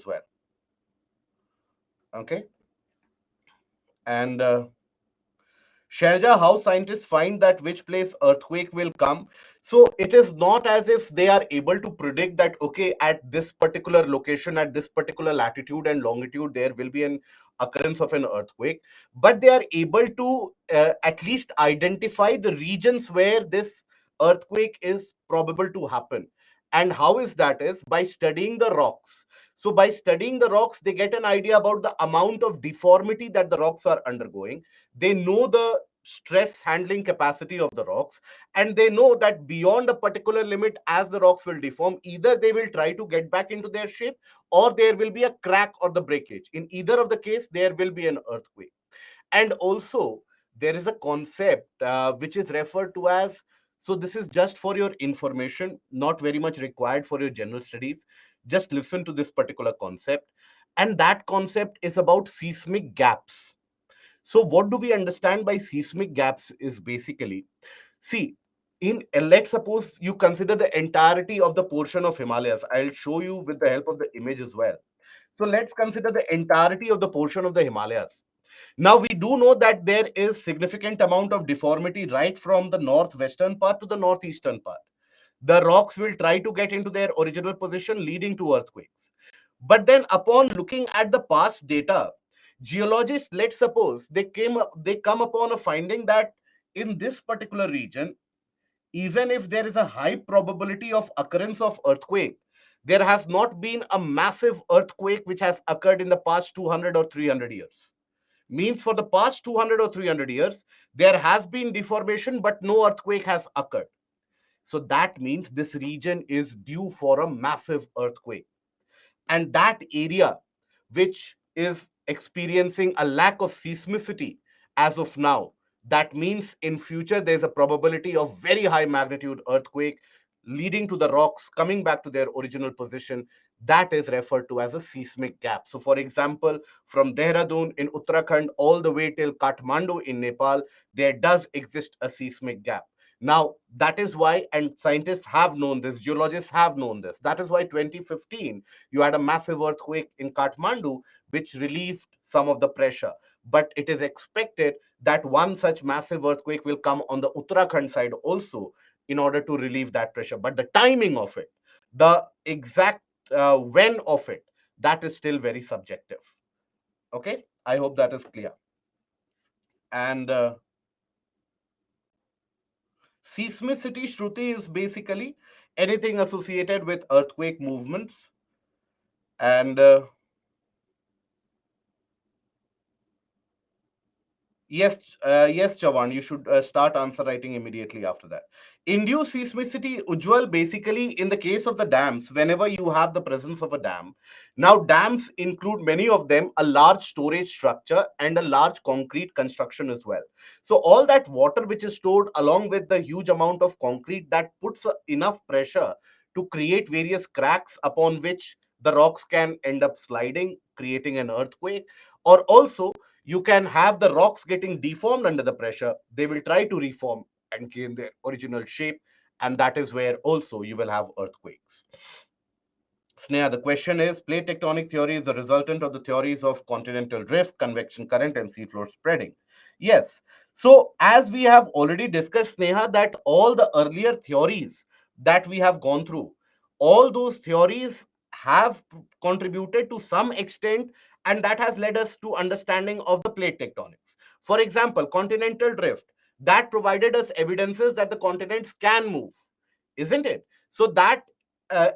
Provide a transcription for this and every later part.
as well. Okay. And Shelja, how scientists find that which place earthquake will come? So it is not as if they are able to predict that, okay, at this particular location, at this particular latitude and longitude, there will be an occurrence of an earthquake, but they are able to at least identify the regions where this earthquake is probable to happen. And how is that? Is by studying the rocks. So by studying the rocks, they get an idea about the amount of deformity that the rocks are undergoing. They know the stress handling capacity of the rocks, and they know that beyond a particular limit, as the rocks will deform, either they will try to get back into their shape, or there will be a crack or the breakage. In either of the case, there will be an earthquake. And also there is a concept which is referred to as, so this is just for your information, not very much required for your general studies, just listen to this particular concept. And that concept is about seismic gaps. So what do we understand by seismic gaps is basically, see, in let's suppose you consider the entirety of the portion of Himalayas. I'll show you with the help of the image as well. So let's consider the entirety of the portion of the Himalayas. Now we do know that there is significant amount of deformity right from the northwestern part to the northeastern part. The rocks will try to get into their original position, leading to earthquakes. But then upon looking at the past data, geologists, let's suppose they come upon a finding that in this particular region, even if there is a high probability of occurrence of earthquake, there has not been a massive earthquake which has occurred in the past 200 or 300 years. Means for the past 200 or 300 years, there has been deformation, but no earthquake has occurred. So that means this region is due for a massive earthquake. And that area which is experiencing a lack of seismicity as of now, that means in future there's a probability of very high magnitude earthquake, leading to the rocks coming back to their original position. That is referred to as a seismic gap. So for example, from Dehradun in Uttarakhand all the way till Kathmandu in Nepal, there does exist a seismic gap. Now, that is why, and scientists have known this, geologists have known this. That is why 2015, you had a massive earthquake in Kathmandu, which relieved some of the pressure. But it is expected that one such massive earthquake will come on the Uttarakhand side also in order to relieve that pressure. But the timing of it, the exact when of it, that is still very subjective. Okay, I hope that is clear. And seismicity, Shruti, is basically anything associated with earthquake movements. And yes, yes, Chavan, you should start answer writing immediately after that. Induced seismicity, Ujjwal, basically in the case of the dams, whenever you have the presence of a dam. Now, dams include many of them a large storage structure and a large concrete construction as well. So all that water which is stored along with the huge amount of concrete, that puts enough pressure to create various cracks upon which the rocks can end up sliding, creating an earthquake. Or also you can have the rocks getting deformed under the pressure. They will try to reform and gain their original shape, and that is where also you will have earthquakes. Sneha, the question is, plate tectonic theory is a resultant of the theories of continental drift, convection current, and seafloor spreading. Yes. So as we have already discussed, Sneha, that all the earlier theories that we have gone through, all those theories have contributed to some extent, and that has led us to understanding of the plate tectonics. For example, continental drift, that provided us evidences that the continents can move, isn't it? So that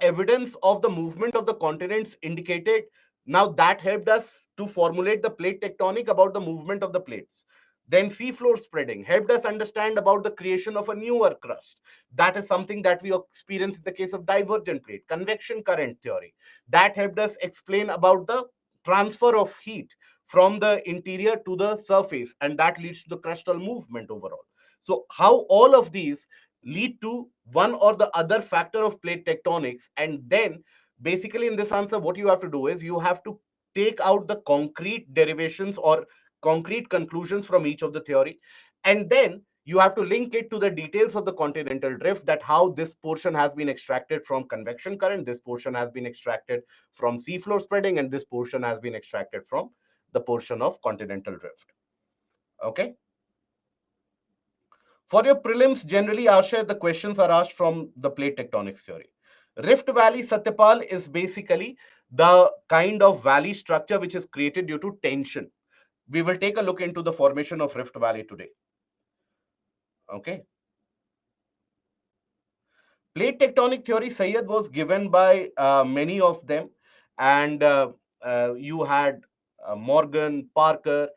evidence of the movement of the continents indicated, now that helped us to formulate the plate tectonic about the movement of the plates. Then seafloor spreading helped us understand about the creation of a newer crust. That is something that we experience in the case of divergent plate. Convection current theory, that helped us explain about the transfer of heat from the interior to the surface, and that leads to the crustal movement overall. So how all of these lead to one or the other factor of plate tectonics. And then basically in this answer, what you have to do is you have to take out the concrete derivations or concrete conclusions from each of the theory, and then You have to link it to the details of the continental drift, that how this portion has been extracted from convection current, this portion has been extracted from seafloor spreading, and this portion has been extracted from the portion of continental drift. Okay. For your prelims, generally, Asha, the questions are asked from the plate tectonics theory. Rift Valley Satyapal is basically the kind of valley structure which is created due to tension. We will take a look into the formation of Rift Valley today. Okay. Plate tectonic theory, Sayed, was given by many of them, and you had Morgan, Parker,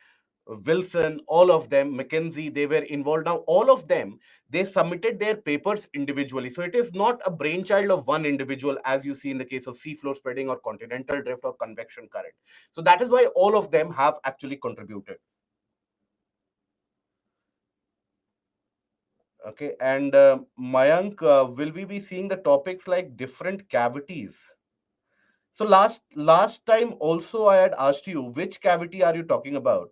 Wilson, all of them, Mackenzie, they were involved. Now, all of them, they submitted their papers individually. So it is not a brainchild of one individual, as you see in the case of seafloor spreading or continental drift or convection current. So that is why all of them have actually contributed. Okay, and Mayank, will we be seeing the topics like different cavities? So last time also I had asked you which cavity are you talking about,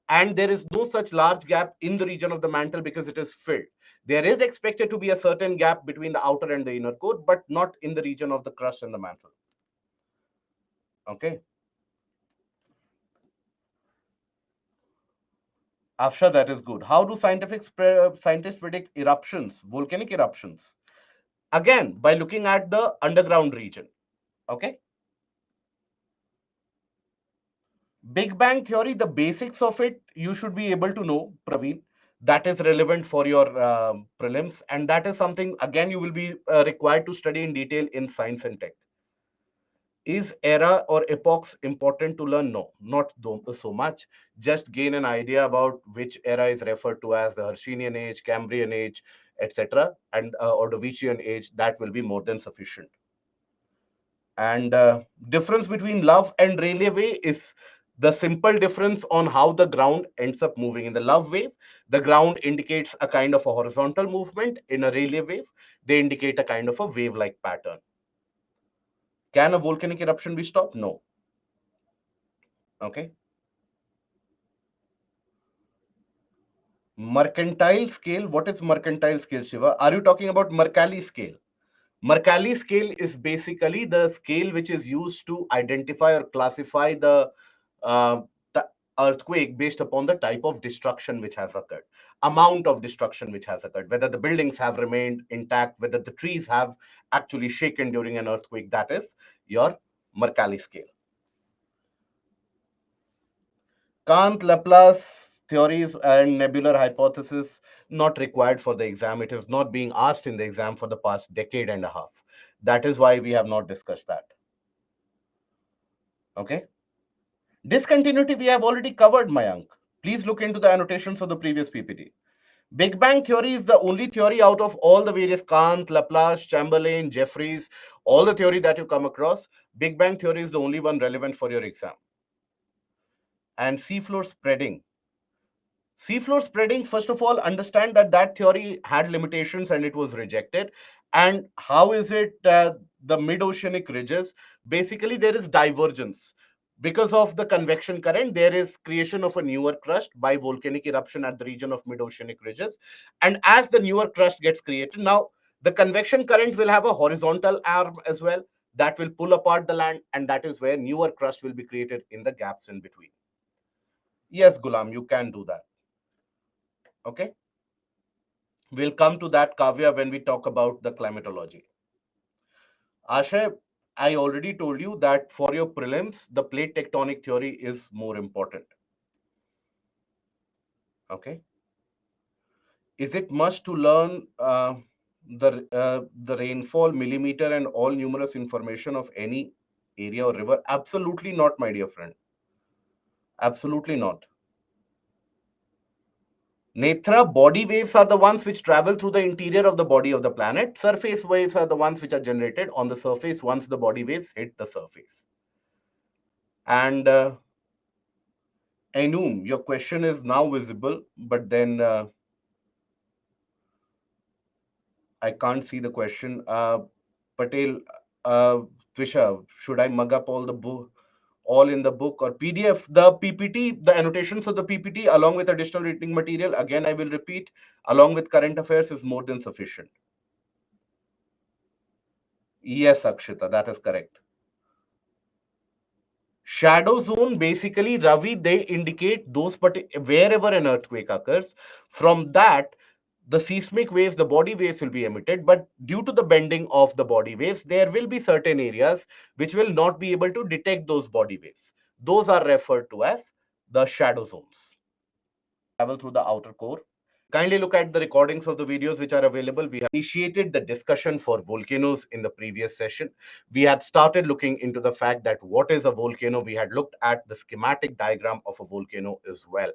and there is no such large gap in the region of the mantle because it is filled. There is expected to be a certain gap between the outer and the inner core, but not in the region of the crust and the mantle. Okay. After that is good. How do scientists predict eruptions, volcanic eruptions? Again, by looking at the underground region. Okay. Big Bang Theory, the basics of it, you should be able to know, Praveen. That is relevant for your prelims, and that is something, again, you will be required to study in detail in science and tech. Is era or epochs important to learn? No, not so much. Just gain an idea about which era is referred to as the Hercynian age, Cambrian age, etc., and Ordovician age. That will be more than sufficient. And difference between love and rayleigh wave is the simple difference on how the ground ends up moving. In the love wave, the ground indicates a kind of a horizontal movement. In a rayleigh wave, they indicate a kind of a wave like pattern. Can a volcanic eruption be stopped? No. Okay. Mercantile scale. What is mercantile scale, Shiva? Are you talking about Mercalli scale? Mercalli scale is basically the scale which is used to identify or classify uh, the earthquake based upon the type of destruction which has occurred, amount of destruction which has occurred, whether the buildings have remained intact, whether the trees have actually shaken during an earthquake. That is your Mercalli scale. Kant, Laplace theories and nebular hypothesis not required for the exam. It is not being asked in the exam for the past decade and a half. That is why we have not discussed that. Okay. Discontinuity we have already covered, Mayank. Please look into the annotations of the previous PPT. Big Bang theory is the only theory out of all the various Kant, Laplace, Chamberlain, Jeffreys, all the theory that you come across. Big Bang theory is the only one relevant for your exam. And seafloor spreading. Seafloor spreading, first of all, understand that that theory had limitations and it was rejected. And how is it the mid-oceanic ridges? Basically, there is divergence. Because of the convection current, there is creation of a newer crust by volcanic eruption at the region of mid-oceanic ridges. And as the newer crust gets created, now the convection current will have a horizontal arm as well that will pull apart the land, and that is where newer crust will be created in the gaps in between. Yes, Gulam, you can do that. Okay. We'll come to that, Kavya, when we talk about the climatology. Ashay, I already told you that for your prelims, the plate tectonic theory is more important. Okay. Is it must to learn the rainfall, millimeter, and all numerous information of any area or river? Absolutely not, my dear friend. Absolutely not. Netra, body waves are the ones which travel through the interior of the body of the planet. Surface waves are the ones which are generated on the surface once the body waves hit the surface. And Ainum, your question is now visible, but then I can't see the question. Patel, Twisha, should I mug up all in the book or PDF. The PPT, the annotations of the PPT, along with additional reading material, again, I will repeat, along with current affairs, is more than sufficient. Yes, Akshita, that is correct. Shadow zone, basically, Ravi, they indicate those wherever an earthquake occurs. From that, the seismic waves, the body waves will be emitted, but due to the bending of the body waves, there will be certain areas which will not be able to detect those body waves. Those are referred to as the shadow zones. Travel through the outer core. Kindly look at the recordings of the videos which are available. We have initiated the discussion for volcanoes in the previous session. We had started looking into the fact that what is a volcano. We had looked at the schematic diagram of a volcano as well.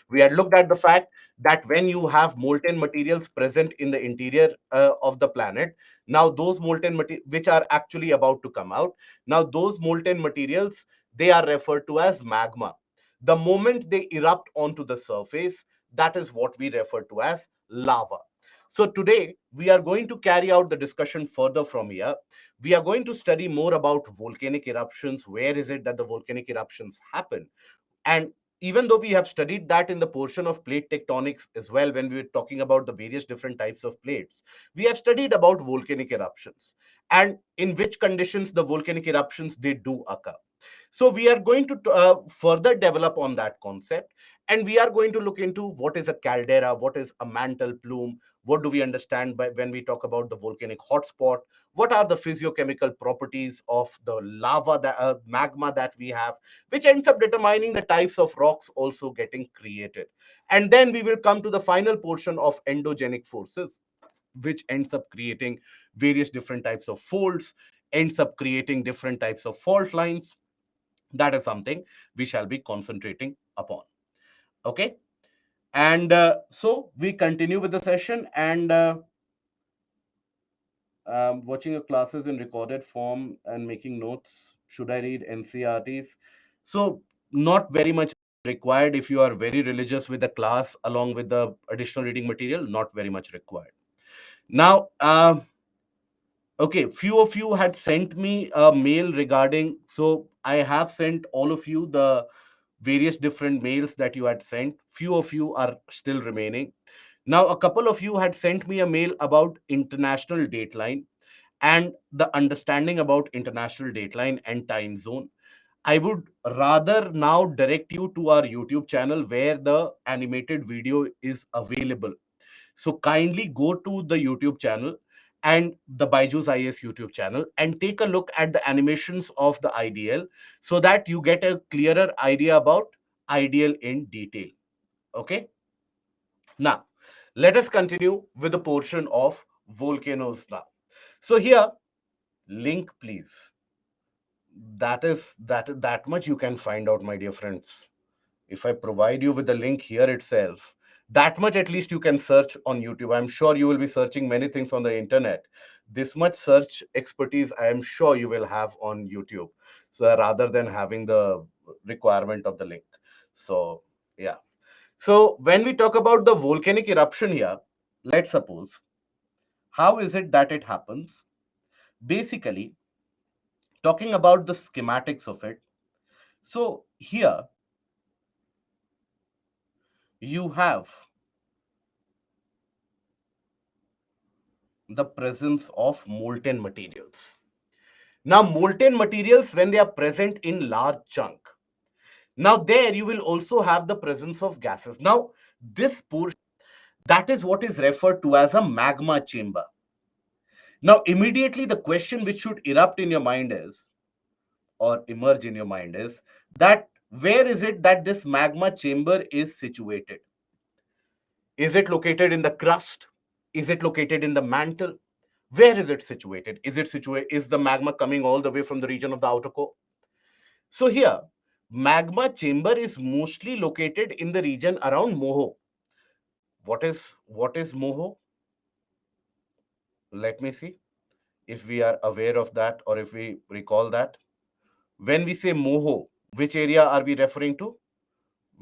We had looked at the fact that when you have molten materials present in the interior of the planet, now those molten materials, which are actually about to come out, now those molten materials, they are referred to as magma. The moment they erupt onto the surface, that is what we refer to as lava. So today we are going to carry out the discussion further from here. We are going to study more about volcanic eruptions. Where is it that the volcanic eruptions happen? And even though we have studied that in the portion of plate tectonics as well, when we were talking about the various different types of plates, we have studied about volcanic eruptions and in which conditions the volcanic eruptions they do occur. So we are going to further develop on that concept, and we are going to look into what is a caldera, what is a mantle plume, what do we understand by when we talk about the volcanic hotspot, what are the physiochemical properties of the lava, that, magma that we have, which ends up determining the types of rocks also getting created. And then we will come to the final portion of endogenic forces, which ends up creating various different types of folds, ends up creating different types of fault lines. That is something we shall be concentrating upon. Okay. And so we continue with the session, and watching your classes in recorded form and making notes. Should I read NCRTs? So not very much required. If you are very religious with the class along with the additional reading material, not very much required. Now, okay, few of you had sent me a mail regarding, so I have sent all of you the various different mails that you had sent. Few of you are still remaining. Now, a couple of you had sent me a mail about international dateline and the understanding about international dateline and time zone. I would rather now direct you to our YouTube channel where the animated video is available. So kindly go to the YouTube channel and the Byjus IS YouTube channel and take a look at the animations of the IDL so that you get a clearer idea about IDL in detail. Okay. Now, let us continue with the portion of volcanoes now. So here, link please. That much you can find out, my dear friends. If I provide you with the link here itself, that much at least you can search on YouTube. I'm sure you will be searching many things on the internet. This much search expertise, I am sure you will have on YouTube. So rather than having the requirement of the link. So, yeah. So when we talk about the volcanic eruption here, let's suppose, how is it that it happens? Basically, talking about the schematics of it. So here you have the presence of molten materials. Now, molten materials, when they are present in large chunk, now there you will also have the presence of gases. Now, this portion, that is what is referred to as a magma chamber. Now, immediately the question which should erupt in your mind is, or emerge in your mind is, that where is it that this magma chamber is situated? Is it located in the crust? Is it located in the mantle? Where is it situated? Is it situated? Is the magma coming all the way from the region of the outer core? So here, magma chamber is mostly located in the region around Moho. What is Moho? Let me see if we are aware of that or if we recall that. When we say Moho, which area are we referring to?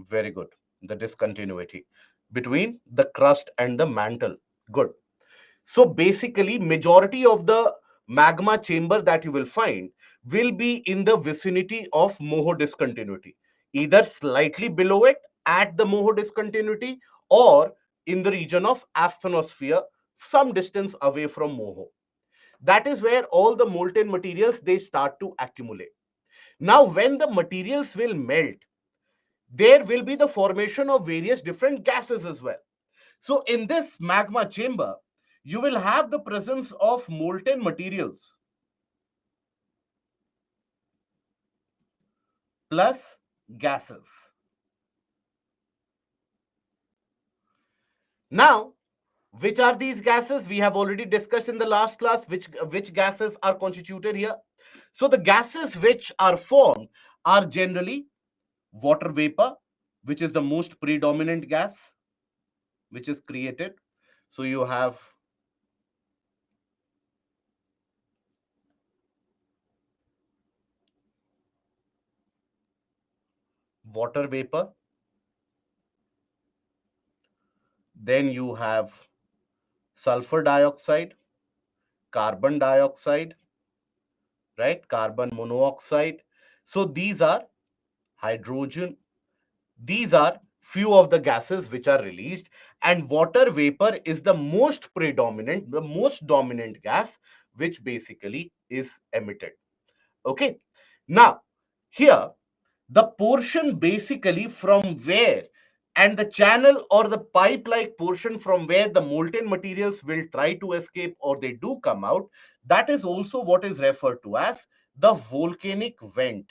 Very good. The discontinuity between the crust and the mantle. Good. So basically, majority of the magma chamber that you will find will be in the vicinity of Moho discontinuity, either slightly below it at the Moho discontinuity or in the region of asthenosphere, some distance away from Moho. That is where all the molten materials they start to accumulate. Now, when the materials will melt, there will be the formation of various different gases as well. So, in this magma chamber, you will have the presence of molten materials plus gases. Now, which are these gases? We have already discussed in the last class which gases are constituted here. So, the gases which are formed are generally water vapor, which is the most predominant gas which is created. So, you have water vapor, then you have sulfur dioxide, carbon dioxide, right? Carbon monoxide. So these are hydrogen. These are few of the gases which are released, and water vapor is the most predominant, the most dominant gas which basically is emitted. Okay. Now, here the portion basically from where and the channel or the pipe like portion from where the molten materials will try to escape or they do come out, that is also what is referred to as the volcanic vent.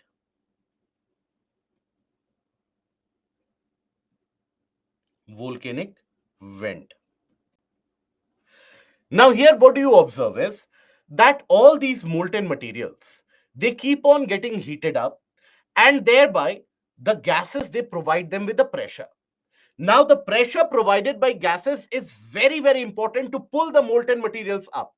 Volcanic vent. Now here what do you observe is that all these molten materials, they keep on getting heated up, and thereby the gases, they provide them with the pressure. Now, the pressure provided by gases is very, very important to pull the molten materials up.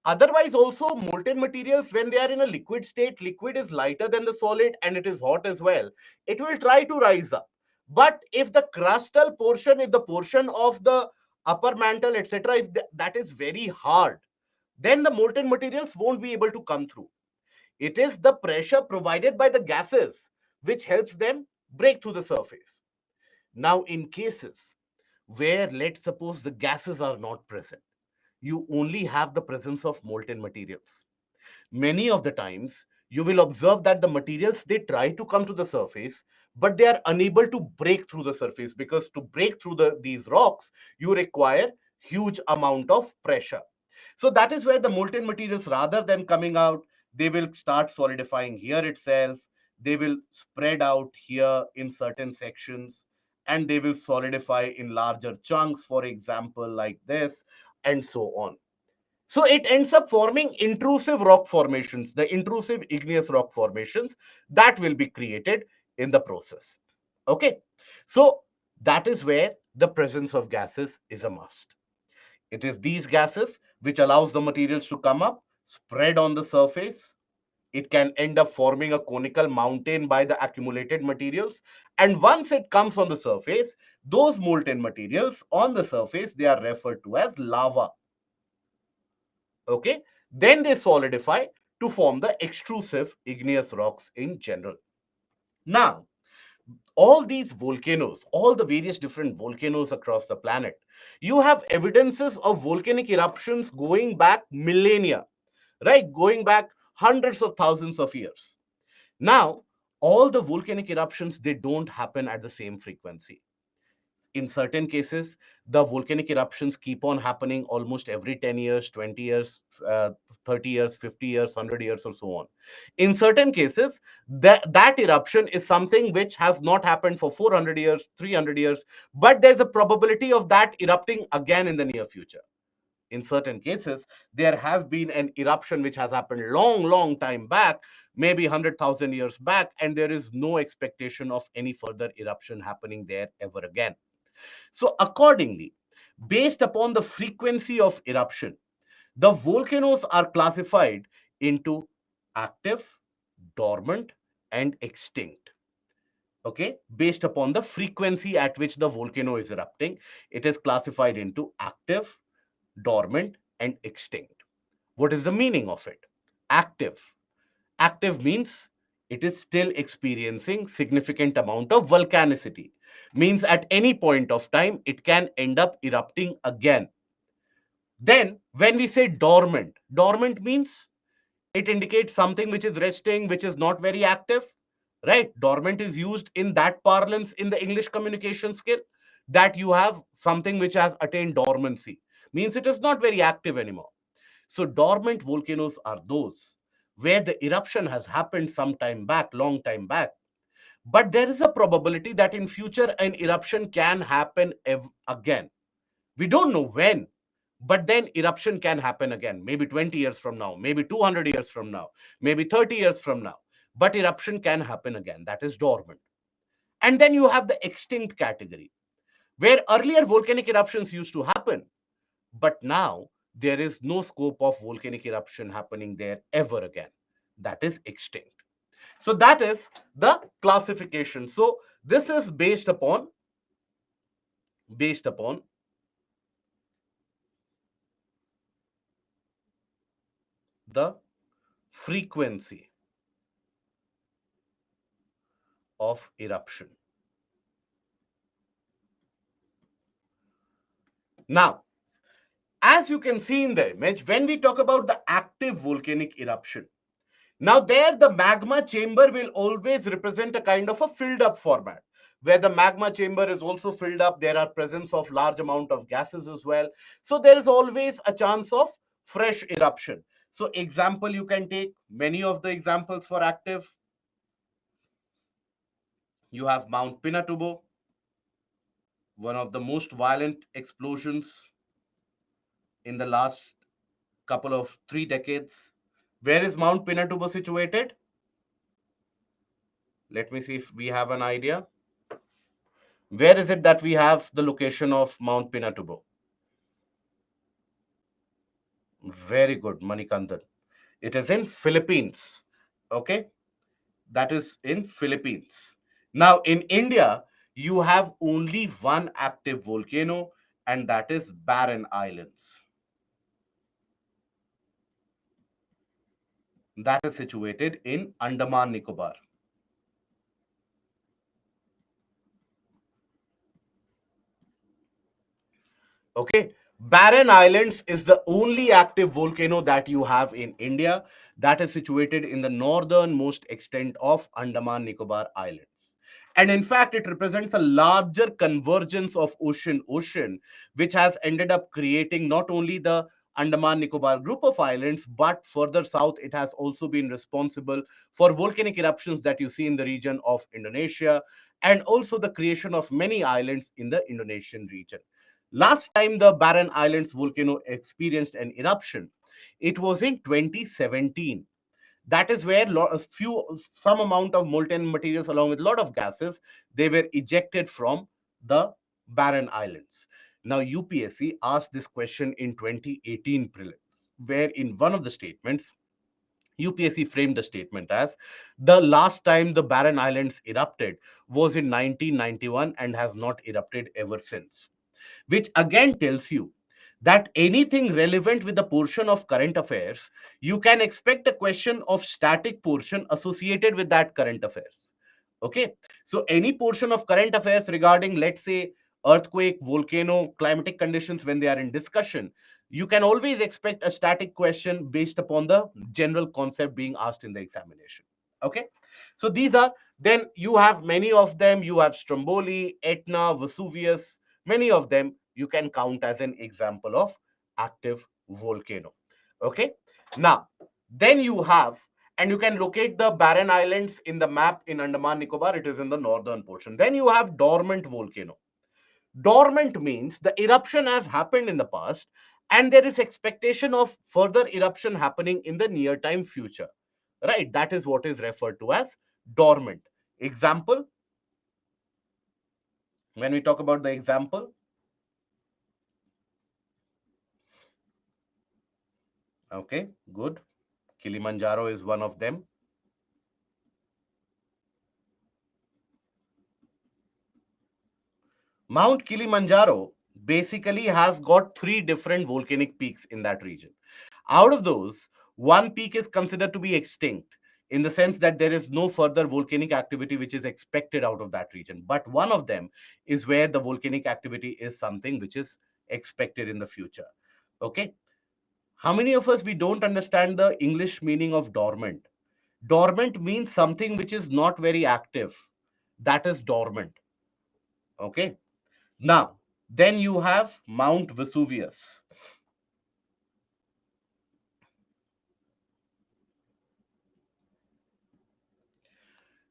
Otherwise, also, molten materials, when they are in a liquid state, liquid is lighter than the solid and it is hot as well. It will try to rise up. But if the crustal portion, if the portion of the upper mantle, etc., if that is very hard, then the molten materials won't be able to come through. It is the pressure provided by the gases which helps them break through the surface. Now, in cases where, let's suppose, the gases are not present, you only have the presence of molten materials. Many of the times, you will observe that the materials, they try to come to the surface, but they are unable to break through the surface, because to break through these rocks, you require huge amount of pressure. So that is where the molten materials, rather than coming out, they will start solidifying here itself. They will spread out here in certain sections, and they will solidify in larger chunks, for example, like this, and so on. So it ends up forming intrusive rock formations, the intrusive igneous rock formations that will be created in the process. Okay. So that is where the presence of gases is a must. It is these gases which allows the materials to come up, spread on the surface. It can end up forming a conical mountain by the accumulated materials. And once it comes on the surface, those molten materials on the surface, they are referred to as lava. Okay. Then they solidify to form the extrusive igneous rocks in general. Now, all these volcanoes, all the various different volcanoes across the planet, you have evidences of volcanic eruptions going back millennia, right? Going back hundreds of thousands of years. Now, all the volcanic eruptions, they don't happen at the same frequency. In certain cases, the volcanic eruptions keep on happening almost every 10 years, 20 years, 30 years, 50 years, 100 years, or so on. In certain cases, that eruption is something which has not happened for 400 years, 300 years, but there's a probability of that erupting again in the near future. In certain cases, there has been an eruption which has happened long time back, maybe 100,000 years back, and there is no expectation of any further eruption happening there ever again. So accordingly, based upon the frequency of eruption, the volcanoes are classified into active, dormant, and extinct. Okay, based upon the frequency at which the volcano is erupting, it is classified into active, dormant, and extinct. What is the meaning of it? active. Active means it is still experiencing significant amount of volcanicity. Means at any point of time, it can end up erupting again. Then when we say dormant, dormant means it indicates something which is resting, which is not very active, right? Dormant is used in that parlance in the English communication skill, that you have something which has attained dormancy, means it is not very active anymore. So dormant volcanoes are those where the eruption has happened some time back, long time back, but there is a probability that in future an eruption can happen again. We don't know when, but then eruption can happen again, maybe 20 years from now, maybe 200 years from now, maybe 30 years from now, but eruption can happen again. That is dormant. And then you have the extinct category, where earlier volcanic eruptions used to happen, but now there is no scope of volcanic eruption happening there ever again. That is extinct. So that is the classification. So this is based upon the frequency of eruption. Now, as you can see in the image, when we talk about the active volcanic eruption, now there the magma chamber will always represent a kind of a filled up format, where the magma chamber is also filled up. There are presence of large amount of gases as well. So there is always a chance of fresh eruption. So example, you can take many of the examples for active. You have Mount Pinatubo, one of the most violent explosions in the last couple of 3 decades. Where is Mount Pinatubo situated? Let me see if we have an idea. Where is it that we have the location of Mount Pinatubo? Very good, Manikandan. It is in Philippines. Okay, that is in Philippines. Now in India, you have only one active volcano, and that is Barren Islands. That is situated in Andaman Nicobar. Okay, Barren Islands is the only active volcano that you have in India, that is situated in the northernmost extent of Andaman Nicobar Islands. And in fact, it represents a larger convergence of ocean, which has ended up creating not only the Andaman Nicobar group of islands, but further south, it has also been responsible for volcanic eruptions that you see in the region of Indonesia, and also the creation of many islands in the Indonesian region. Last time the Barren Islands volcano experienced an eruption, it was in 2017. That is where some amount of molten materials along with a lot of gases, they were ejected from the Barren Islands. Now UPSC asked this question in 2018 prelims, where in one of the statements UPSC framed the statement as the last time the Barren Islands erupted was in 1991 and has not erupted ever since, which again tells you that anything relevant with the portion of current affairs, you can expect a question of static portion associated with that current affairs. Okay, so any portion of current affairs regarding, let's say, earthquake, volcano, climatic conditions, when they are in discussion, you can always expect a static question based upon the general concept being asked in the examination. Okay, so these are, then you have many of them. You have Stromboli, Etna, Vesuvius, many of them you can count as an example of active volcano. Okay, now then you have, and you can locate the Barren Islands in the map in Andaman Nicobar. It is in the northern portion. Then you have dormant volcano. Dormant means the eruption has happened in the past, and there is expectation of further eruption happening in the near time future, right? That is what is referred to as dormant. Example, when we talk about the example, okay, good. Kilimanjaro is one of them. Mount Kilimanjaro basically has got three different volcanic peaks in that region. Out of those, One peak is considered to be extinct in the sense that there is no further volcanic activity which is expected out of that region. But one of them is where the volcanic activity is something which is expected in the future. Okay. How many of us we don't understand the English meaning of dormant? Dormant means something which is not very active. That is dormant. Okay. Now, then you have Mount Vesuvius.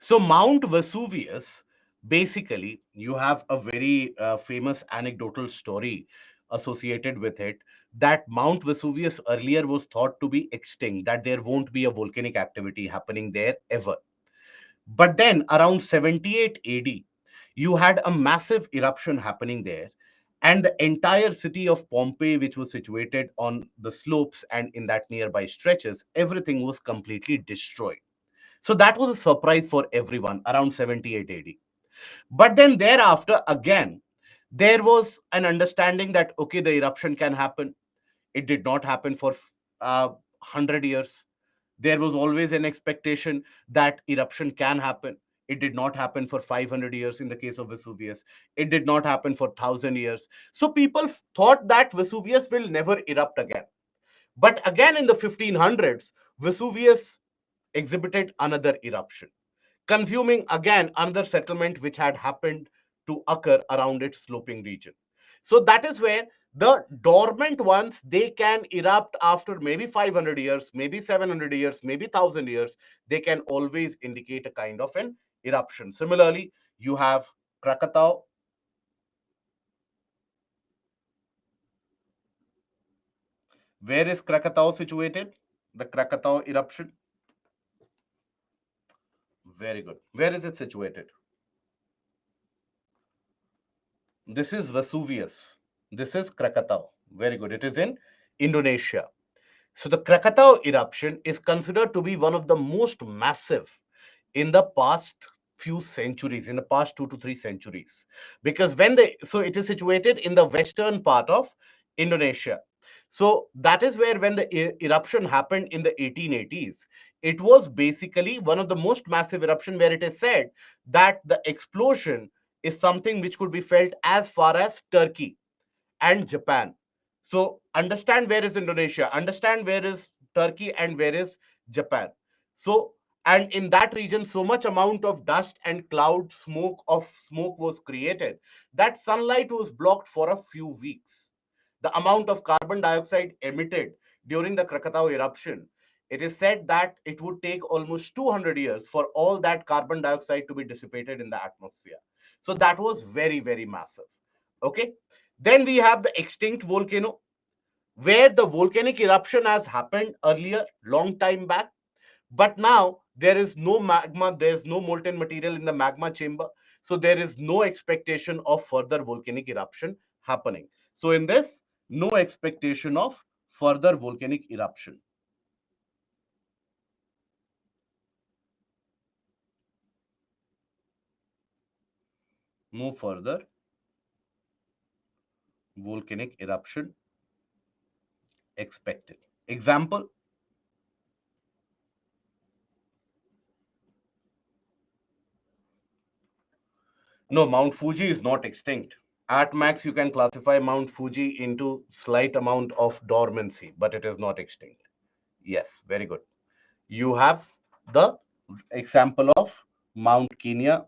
So, Mount Vesuvius, basically, you have a very famous anecdotal story associated with it, that Mount Vesuvius earlier was thought to be extinct, that there won't be a volcanic activity happening there ever. But then, around 78 AD, you had a massive eruption happening there, and the entire city of Pompeii, which was situated on the slopes and in that nearby stretches, everything was completely destroyed. So that was a surprise for everyone around 78 AD. But then thereafter, again, there was an understanding that, okay, the eruption can happen. It did not happen for 100 years. There was always an expectation that eruption can happen. It did not happen for 500 years in the case of Vesuvius. It did not happen for 1,000 years. So people thought that Vesuvius will never erupt again. But again, in the 1500s, Vesuvius exhibited another eruption, consuming again another settlement which had happened to occur around its sloping region. So that is where the dormant ones, they can erupt after maybe 500 years, maybe 700 years, maybe 1,000 years. They can always indicate a kind of an eruption. Similarly, you have Krakatau. Where is Krakatau situated? The Krakatau eruption. Very good. Where is it situated? This is Vesuvius. This is Krakatau. Very good. It is in Indonesia. So the Krakatau eruption is considered to be one of the most massive in the past few centuries, in the past 2 to 3 centuries. Because so it is situated in the western part of Indonesia. So that is where when the eruption happened in the 1880s, it was basically one of the most massive eruption, where it is said that the explosion is something which could be felt as far as Turkey and Japan. So understand where is Indonesia, understand where is Turkey, and where is Japan. So, and in that region, so much amount of dust and cloud smoke was created that sunlight was blocked for a few weeks. The amount of carbon dioxide emitted during the Krakatau eruption, it is said that it would take almost 200 years for all that carbon dioxide to be dissipated in the atmosphere. So that was very, very massive. Okay. Then we have the extinct volcano, where the volcanic eruption has happened earlier, long time back, but now there is no magma, there is no molten material in the magma chamber. So there is no expectation of further volcanic eruption happening. So in this, no expectation of further volcanic eruption. No further volcanic eruption expected. Example, no, Mount Fuji is not extinct. At max, you can classify Mount Fuji into slight amount of dormancy, but it is not extinct. Yes, very good. You have the example of Mount Kenya.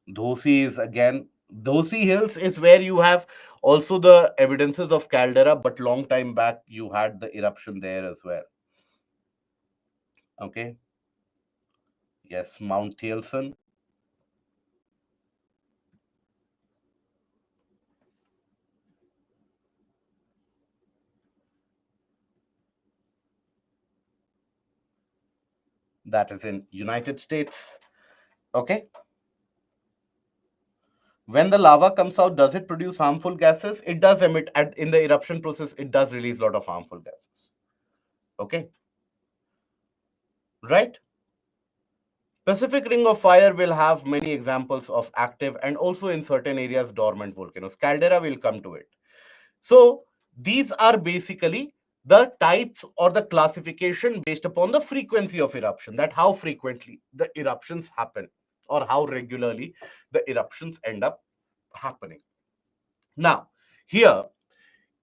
Dhosi is again, Dhosi Hills is where you have also the evidences of caldera, but long time back you had the eruption there as well. Okay. Yes, Mount Thielsen. That is in United States. Okay. When the lava comes out, does it produce harmful gases? It does emit in the eruption process. It does release a lot of harmful gases. Okay. Right. Pacific Ring of Fire will have many examples of active and also in certain areas dormant volcanoes. Caldera will come to it. So These are basically the types or the classification based upon the frequency of eruption, that how frequently the eruptions happen or how regularly the eruptions end up happening. Now, here,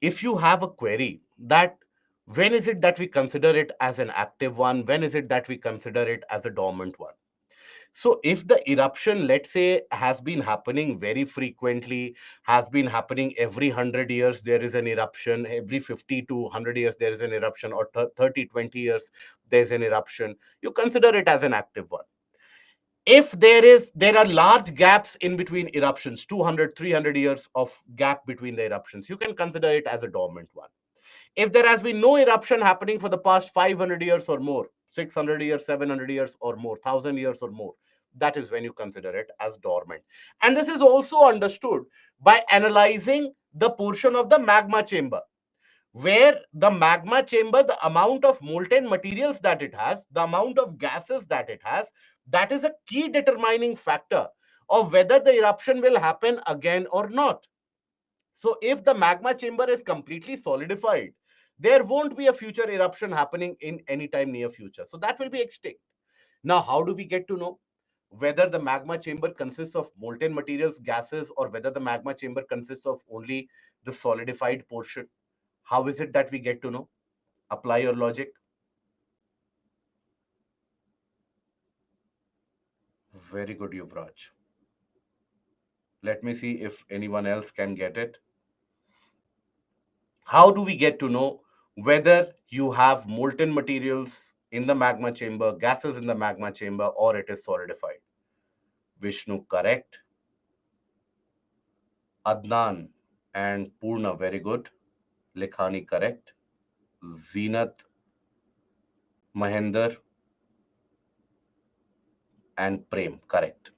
if you have a query that when is it that we consider it as an active one, when is it that we consider it as a dormant one? So if the eruption, let's say, has been happening very frequently, has been happening every 100 years, there is an eruption, every 50 to 100 years, there is an eruption, or 30, 20 years, there's an eruption, you consider it as an active one. If there are large gaps in between eruptions, 200, 300 years of gap between the eruptions, you can consider it as a dormant one. If there has been no eruption happening for the past 500 years or more, 600 years, 700 years or more, 1000 years or more, that is when you consider it as dormant. And this is also understood by analyzing the portion of the magma chamber, where the magma chamber, the amount of molten materials that it has, the amount of gases that it has, that is a key determining factor of whether the eruption will happen again or not. So if the magma chamber is completely solidified, there won't be a future eruption happening in any time near future. So that will be extinct. Now, how do we get to know whether the magma chamber consists of molten materials, gases, or whether the magma chamber consists of only the solidified portion? How is it that we get to know? Apply your logic. Very good, Yuvraj. Let me see if anyone else can get it. How do we get to know whether you have molten materials in the magma chamber, gases in the magma chamber, or it is solidified? Vishnu, correct. Adnan and Purna, very good. Likhani, correct. Zenat, Mahender, and Prem, correct.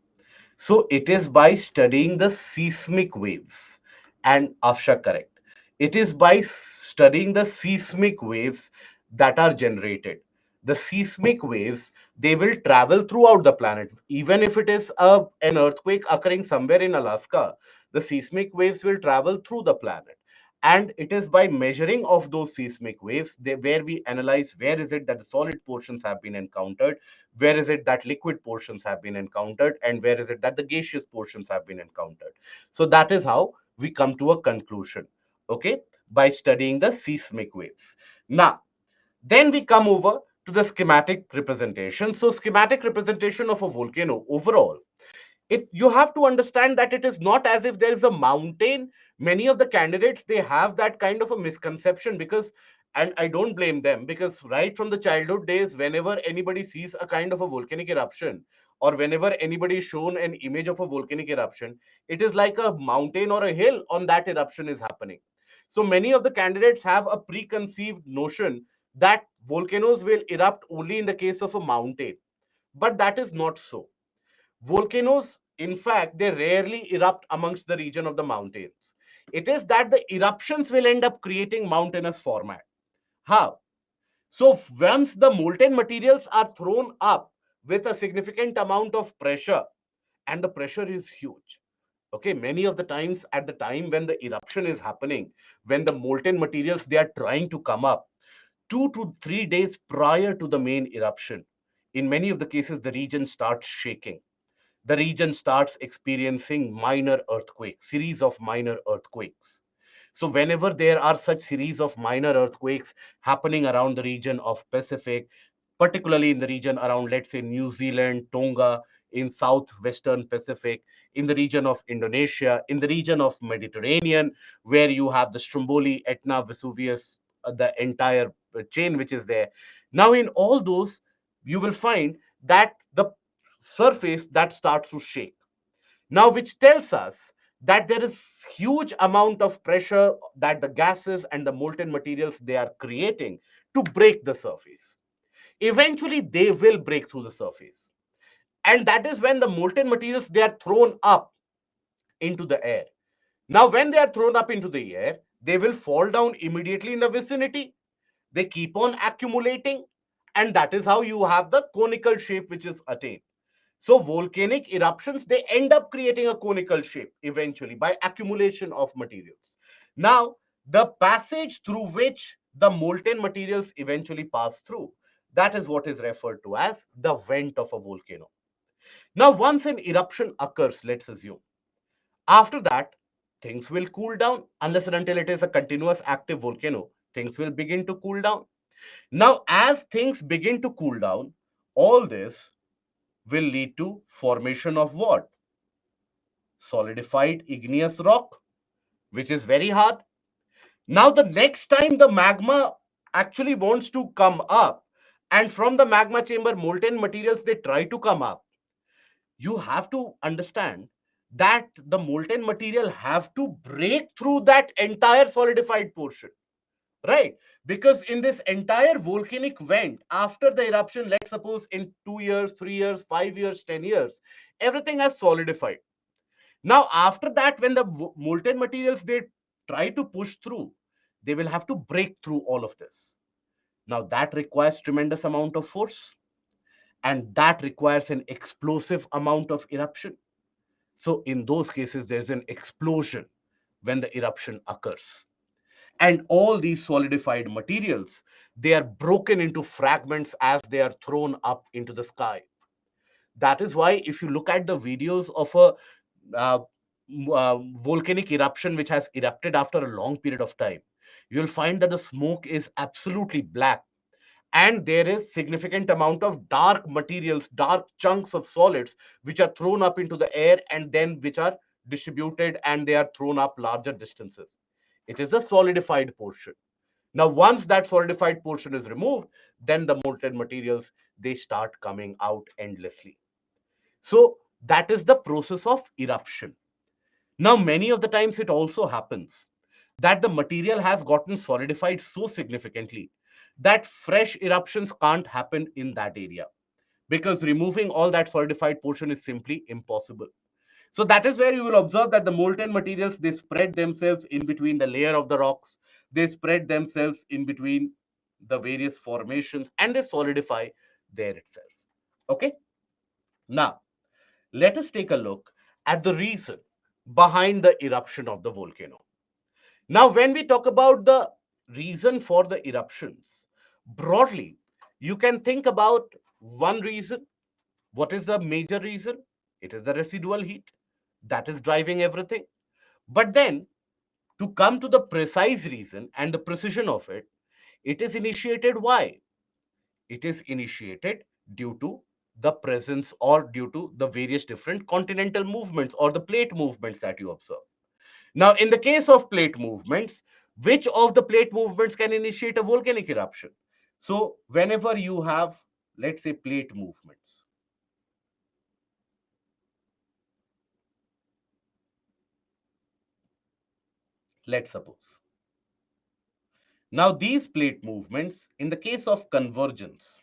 So it is by studying the seismic waves, and Afsha, correct. It is by studying the seismic waves that are generated. The seismic waves, they will travel throughout the planet. Even if it is an earthquake occurring somewhere in Alaska, the seismic waves will travel through the planet. And it is by measuring of those seismic waves where we analyze where is it that the solid portions have been encountered, where is it that liquid portions have been encountered, and where is it that the gaseous portions have been encountered. So that is how we come to a conclusion, okay, by studying the seismic waves. Now, then we come over to the schematic representation. So schematic representation of a volcano overall, it, you have to understand that it is not as if there is a mountain. Many of the candidates, they have that kind of a misconception, because, and I don't blame them, because right from the childhood days, whenever anybody sees a kind of a volcanic eruption, or whenever anybody is shown an image of a volcanic eruption, it is like a mountain or a hill on that eruption is happening. So many of the candidates have a preconceived notion that volcanoes will erupt only in the case of a mountain, but that is not so. Volcanoes, in fact, they rarely erupt amongst the region of the mountains. It is that the eruptions will end up creating mountainous format. How? So once the molten materials are thrown up with a significant amount of pressure, and the pressure is huge. Okay, many of the times at the time when the eruption is happening, when the molten materials, they are trying to come up, 2 to 3 days prior to the main eruption, in many of the cases, the region starts shaking, the region starts experiencing minor earthquakes, series of minor earthquakes. So whenever there are such series of minor earthquakes happening around the region of Pacific, particularly in the region around, let's say, New Zealand, Tonga, in southwestern Pacific, in the region of Indonesia, in the region of Mediterranean, where you have the Stromboli, Etna, Vesuvius, the entire chain which is there. Now, in all those, you will find that the surface that starts to shake. Now, which tells us that there is huge amount of pressure that the gases and the molten materials, they are creating to break the surface. Eventually, they will break through the surface. And that is when the molten materials, they are thrown up into the air. Now, when they are thrown up into the air, they will fall down immediately in the vicinity. They keep on accumulating, and that is how you have the conical shape which is attained. So volcanic eruptions, they end up creating a conical shape eventually by accumulation of materials. Now, the passage through which the molten materials eventually pass through. That is what is referred to as the vent of a volcano. Now, once an eruption occurs, let's assume, after that, things will cool down. Unless and until it is a continuous active volcano, things will begin to cool down. Now, as things begin to cool down, all this will lead to formation of what? Solidified igneous rock, which is very hard. Now, the next time the magma actually wants to come up, and from the magma chamber, molten materials they try to come up, you have to understand that the molten material have to break through that entire solidified portion, right? Because in this entire volcanic vent, after the eruption, let's suppose in 2 years, 3 years, 5 years, 10 years, everything has solidified. Now, after that, when the molten materials they try to push through, they will have to break through all of this. Now, that requires tremendous amount of force, and that requires an explosive amount of eruption. So, in those cases, there's an explosion when the eruption occurs. And all these solidified materials, they are broken into fragments as they are thrown up into the sky. That is why, if you look at the videos of a uh, volcanic eruption which has erupted after a long period of time, you'll find that the smoke is absolutely black, and there is significant amount of dark materials, dark chunks of solids which are thrown up into the air and then which are distributed and they are thrown up larger distances. It is a solidified portion. Now, once that solidified portion is removed, then the molten materials they start coming out endlessly. So that is the process of eruption. Now, many of the times it also happens that the material has gotten solidified so significantly that fresh eruptions can't happen in that area, because removing all that solidified portion is simply impossible. So that is where you will observe that the molten materials they spread themselves in between the layer of the rocks, they spread themselves in between the various formations, and they solidify there itself. Okay, now let us take a look at the reason behind the eruption of the volcano. Now, when we talk about the reason for the eruptions, broadly, you can think about one reason. What is the major reason? It is the residual heat that is driving everything. But then, to come to the precise reason and the precision of it, it is initiated why? It is initiated due to the presence or due to the various different continental movements or the plate movements that you observe. Now, in the case of plate movements, which of the plate movements can initiate a volcanic eruption? So, whenever you have, let's say, plate movements, let's suppose. Now, these plate movements, in the case of convergence,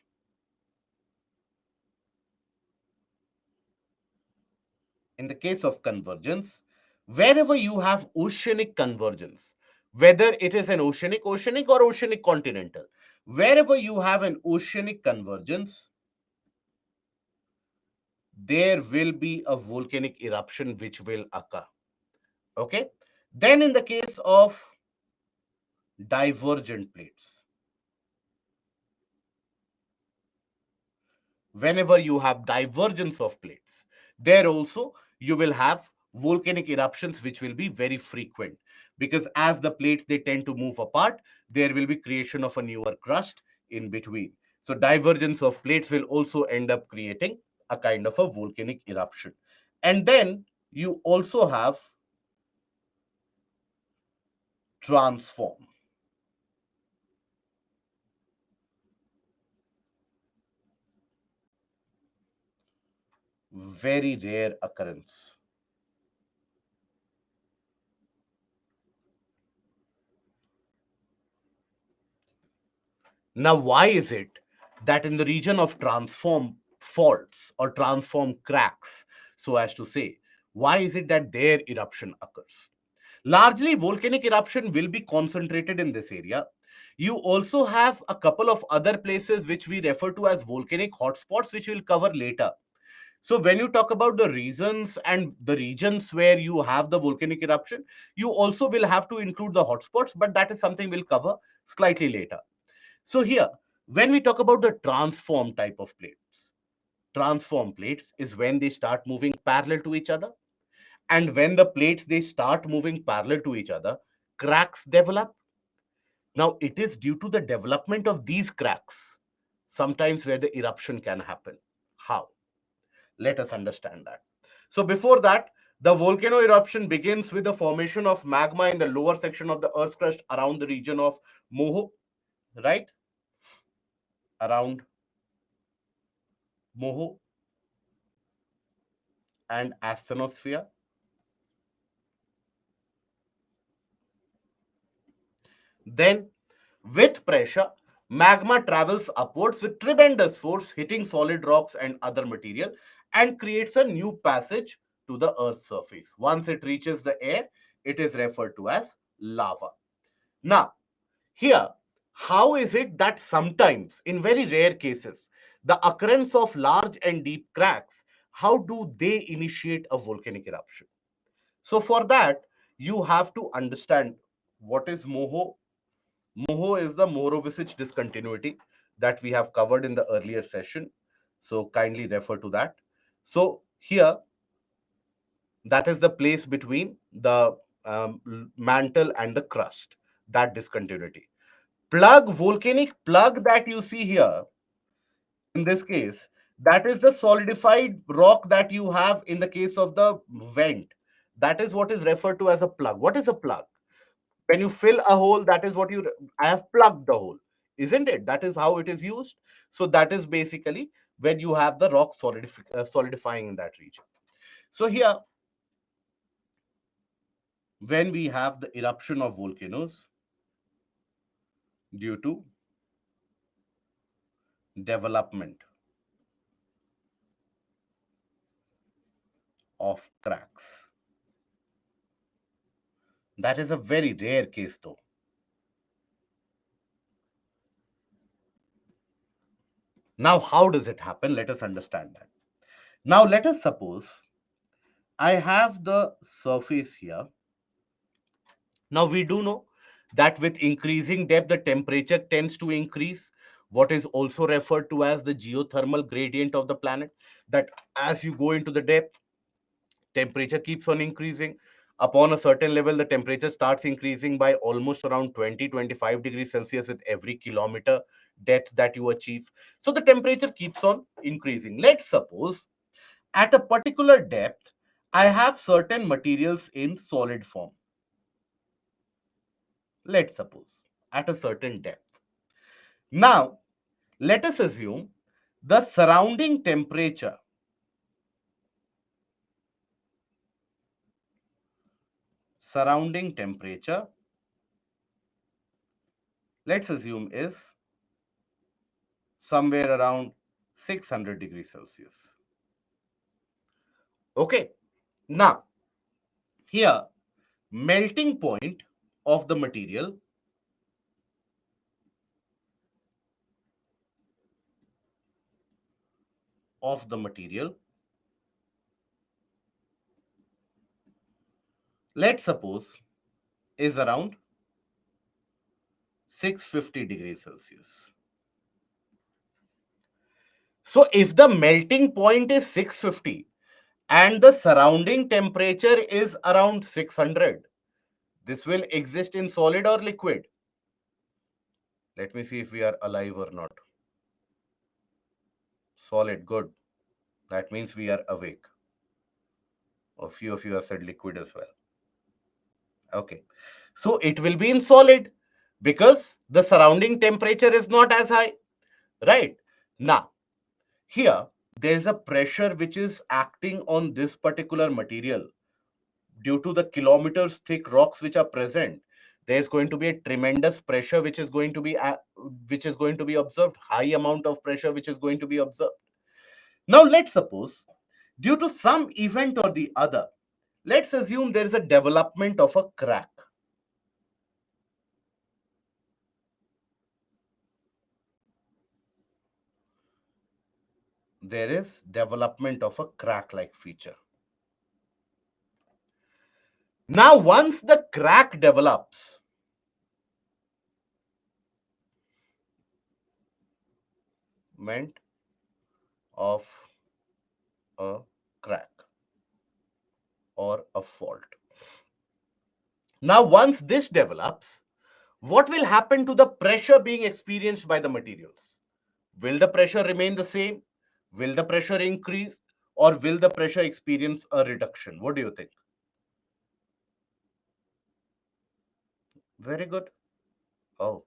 wherever you have oceanic convergence, whether it is an oceanic or oceanic continental, wherever you have an oceanic convergence, there will be a volcanic eruption which will occur. Okay. Then in the case of divergent plates, whenever you have divergence of plates, there also you will have volcanic eruptions which will be very frequent, because as the plates they tend to move apart, there will be creation of a newer crust in between. So divergence of plates will also end up creating a kind of a volcanic eruption. And then you also have transform. Very rare occurrence. Now, why is it that in the region of transform faults or transform cracks, so as to say, why is it that their eruption occurs? Largely, volcanic eruption will be concentrated in this area. You also have a couple of other places which we refer to as volcanic hotspots, which we'll cover later. So when you talk about the reasons and the regions where you have the volcanic eruption, you also will have to include the hotspots, but that is something we'll cover slightly later. So here, when we talk about the transform type of plates, transform plates is when they start moving parallel to each other. And when the plates they start moving parallel to each other, cracks develop. Now it is due to the development of these cracks sometimes where the eruption can happen. How? Let us understand that. So before that, the volcano eruption begins with the formation of magma in the lower section of the earth's crust around the region of Moho, right? Around Moho and asthenosphere. Then, with pressure, magma travels upwards with tremendous force, hitting solid rocks and other material, and creates a new passage to the Earth's surface. Once it reaches the air, it is referred to as lava. Now, here, how is it that sometimes, in very rare cases, the occurrence of large and deep cracks, how do they initiate a volcanic eruption? So, for that, you have to understand what is Moho. Moho is the Morovicic discontinuity that we have covered in the earlier session. So kindly refer to that. So here, that is the place between the mantle and the crust, that discontinuity. Plug, volcanic plug that you see here, in this case, that is the solidified rock that you have in the case of the vent. That is what is referred to as a plug. What is a plug? When you fill a hole, that is what I have plugged the hole, isn't it? That is how it is used. So that is basically when you have the rock solidifying in that region. So here, when we have the eruption of volcanoes due to development of cracks, that is a very rare case though. Now how does it happen? Let us understand that. Now let us suppose I have the surface here. Now we do know that with increasing depth, the temperature tends to increase, what is also referred to as the geothermal gradient of the planet. That as you go into the depth, temperature keeps on increasing. Upon a certain level, the temperature starts increasing by almost around 20-25 degrees Celsius with every kilometer depth that you achieve. So the temperature keeps on increasing. Let's suppose at a particular depth, I have certain materials in solid form. Let's suppose at a certain depth. Now, let us assume the surrounding temperature, let's assume is somewhere around 600 degrees Celsius. Okay. Now, here, melting point of the material of the material, let's suppose, is around 650 degrees Celsius. So if the melting point is 650 and the surrounding temperature is around 600, this will exist in solid or liquid. Let me see if we are alive or not. Solid, good. That means we are awake. A few of you have said liquid as well. Okay. So it will be in solid because the surrounding temperature is not as high, right? Now, here there is a pressure which is acting on this particular material due to the kilometers thick rocks which are present. There's going to be a tremendous pressure which is going to be observed, high amount of pressure which is going to be observed. Now let's suppose due to some event or the other, let's assume there is a development of a crack. there is development of a crack-like feature. Now, once the crack develops, meant of a crack or a fault. Now, once this develops, what will happen to the pressure being experienced by the materials? Will the pressure remain the same? Will the pressure increase? Or will the pressure experience a reduction? What do you think? Very good. Oh,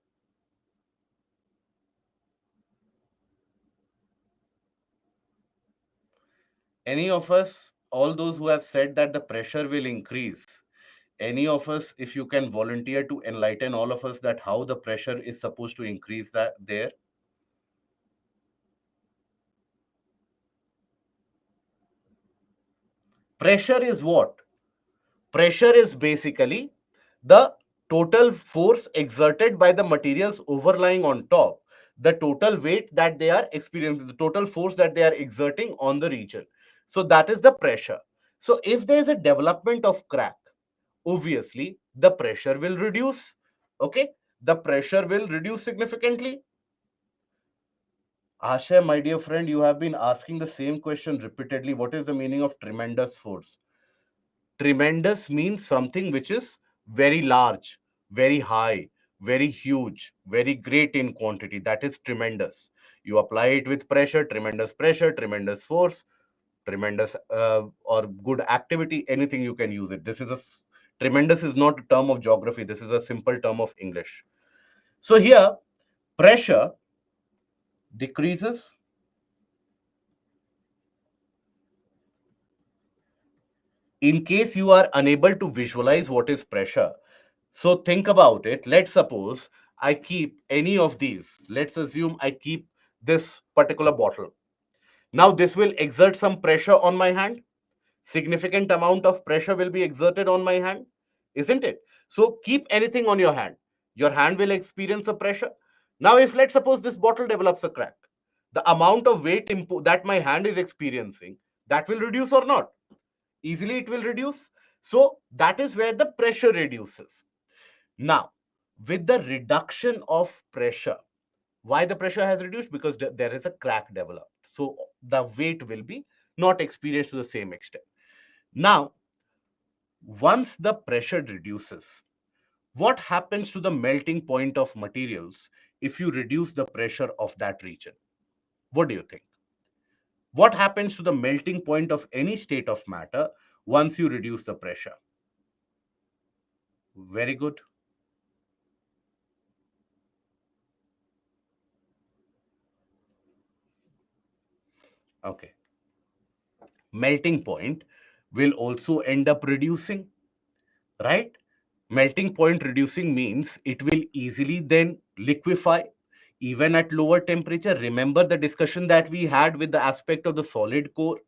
any of us, all those who have said that the pressure will increase, any of us, if you can volunteer to enlighten all of us that how the pressure is supposed to increase that there? Pressure is what? Pressure is basically the total force exerted by the materials overlying on top, the total weight that they are experiencing, the total force that they are exerting on the region. So that is the pressure. So if there is a development of crack, obviously the pressure will reduce. Okay, the pressure will reduce significantly. Asha, my dear friend, you have been asking the same question repeatedly. What is the meaning of tremendous force? Tremendous means something which is very large, very high, very huge, very great in quantity. That is tremendous. You apply it with pressure, tremendous force, tremendous or good activity, anything you can use it. Tremendous is not a term of geography. This is a simple term of English. So here, pressure decreases in case you are unable to visualize what is pressure. So think about it. Let's suppose I keep any of these. Let's assume I keep this particular bottle. Now this will exert some pressure on my hand. Significant amount of pressure will be exerted on my hand, isn't it? So keep anything on your hand. Your hand will experience a pressure. Now if let's suppose this bottle develops a crack, the amount of weight that my hand is experiencing, that will reduce or not? Easily it will reduce. So that is where the pressure reduces. Now, with the reduction of pressure, why the pressure has reduced? Because there is a crack developed. So the weight will be not experienced to the same extent. Now, once the pressure reduces, what happens to the melting point of materials if you reduce the pressure of that region? What do you think? What happens to the melting point of any state of matter once you reduce the pressure? Very good. Okay. Melting point will also end up reducing, right? Melting point reducing means it will easily then liquefy even at lower temperature. Remember the discussion that we had with the aspect of the solid core,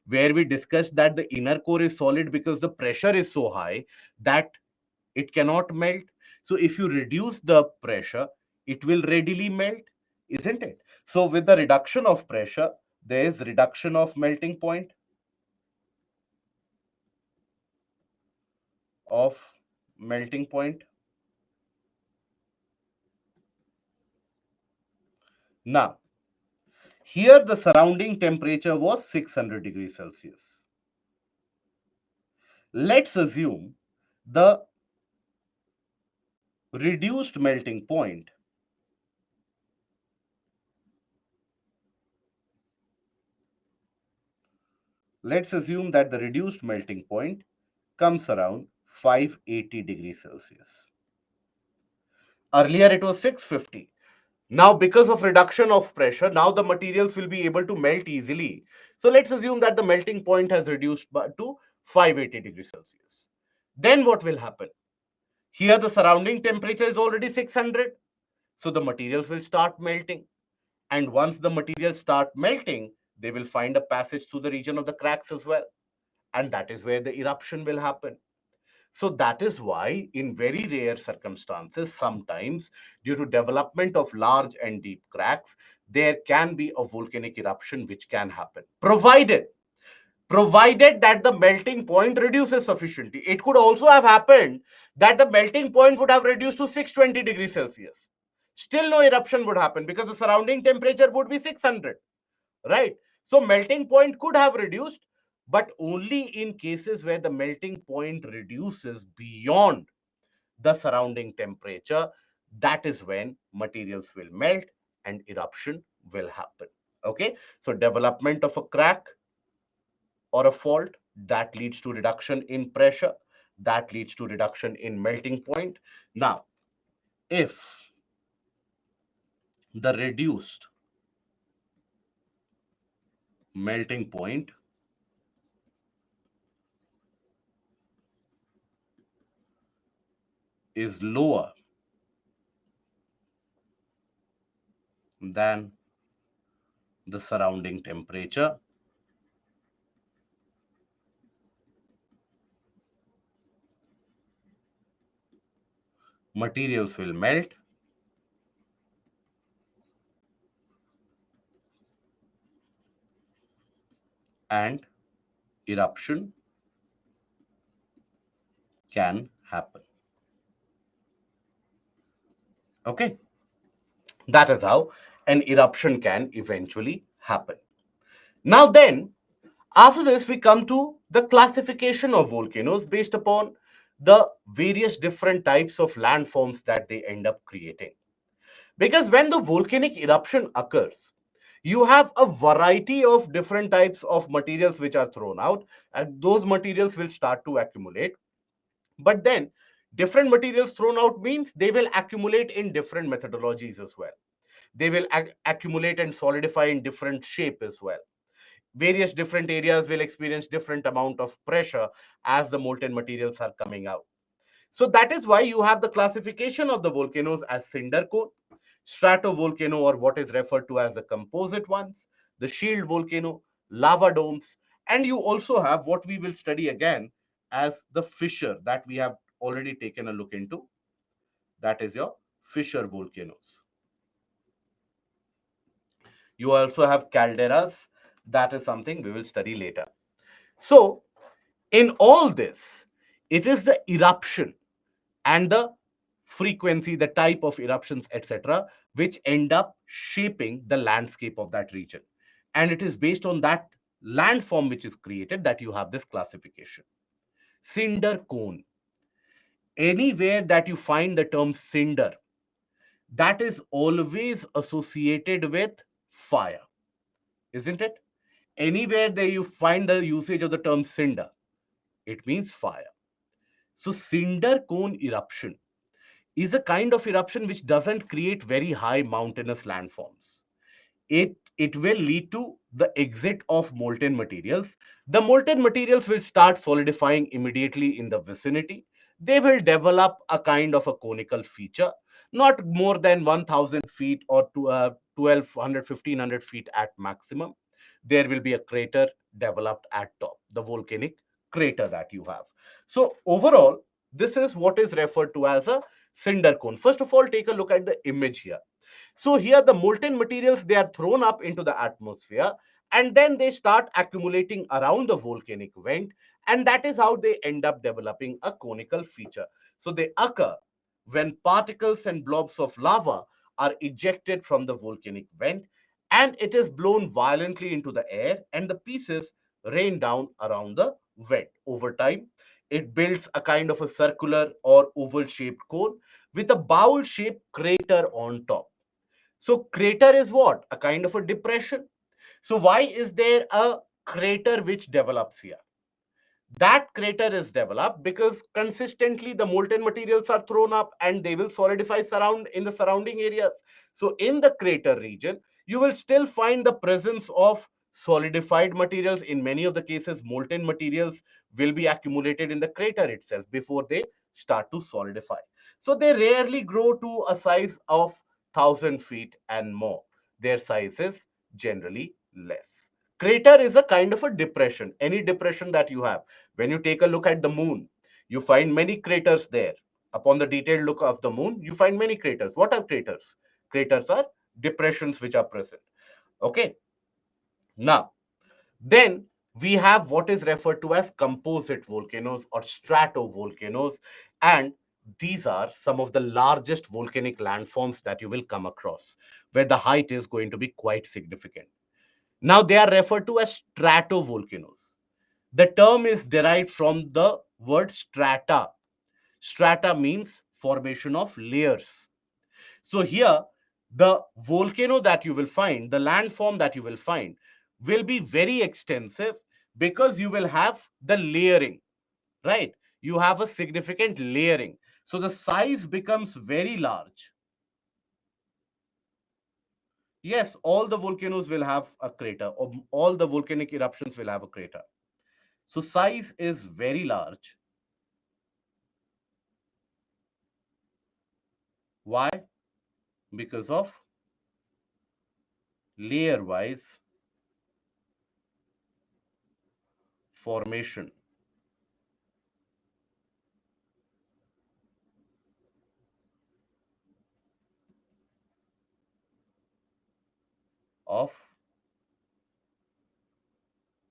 where we discussed that the inner core is solid because the pressure is so high that it cannot melt. So if you reduce the pressure, it will readily melt, isn't it? So with the reduction of pressure, there is reduction of melting point of melting point. Now, here the surrounding temperature was 600 degrees Celsius. Let's assume the reduced melting point let's assume that the reduced melting point comes around 580 degrees Celsius. Earlier it was 650. Now, because of reduction of pressure, now the materials will be able to melt easily. So let's assume that the melting point has reduced to 580 degrees Celsius. Then what will happen? Here the surrounding temperature is already 600. So the materials will start melting. And once the materials start melting, they will find a passage through the region of the cracks as well. And that is where the eruption will happen. So that is why in very rare circumstances, sometimes due to development of large and deep cracks, there can be a volcanic eruption which can happen, provided that the melting point reduces sufficiently. It could also have happened that the melting point would have reduced to 620 degrees Celsius. Still no eruption would happen because the surrounding temperature would be 600, right? So melting point could have reduced, but only in cases where the melting point reduces beyond the surrounding temperature. That is when materials will melt and eruption will happen. Okay, so development of a crack or a fault, that leads to reduction in pressure, that leads to reduction in melting point. Now, if the reduced melting point is lower than the surrounding temperature, materials will melt and eruption can happen. Okay, that is how an eruption can eventually happen. Now then, after this, we come to the classification of volcanoes based upon the various different types of landforms that they end up creating. Because when the volcanic eruption occurs, you have a variety of different types of materials which are thrown out, and those materials will start to accumulate. But then, different materials thrown out means they will accumulate in different methodologies as well. They will accumulate and solidify in different shape as well. Various different areas will experience different amount of pressure as the molten materials are coming out. So that is why you have the classification of the volcanoes as cinder cone, stratovolcano, or what is referred to as the composite ones, the shield volcano, lava domes, and you also have what we will study again as the fissure that we have already taken a look into. That is your fissure volcanoes. You also have calderas. That is something we will study later. So, in all this, it is the eruption and the frequency, the type of eruptions, etc., which end up shaping the landscape of that region. And it is based on that landform which is created that you have this classification. Cinder cone. Anywhere that you find the term cinder, that is always associated with fire, isn't it? Anywhere that you find the usage of the term cinder, it means fire. So, cinder cone eruption is a kind of eruption which doesn't create very high mountainous landforms. It will lead to the exit of molten materials. The molten materials will start solidifying immediately in the vicinity. They will develop a kind of a conical feature, not more than 1000 feet or 1200, 1500 feet at maximum. There will be a crater developed at top, the volcanic crater that you have. So, overall, this is what is referred to as a cinder cone. First of all, take a look at the image here. So here the molten materials, they are thrown up into the atmosphere and then they start accumulating around the volcanic vent, and that is how they end up developing a conical feature. So they occur when particles and blobs of lava are ejected from the volcanic vent and it is blown violently into the air and the pieces rain down around the vent. Over time, it builds a kind of a circular or oval shaped cone with a bowl shaped crater on top. So crater is what? A kind of a depression. So why is there a crater which develops here? That crater is developed because consistently the molten materials are thrown up and they will solidify surround in the surrounding areas. So in the crater region, you will still find the presence of solidified materials. In many of the cases, molten materials will be accumulated in the crater itself before they start to solidify. So they rarely grow to a size of 1000 feet and more. Their size is generally less. Crater is a kind of a depression. Any depression that you have, when you take a look at the moon, You find many craters there. Upon the detailed look of the moon, you find many craters. What are craters? Craters are depressions which are present. Okay. Now, then we have what is referred to as composite volcanoes or stratovolcanoes, and these are some of the largest volcanic landforms that you will come across, where the height is going to be quite significant. Now, they are referred to as stratovolcanoes. The term is derived from the word strata. Strata means formation of layers. So here, the volcano that you will find, the landform that you will be very extensive because you will have the layering, right? You have a significant layering. So the size becomes very large. Yes, all the volcanoes will have a crater, or all the volcanic eruptions will have a crater. So size is very large. Why? Because of layer wise formation of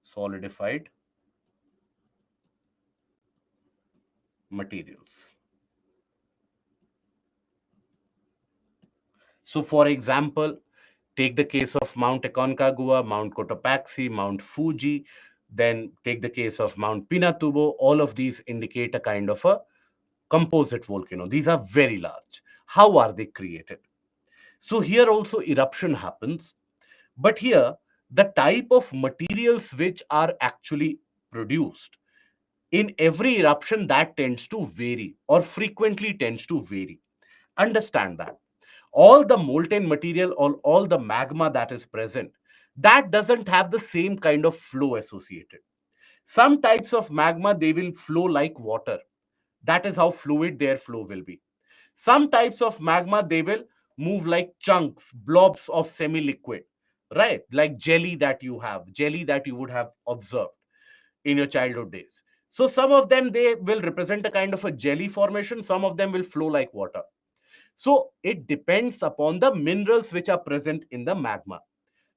solidified materials. So, for example, take the case of Mount Aconcagua, Mount Cotopaxi, Mount Fuji, then take the case of Mount Pinatubo. All of these indicate a kind of a composite volcano. These are very large. How are they created? So, here also eruption happens, but here the type of materials which are actually produced in every eruption, that tends to vary or frequently tends to vary. Understand that all the molten material or all the magma that is present, that doesn't have the same kind of flow associated. Some types of magma, they will flow like water. That is how fluid their flow will be. Some types of magma, they will move like chunks, blobs of semi liquid, right? Like jelly that you would have observed in your childhood days. So some of them, they will represent a kind of a jelly formation, some of them will flow like water. So it depends upon the minerals which are present in the magma.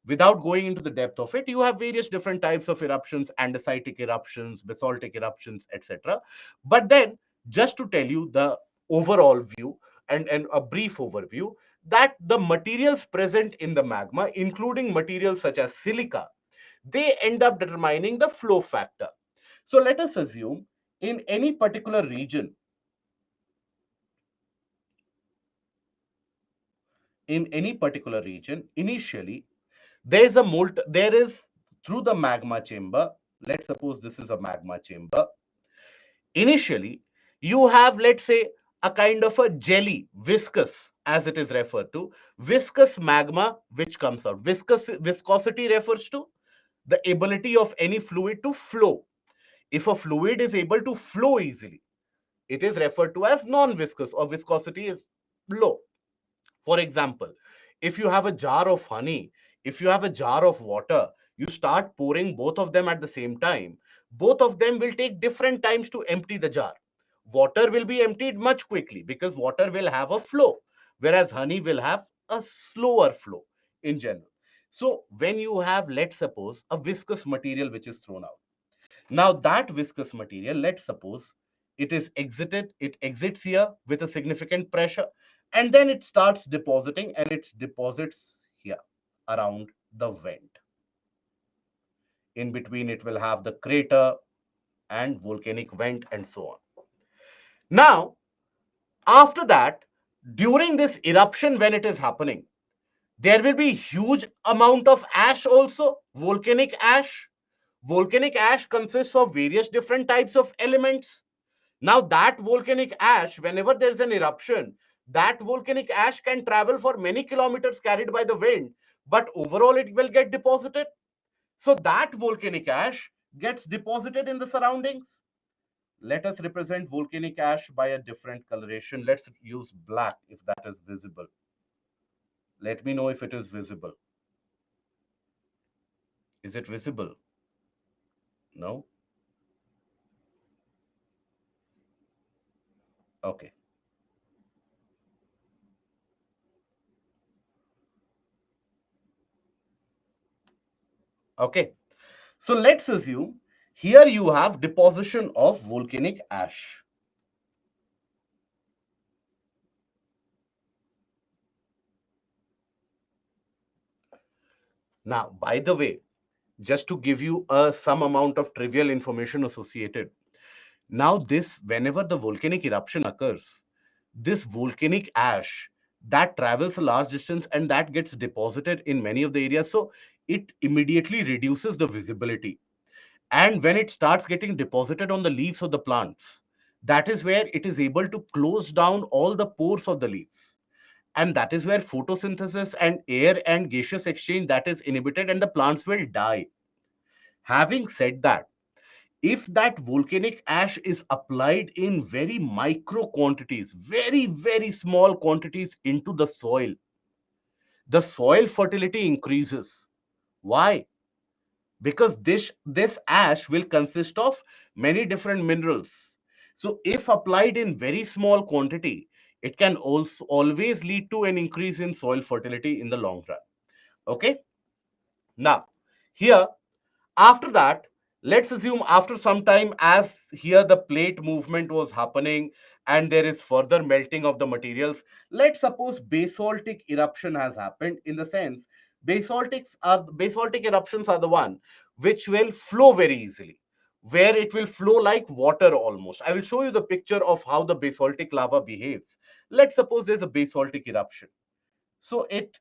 Without going into the depth of it, you have various different types of eruptions, andesitic eruptions, basaltic eruptions, etc. But then, just to tell you the overall view and a brief overview, that the materials present in the magma, including materials such as silica, they end up determining the flow factor. So let us assume in any particular region, initially there is through the magma chamber. Let's suppose this is a magma chamber. Initially, you have, let's say, a kind of a jelly, viscous, as it is referred to, viscous magma which comes out. Viscosity refers to the ability of any fluid to flow. If a fluid is able to flow easily, it is referred to as non-viscous, or viscosity is low. For example, if you have a jar of honey, if you have a jar of water, you start pouring both of them at the same time. Both of them will take different times to empty the jar. Water will be emptied much quickly because water will have a flow, whereas honey will have a slower flow in general. So, when you have, let's suppose, a viscous material which is thrown out, now that viscous material, let's suppose it exits here with a significant pressure, and then it starts depositing, and it deposits here around the vent. In between, it will have the crater and volcanic vent and so on. Now, after that, during this eruption, when it is happening, there will be huge amount of ash also, volcanic ash. Volcanic ash consists of various different types of elements. Now, that volcanic ash, whenever there's an eruption, that volcanic ash can travel for many kilometers carried by the wind, but overall it will get deposited. So, that volcanic ash gets deposited in the surroundings. Let us represent volcanic ash by a different coloration. Let's use black if that is visible. Let me know if it is visible. Is it visible? No? Okay. Okay. So let's assume here you have deposition of volcanic ash. Now, by the way, just to give you some amount of trivial information associated, now this whenever the volcanic eruption occurs, this volcanic ash that travels a large distance and that gets deposited in many of the areas, so it immediately reduces the visibility. And when it starts getting deposited on the leaves of the plants, that is where it is able to close down all the pores of the leaves, and that is where photosynthesis and air and gaseous exchange that is inhibited and the plants will die. Having said that, if that volcanic ash is applied in very micro quantities, very very small quantities into the soil fertility increases. Why? Because this ash will consist of many different minerals. So if applied in very small quantity, it can also always lead to an increase in soil fertility in the long run. Okay. Now here, after that, let's assume after some time, as here the plate movement was happening and there is further melting of the materials, let's suppose basaltic eruption has happened. In the sense, basaltic eruptions are the one which will flow very easily, where it will flow like water almost. I will show you the picture of how the basaltic lava behaves. Let's suppose there's a basaltic eruption. So it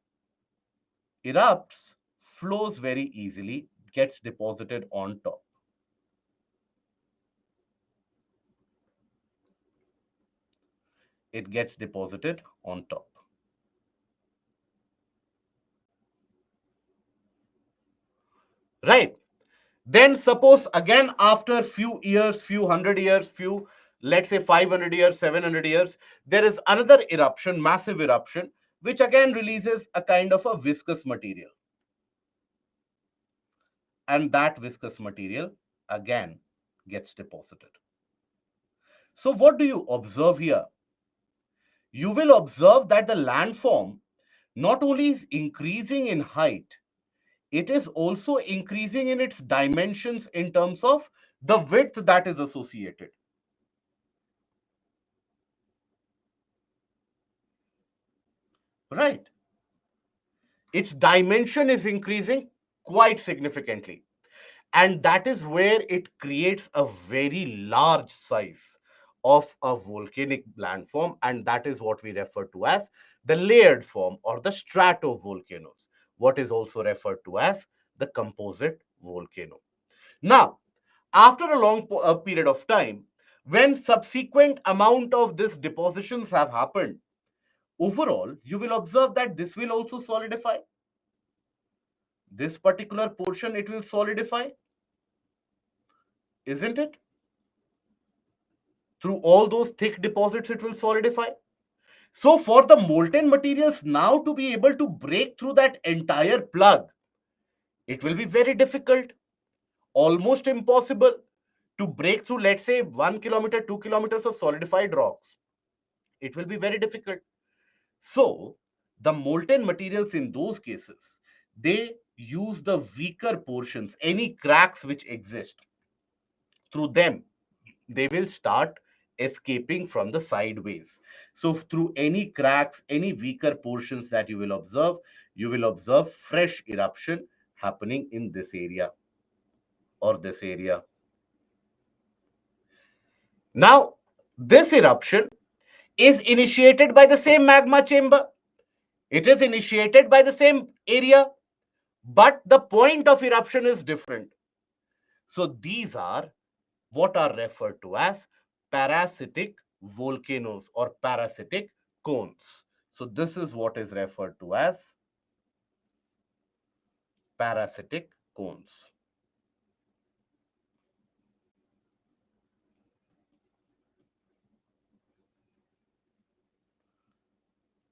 erupts, flows very easily, gets deposited on top. It gets deposited on top. Right. Then suppose again after few years, few hundred years, few, let's say 500 years, 700 years, there is another eruption, massive eruption, which again releases a kind of a viscous material. And that viscous material again gets deposited. So what do you observe here? You will observe that the landform not only is increasing in height, it is also increasing in its dimensions in terms of the width that is associated. Right. Its dimension is increasing quite significantly. And that is where it creates a very large size of a volcanic landform. And that is what we refer to as the layered form or the stratovolcanoes, what is also referred to as the composite volcano. Now, after a long period of time, when subsequent amount of these depositions have happened, overall, you will observe that this will also solidify. This particular portion, it will solidify, isn't it? Through all those thick deposits, it will solidify. So for the molten materials now to be able to break through that entire plug, it will be very difficult, almost impossible to break through, let's say, 1 kilometer, 2 kilometers of solidified rocks. It will be very difficult. So the molten materials in those cases, they use the weaker portions, any cracks which exist. Through them, they will start escaping from the sideways. So through any cracks, any weaker portions that you will observe fresh eruption happening in this area or this area. Now, this eruption is initiated by the same magma chamber. It is initiated by the same area, but the point of eruption is different. So these are what are referred to as parasitic volcanoes or parasitic cones. So this is what is referred to as parasitic cones.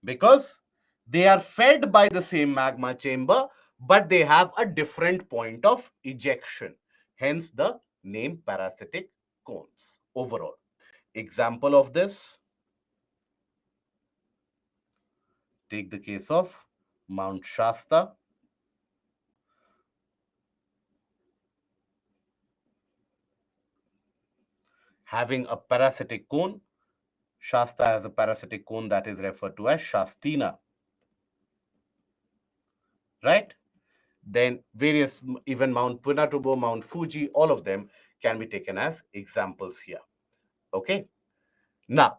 Because they are fed by the same magma chamber, but they have a different point of ejection. Hence the name parasitic cones overall. Example of this. Take the case of Mount Shasta. Having a parasitic cone. Shasta has a parasitic cone that is referred to as Shastina, right? Then various, even Mount Pinatubo, Mount Fuji, all of them can be taken as examples here. Okay. Now,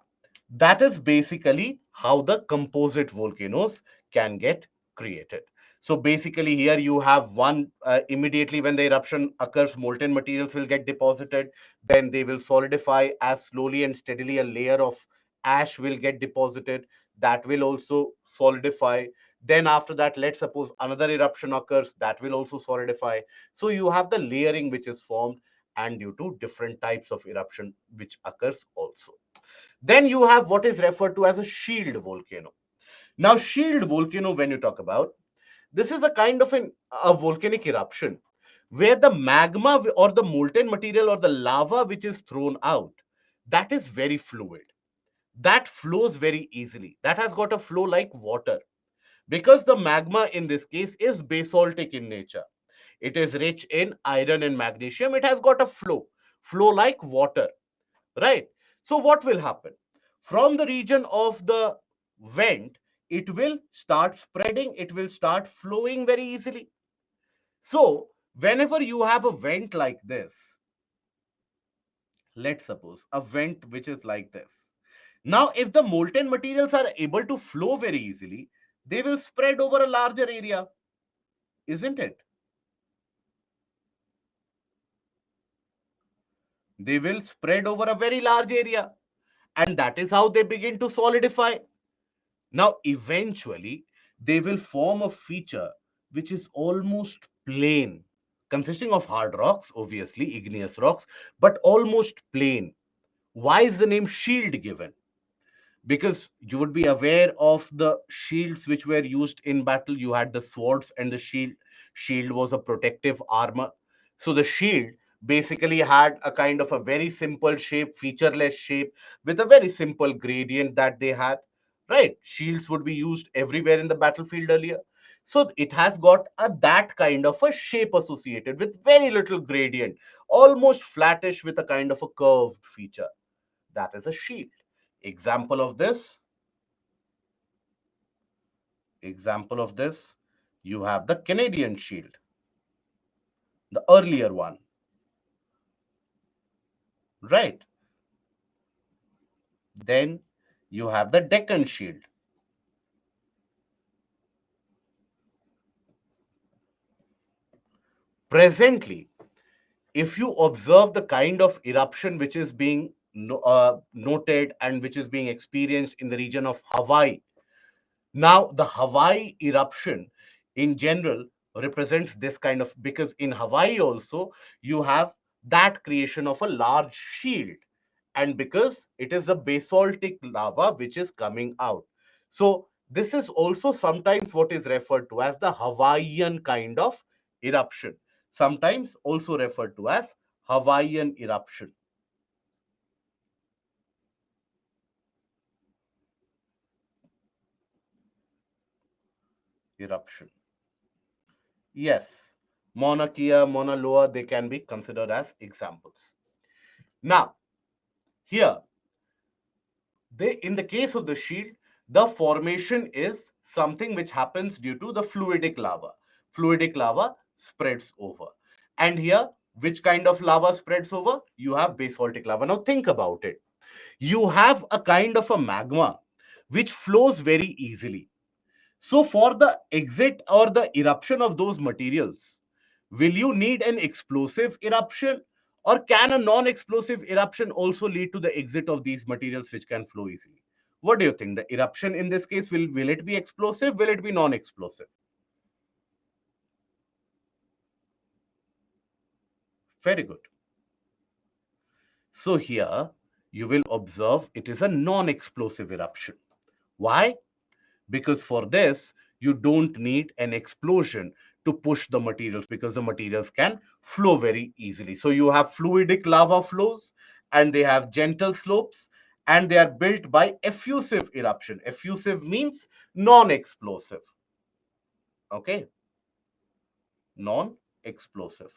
that is basically how the composite volcanoes can get created. So basically here you have one, immediately when the eruption occurs, molten materials will get deposited. Then they will solidify as slowly and steadily a layer of ash will get deposited. That will also solidify. Then after that, let's suppose another eruption occurs, that will also solidify. So you have the layering which is formed, and due to different types of eruption which occurs also. Then you have what is referred to as a shield volcano. Now, shield volcano, when you talk about, this is a kind of a volcanic eruption where the magma or the molten material or the lava which is thrown out, that is very fluid. That flows very easily. That has got a flow like water. Because the magma in this case is basaltic in nature. It is rich in iron and magnesium. It has got a flow like water, right? So what will happen? From the region of the vent, it will start spreading, it will start flowing very easily. So whenever you have a vent like this, let's suppose a vent which is like this. Now, if the molten materials are able to flow very easily, they will spread over a larger area, isn't it? They will spread over a very large area, and that is how they begin to solidify. Now, eventually, they will form a feature which is almost plain, consisting of hard rocks, obviously, igneous rocks, but almost plain. Why is the name shield given? Because you would be aware of the shields which were used in battle. You had the swords and the shield. Shield was a protective armor. So the shield basically had a kind of a very simple shape, featureless shape, with a very simple gradient that they had, right? Shields would be used everywhere in the battlefield earlier. So it has got a that kind of a shape associated with very little gradient, almost flattish with a kind of a curved feature. That is a shield. Example of this, example of this, you have the Canadian shield, the earlier one, right? Then you have the Deccan shield. Presently, if you observe the kind of eruption which is being noted and which is being experienced in the region of Hawaii, now, the Hawaii eruption in general represents this kind of, because in Hawaii also you have that creation of a large shield, and because it is a basaltic lava which is coming out. So, this is also sometimes what is referred to as the Hawaiian kind of eruption, sometimes also referred to as Hawaiian eruption. Eruption. Yes, Mauna Kea, Mauna Loa, they can be considered as examples. Now, here, in the case of the shield, the formation is something which happens due to the fluidic lava. Fluidic lava spreads over. And here, which kind of lava spreads over? You have basaltic lava. Now, think about it. You have a kind of a magma which flows very easily. So, for the exit or the eruption of those materials, will you need an explosive eruption, or can a non explosive eruption also lead to the exit of these materials which can flow easily? What do you think? The eruption in this case, will it be explosive? Will it be non explosive? Very good. So, here you will observe it is a non explosive eruption. Why? Because for this you don't need an explosion to push the materials, because the materials can flow very easily. So you have fluidic lava flows, and they have gentle slopes, and they are built by effusive eruption. Effusive means non-explosive. Okay, non-explosive.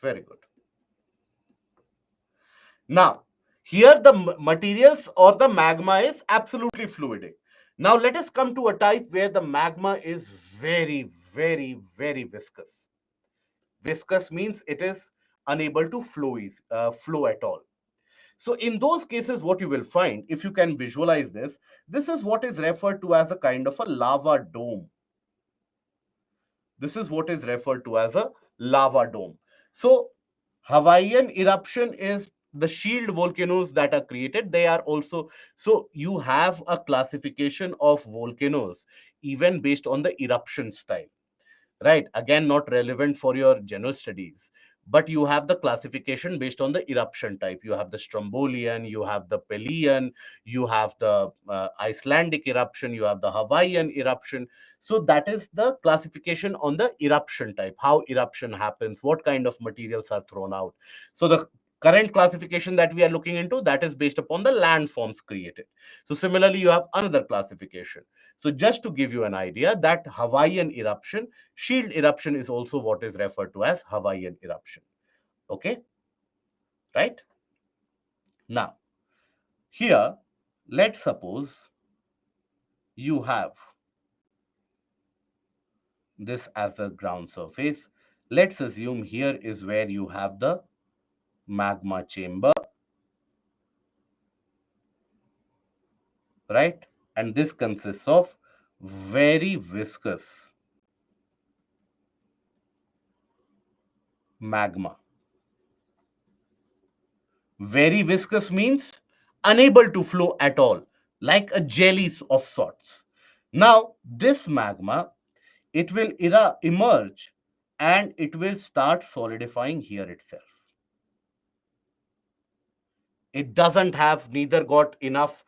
Very good. Now, here the materials or the magma is absolutely fluidic. Now, let us come to a type where the magma is very, very, very viscous. Viscous means it is unable to flow at all. So, in those cases, what you will find, if you can visualize this is what is referred to as a kind of a lava dome. This is what is referred to as a lava dome. So, Hawaiian eruption is the shield volcanoes that are created. They are also, so you have a classification of volcanoes even based on the eruption style, right? Again, not relevant for your general studies, but you have the classification based on the eruption type. You have the Strombolian, you have the Pelian, you have the Icelandic eruption, you have the Hawaiian eruption. So that is the classification on the eruption type, how eruption happens, what kind of materials are thrown out. So the current classification that we are looking into, that is based upon the landforms created. So similarly, you have another classification. So just to give you an idea, that Hawaiian eruption, shield eruption, is also what is referred to as Hawaiian eruption. Okay, right? Now, here, let's suppose you have this as the ground surface. Let's assume here is where you have the magma chamber, right? And this consists of very viscous magma. Very viscous means unable to flow at all, like a jelly of sorts. Now, this magma, it will emerge and it will start solidifying here itself. It doesn't have neither got enough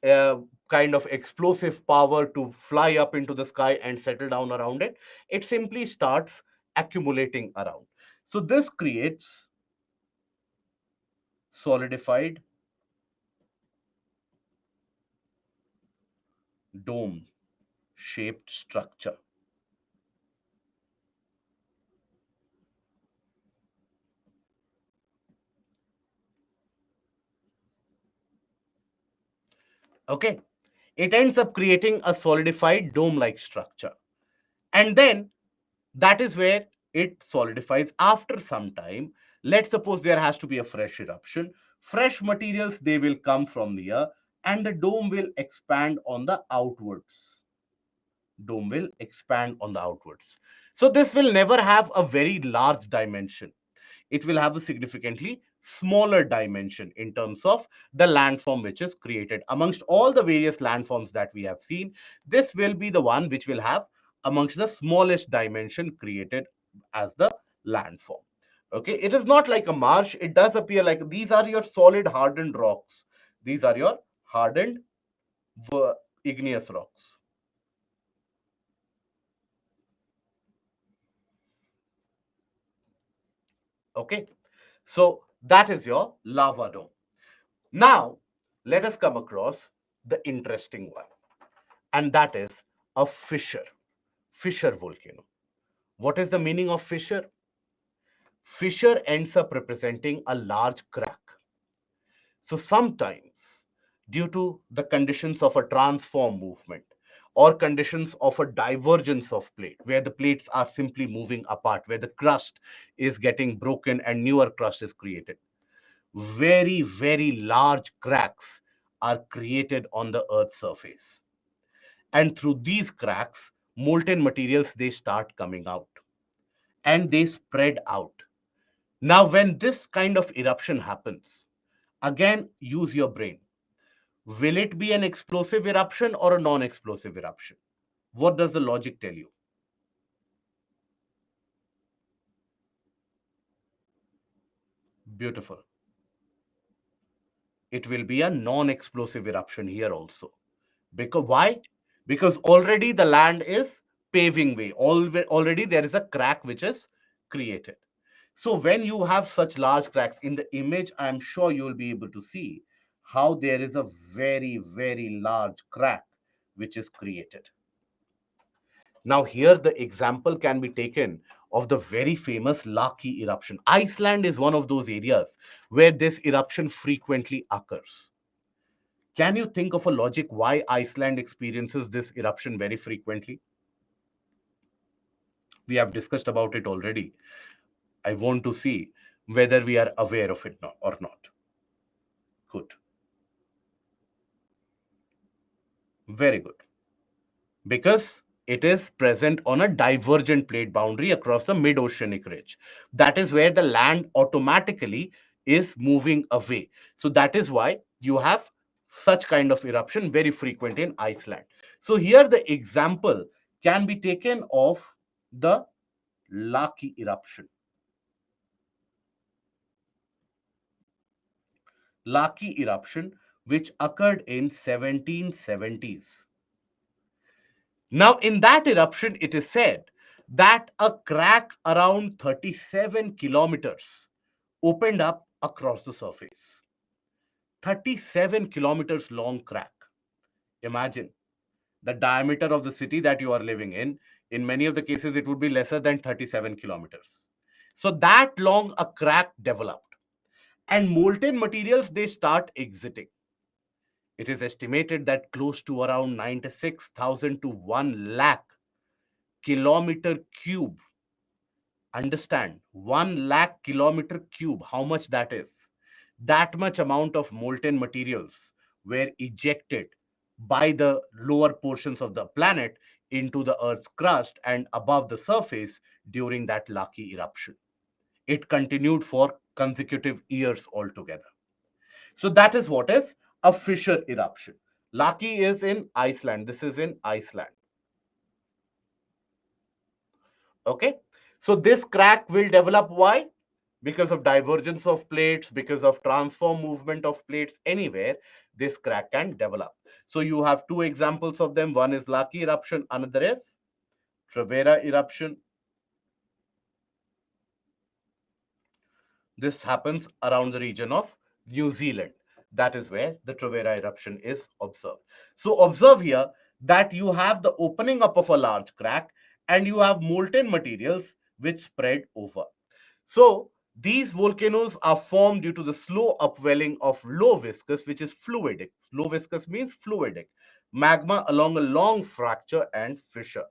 uh, kind of explosive power to fly up into the sky and settle down around it. It simply starts accumulating around. So this creates solidified dome shaped structure. Okay, it ends up creating a solidified dome like structure, and then that is where it solidifies. After some time, let's suppose there has to be a fresh eruption, fresh materials, they will come from the air, and the dome will expand on the outwards. Dome will expand on the outwards. So this will never have a very large dimension. It will have a significantly smaller dimension in terms of the landform which is created. Amongst all the various landforms that we have seen, this will be the one which will have amongst the smallest dimension created as the landform. Okay, it is not like a marsh. It does appear like these are your solid hardened rocks. These are your hardened igneous rocks. Okay, so that is your lava dome. Now, let us come across the interesting one, and that is a fissure. Fissure volcano. What is the meaning of fissure? Fissure ends up representing a large crack. So sometimes, due to the conditions of a transform movement or conditions of a divergence of plate, where the plates are simply moving apart, where the crust is getting broken and newer crust is created, very, very large cracks are created on the Earth's surface. And through these cracks, molten materials, they start coming out and they spread out. Now, when this kind of eruption happens, again, use your brain. Will it be an explosive eruption or a non-explosive eruption? What does the logic tell you? Beautiful. It will be a non-explosive eruption here also. Because why? Because already the land is paving way. Already there is a crack which is created. So when you have such large cracks in the image, I'm sure you'll be able to see how there is a very, very large crack which is created. Now, here the example can be taken of the very famous Laki eruption. Iceland is one of those areas where this eruption frequently occurs. Can you think of a logic why Iceland experiences this eruption very frequently? We have discussed about it already. I want to see whether we are aware of it or not. Good. Very good. Because it is present on a divergent plate boundary across the mid-oceanic ridge. That is where the land automatically is moving away. So that is why you have such kind of eruption very frequent in Iceland. So here the example can be taken of the Laki eruption. Laki eruption, which occurred in 1770s. Now, in that eruption, it is said that a crack around 37 kilometers opened up across the surface. 37 kilometers long crack. Imagine the diameter of the city that you are living in. In many of the cases, it would be lesser than 37 kilometers. So that long a crack developed. And molten materials, they start exiting. It is estimated that close to around 96,000 to 1 lakh kilometer cube. Understand, 1 lakh kilometer cube, how much that is. That much amount of molten materials were ejected by the lower portions of the planet into the Earth's crust and above the surface during that Laki eruption. It continued for consecutive years altogether. So that is what is a fissure eruption. Laki is in Iceland. This is in Iceland. Okay. So this crack will develop. Why? Because of divergence of plates, because of transform movement of plates anywhere, this crack can develop. So you have two examples of them. One is Laki eruption, another is Trevera eruption. This happens around the region of New Zealand. That is where the Trevera eruption is observed. So observe here that you have the opening up of a large crack and you have molten materials which spread over. So these volcanoes are formed due to the slow upwelling of low viscous, which is fluidic. Low viscous means fluidic magma along a long fracture and fissure.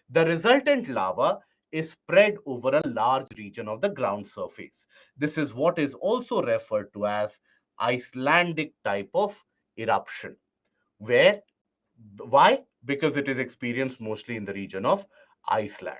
The resultant lava is spread over a large region of the ground surface. This is what is also referred to as Icelandic type of eruption. Where? Why? Because it is experienced mostly in the region of Iceland.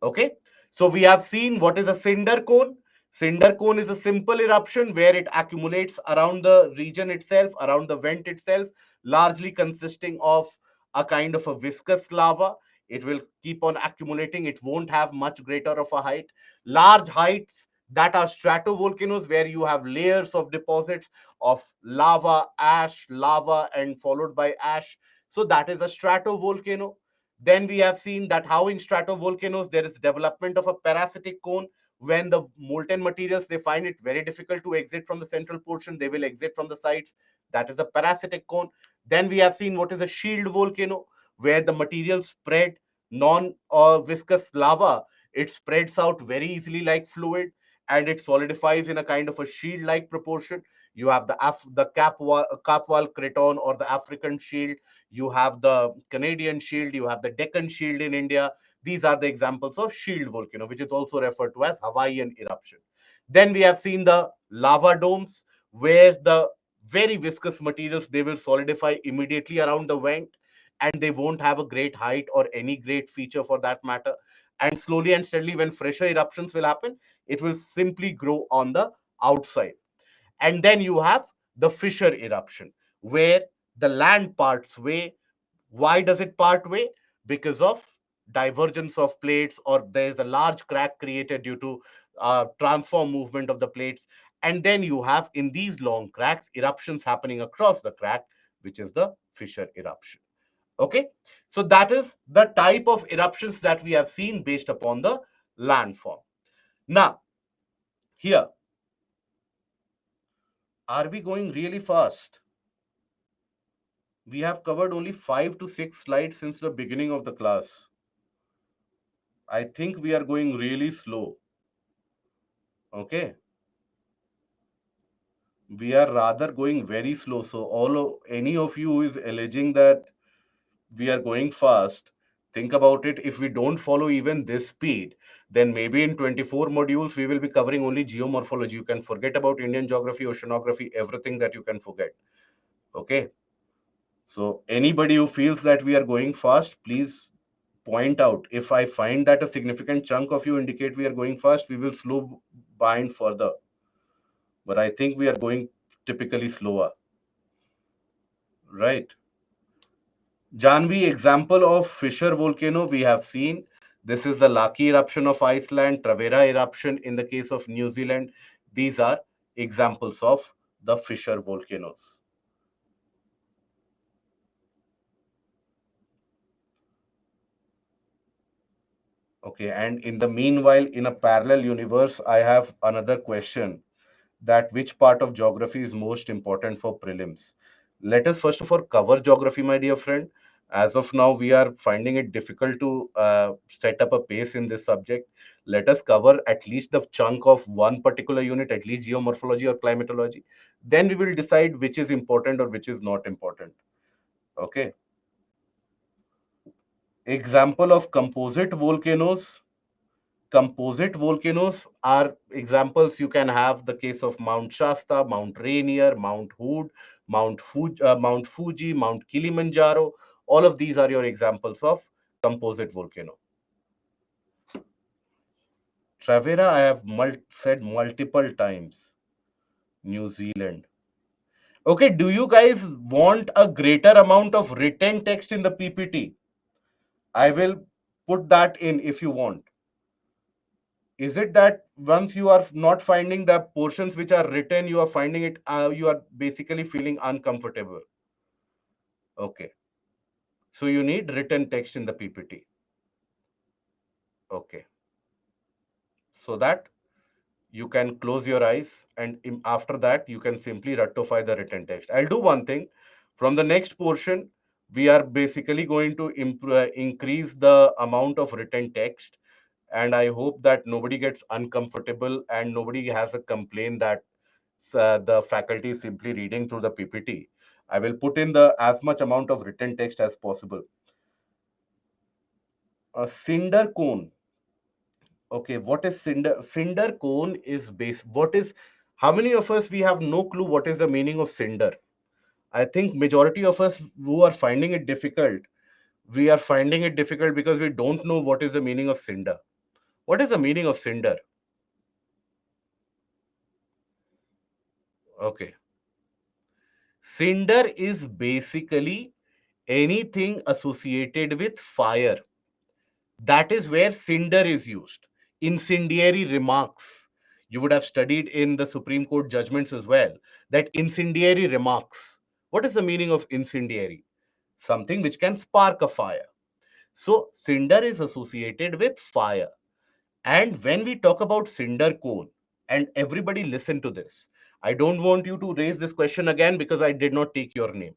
Okay. So we have seen what is a cinder cone. Cinder cone is a simple eruption where it accumulates around the region itself, around the vent itself, largely consisting of a kind of a viscous lava. It will keep on accumulating. It won't have much greater of a height. Large heights that are stratovolcanoes, where you have layers of deposits of lava, ash, lava, and followed by ash. So that is a stratovolcano. Then we have seen that how in stratovolcanoes there is development of a parasitic cone. When the molten materials, they find it very difficult to exit from the central portion, they will exit from the sides. That is a parasitic cone. Then we have seen what is a shield volcano, where the materials spread non viscous lava. It spreads out very easily like fluid and it solidifies in a kind of a shield like proportion. You have the Capwal Craton or the African shield. You have the Canadian shield. You have the Deccan shield in India. These are the examples of shield volcano, which is also referred to as Hawaiian eruption. Then we have seen the lava domes, where the very viscous materials, they will solidify immediately around the vent and they won't have a great height or any great feature for that matter. And slowly and steadily, when fresher eruptions will happen, it will simply grow on the outside. And then you have the fissure eruption, where the land parts way. Why does it part way? Because of divergence of plates, or there's a large crack created due to transform movement of the plates. And then you have in these long cracks eruptions happening across the crack, which is the fissure eruption. Okay, so that is the type of eruptions that we have seen based upon the landform. Now, Here, are we going really fast? We have covered only 5 to 6 slides since the beginning of the class. I think we are going really slow. Okay. We are rather going very slow. So any of you who is alleging that we are going fast, think about it. If we don't follow even this speed, then maybe in 24 modules we will be covering only geomorphology. You can forget about Indian geography, oceanography, everything that you can forget. Okay. So anybody who feels that we are going fast, please point out. If I find that a significant chunk of you indicate we are going fast, we will slow bind further. But I think we are going typically slower. Right. Janvi, example of fissure volcano we have seen. This is the Laki eruption of Iceland, Travera eruption in the case of New Zealand. These are examples of the fissure volcanoes. Okay, and in the meanwhile, in a parallel universe, I have another question, that which part of geography is most important for prelims. Let us first of all cover geography, my dear friend. As of now, we are finding it difficult to set up a pace in this subject. Let us cover at least the chunk of one particular unit, at least geomorphology or climatology. Then we will decide which is important or which is not important. Okay. Example of composite volcanoes. Composite volcanoes are examples. You can have the case of Mount Shasta, Mount Rainier, Mount Hood, Mount Fuji, Mount Kilimanjaro. All of these are your examples of composite volcano. Travera, I have said multiple times. New Zealand. Okay, do you guys want a greater amount of written text in the PPT? I will put that in if you want. Is it that once you are not finding the portions which are written, you are finding it, you are basically feeling uncomfortable? Okay. So you need written text in the PPT. Okay. So that you can close your eyes, and after that, you can simply rectify the written text. I'll do one thing. From the next portion, we are basically going to increase the amount of written text, and I hope that nobody gets uncomfortable and nobody has a complaint that the faculty is simply reading through the PPT. I will put in the as much amount of written text as possible. A cinder cone. Okay, what is cinder? Cinder cone is base. What is? How many of us we have no clue what is the meaning of cinder? I think majority of us who are finding it difficult, we are finding it difficult because we don't know what is the meaning of cinder. What is the meaning of cinder? Okay. Cinder is basically anything associated with fire. That is where cinder is used. Incendiary remarks. You would have studied in the Supreme Court judgments as well that incendiary remarks. What is the meaning of incendiary? Something which can spark a fire. So, cinder is associated with fire. And when we talk about cinder cone, and everybody listen to this, I don't want you to raise this question again because I did not take your name.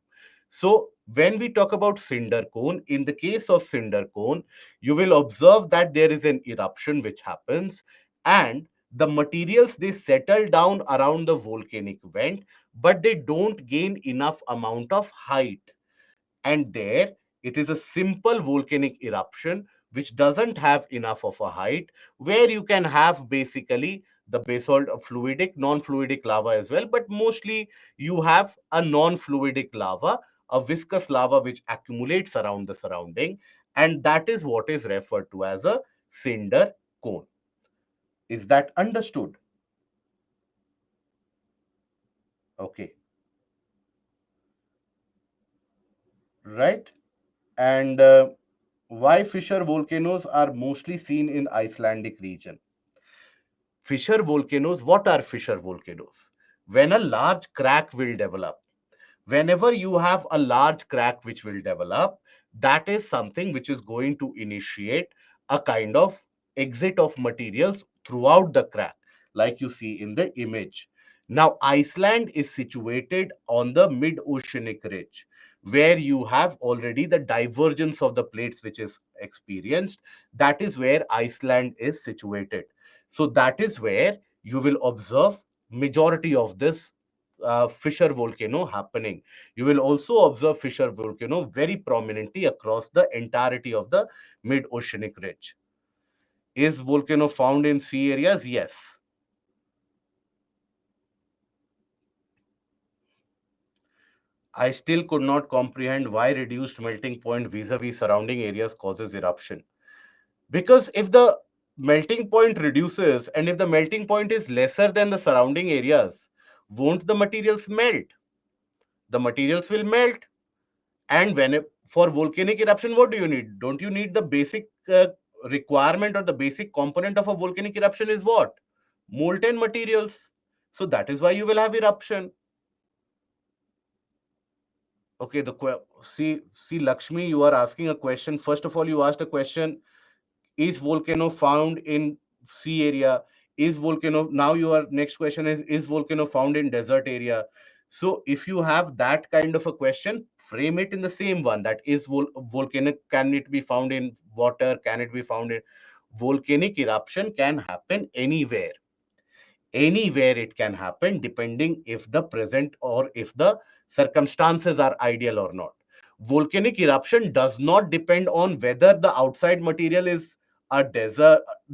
So, when we talk about cinder cone, in the case of cinder cone, you will observe that there is an eruption which happens, and the materials they settle down around the volcanic vent, but they don't gain enough amount of height. And there it is a simple volcanic eruption which doesn't have enough of a height, where you can have basically the basalt fluidic, non-fluidic lava as well, but mostly you have a non-fluidic lava, a viscous lava which accumulates around the surrounding, and that is what is referred to as a cinder cone. Is that understood? Okay, right. And why fissure volcanoes are mostly seen in Icelandic region? Fissure volcanoes, what are fissure volcanoes? When a large crack will develop, whenever you have a large crack which will develop, that is something which is going to initiate a kind of exit of materials throughout the crack. like you see in the image. Now, Iceland is situated on the mid-oceanic ridge, where you have already the divergence of the plates which is experienced. That is where Iceland is situated. So that is where you will observe majority of this fissure volcano happening. You will also observe fissure volcano very prominently across the entirety of the mid-oceanic ridge. Is volcano found in sea areas? Yes. I still could not comprehend why reduced melting point vis-a-vis surrounding areas causes eruption. Because if the melting point reduces and if the melting point is lesser than the surrounding areas, won't the materials melt? The materials will melt. And for volcanic eruption, what do you need? Don't you need the basic requirement or the basic component of a volcanic eruption is what? Molten materials. So that is why you will have eruption. Okay, see Lakshmi, you are asking a question. First of all, you asked a question: is volcano found in sea area? Is volcano now your next question is volcano found in desert area? So if you have that kind of a question, frame it in the same one, that is volcanic, can it be found in water, can it be found in volcanic eruption can happen anywhere. Anywhere it can happen, depending if the present or if the circumstances are ideal or not. Volcanic eruption does not depend on whether the outside material is a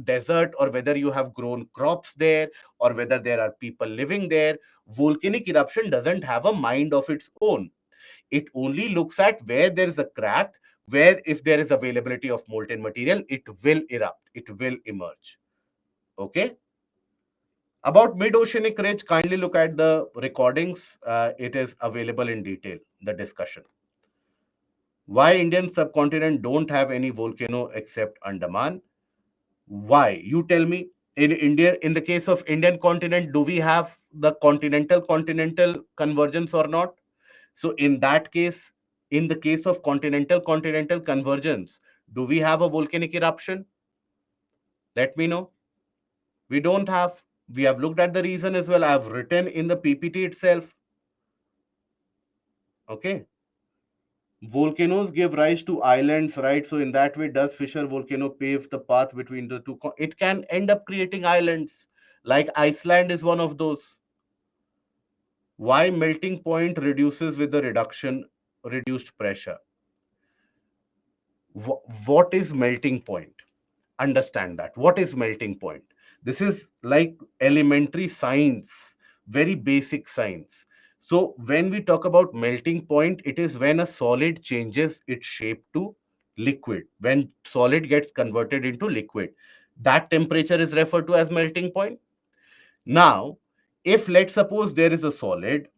desert, or whether you have grown crops there, or whether there are people living there. Volcanic eruption doesn't have a mind of its own. It only looks at where there is a crack, where if there is availability of molten material, it will erupt, it will emerge. Okay. About mid-oceanic ridge, kindly look at the recordings. It is available in detail, the discussion. Why Indian subcontinent don't have any volcano except Andaman? Why? You tell me. In India, in the case of Indian continent, do we have the continental convergence or not? So in that case, in the case of continental convergence, do we have a volcanic eruption? Let me know. We don't have. We have looked at the reason as well. I have written in the PPT itself. Okay. Volcanoes give rise to islands, right? So in that way, does Fissure volcano pave the path between the two? It can end up creating islands, like Iceland is one of those. Why melting point reduces with the reduced pressure? What is melting point? Understand that. What is melting point? This is like elementary science, very basic science. So when we talk about melting point, it is when a solid changes its shape to liquid. When solid gets converted into liquid, that temperature is referred to as melting point. Now, if let's suppose there is a solid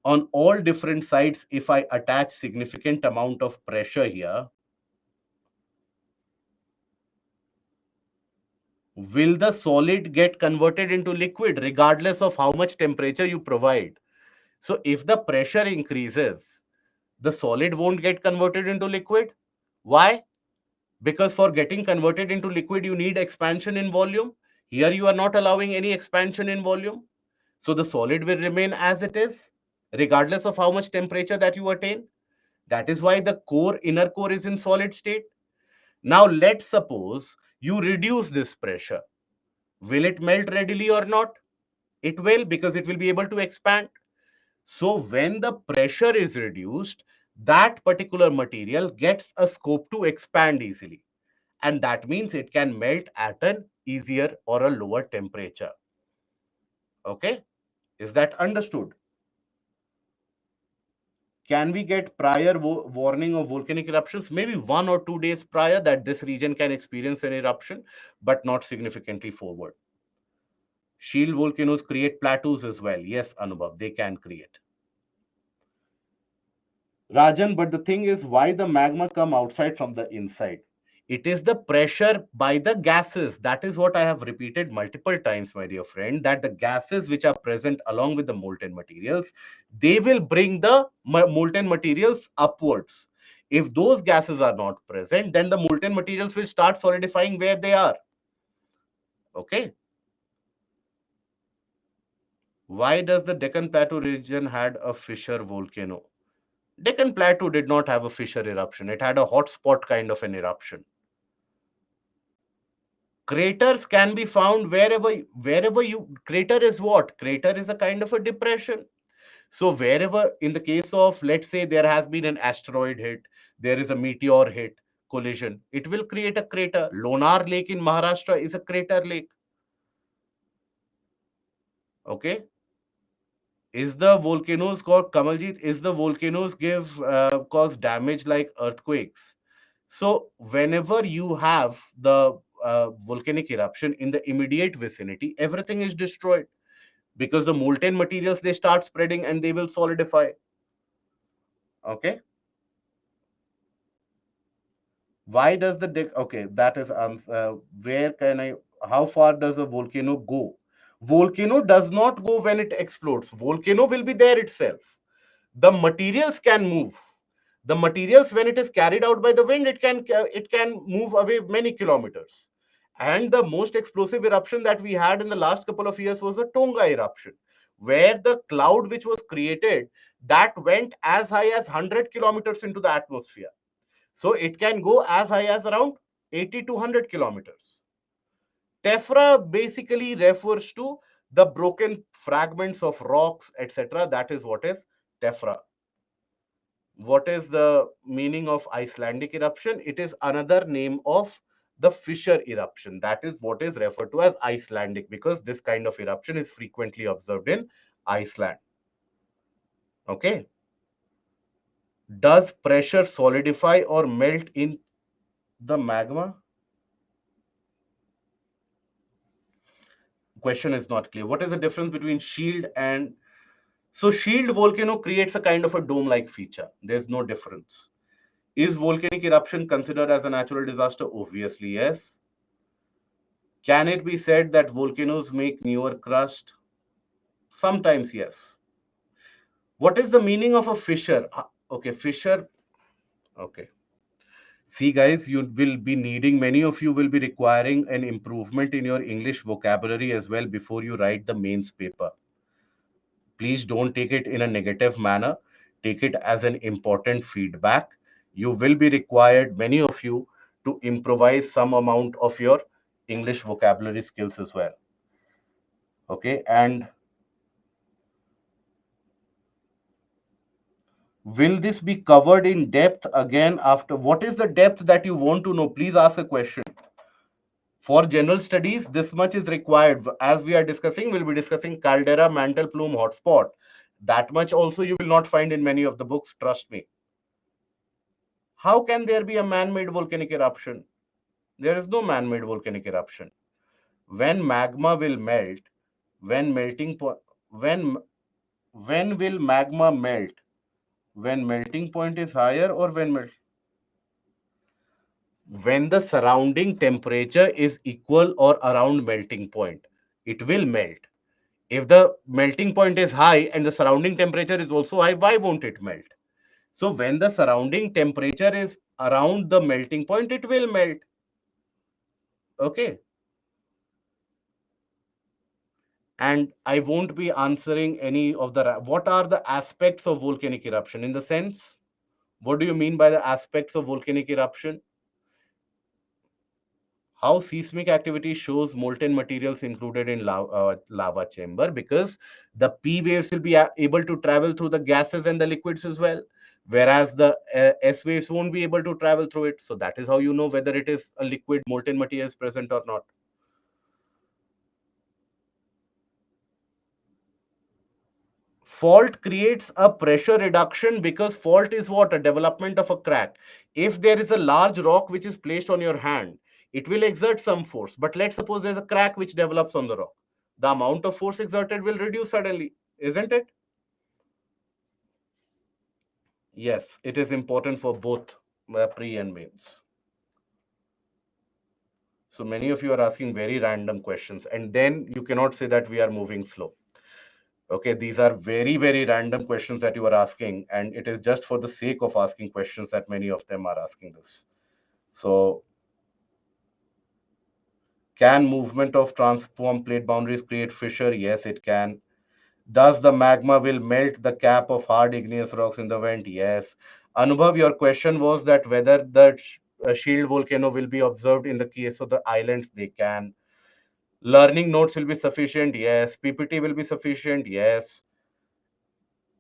on all different sides, if I attach significant amount of pressure here, will the solid get converted into liquid regardless of how much temperature you provide? So if the pressure increases, the solid won't get converted into liquid. Why? Because for getting converted into liquid, you need expansion in volume. Here you are not allowing any expansion in volume. So the solid will remain as it is, regardless of how much temperature that you attain. That is why the inner core is in solid state. Now let's suppose you reduce this pressure. Will it melt readily or not? It will, because it will be able to expand. So when the pressure is reduced, that particular material gets a scope to expand easily. And that means it can melt at an easier or a lower temperature. Okay? Is that understood? Can we get prior warning of volcanic eruptions? Maybe 1 or 2 days prior, that this region can experience an eruption, but not significantly forward. Shield volcanoes create plateaus as well. Yes, Anubhav, they can create. Rajan, but the thing is, why the magma come outside from the inside? It is the pressure by the gases. That is what I have repeated multiple times, my dear friend, that the gases which are present along with the molten materials, they will bring the molten materials upwards. If those gases are not present, then the molten materials will start solidifying where they are. Okay. Why does the Deccan Plateau region had a fissure volcano? Deccan Plateau did not have a fissure eruption. It had a hotspot kind of an eruption. Craters can be found wherever you crater is what? Crater is a kind of a depression. So wherever, in the case of, let's say, there has been an asteroid hit, there is a meteor hit, collision, it will create a crater. Lonar Lake in Maharashtra is a crater lake. Okay. Is the volcanoes called Kamaljit? Is the volcanoes give cause damage like earthquakes? So whenever you have the volcanic eruption in the immediate vicinity, everything is destroyed because the molten materials, they start spreading and they will solidify. Okay. Why does the okay, that is where can I, how far does a volcano go? Volcano does not go when it explodes. Volcano will be there itself. The materials can move. The materials, when it is carried out by the wind, it can move away many kilometers. And the most explosive eruption that we had in the last couple of years was the Tonga eruption, where the cloud which was created, that went as high as 100 kilometers into the atmosphere. So it can go as high as around 80 to 100 kilometers. Tephra basically refers to the broken fragments of rocks, etc. That is what is tephra. What is the meaning of Icelandic eruption? It is another name of the fissure eruption. That is what is referred to as Icelandic, because this kind of eruption is frequently observed in Iceland. Okay. Does pressure solidify or melt in the magma? Question is not clear. What is the difference between shield and, so shield volcano creates a kind of a dome like feature. There's no difference. Is volcanic eruption considered as a natural disaster? Obviously yes. Can it be said that volcanoes make newer crust? Sometimes yes. What is the meaning of a fissure? Okay, fissure. Okay. See, guys, you will be needing, many of you will be requiring an improvement in your English vocabulary as well before you write the mains paper. Please don't take it in a negative manner. Take it as an important feedback. You will be required, many of you, to improvise some amount of your English vocabulary skills as well. Okay, and will this be covered in depth again after? What is the depth that you want to know? Please ask a question. For general studies, this much is required. As we are discussing, we'll be discussing caldera, mantle, plume, hotspot. That much also you will not find in many of the books, trust me. How can there be a man-made volcanic eruption? There is no man-made volcanic eruption. When magma will melt, when melting point, when will magma melt? When melting point is higher, or when the surrounding temperature is equal or around melting point, it will melt. If the melting point is high and the surrounding temperature is also high, why won't it melt? So when the surrounding temperature is around the melting point, it will melt. Okay. And I won't be answering any of the, what are the aspects of volcanic eruption in the sense, what do you mean by the aspects of volcanic eruption? How seismic activity shows molten materials included in lava chamber, because the P waves will be able to travel through the gases and the liquids as well, whereas the S waves won't be able to travel through it. So that is how you know whether it is a liquid molten material is present or not. Fault creates a pressure reduction, because fault is what? A development of a crack. If there is a large rock which is placed on your hand, it will exert some force. But let's suppose there's a crack which develops on the rock. The amount of force exerted will reduce suddenly, isn't it? Yes, it is important for both pre and mains. So many of you are asking very random questions, and then you cannot say that we are moving slow. Okay, these are very, very random questions that you are asking, and it is just for the sake of asking questions that many of them are asking this. So, can movement of transform plate boundaries create fissure? Yes, it can. Does the magma will melt the cap of hard igneous rocks in the vent? Yes. Anubhav, your question was that whether the shield volcano will be observed in the case of the islands. They can. Learning notes will be sufficient? Yes. PPT will be sufficient? Yes.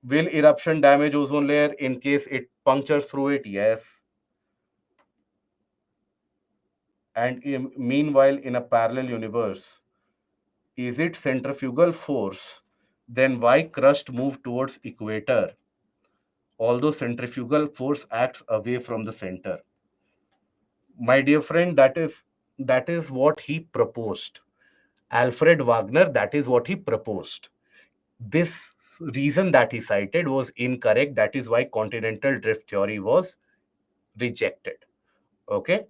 Will eruption damage ozone layer in case it punctures through it? Yes. And meanwhile, in a parallel universe, is it centrifugal force? Then why crust move towards equator? Although centrifugal force acts away from the center. My dear friend, that is what he proposed. Alfred Wagner, that is what he proposed. This reason that he cited was incorrect. That is why continental drift theory was rejected. Okay.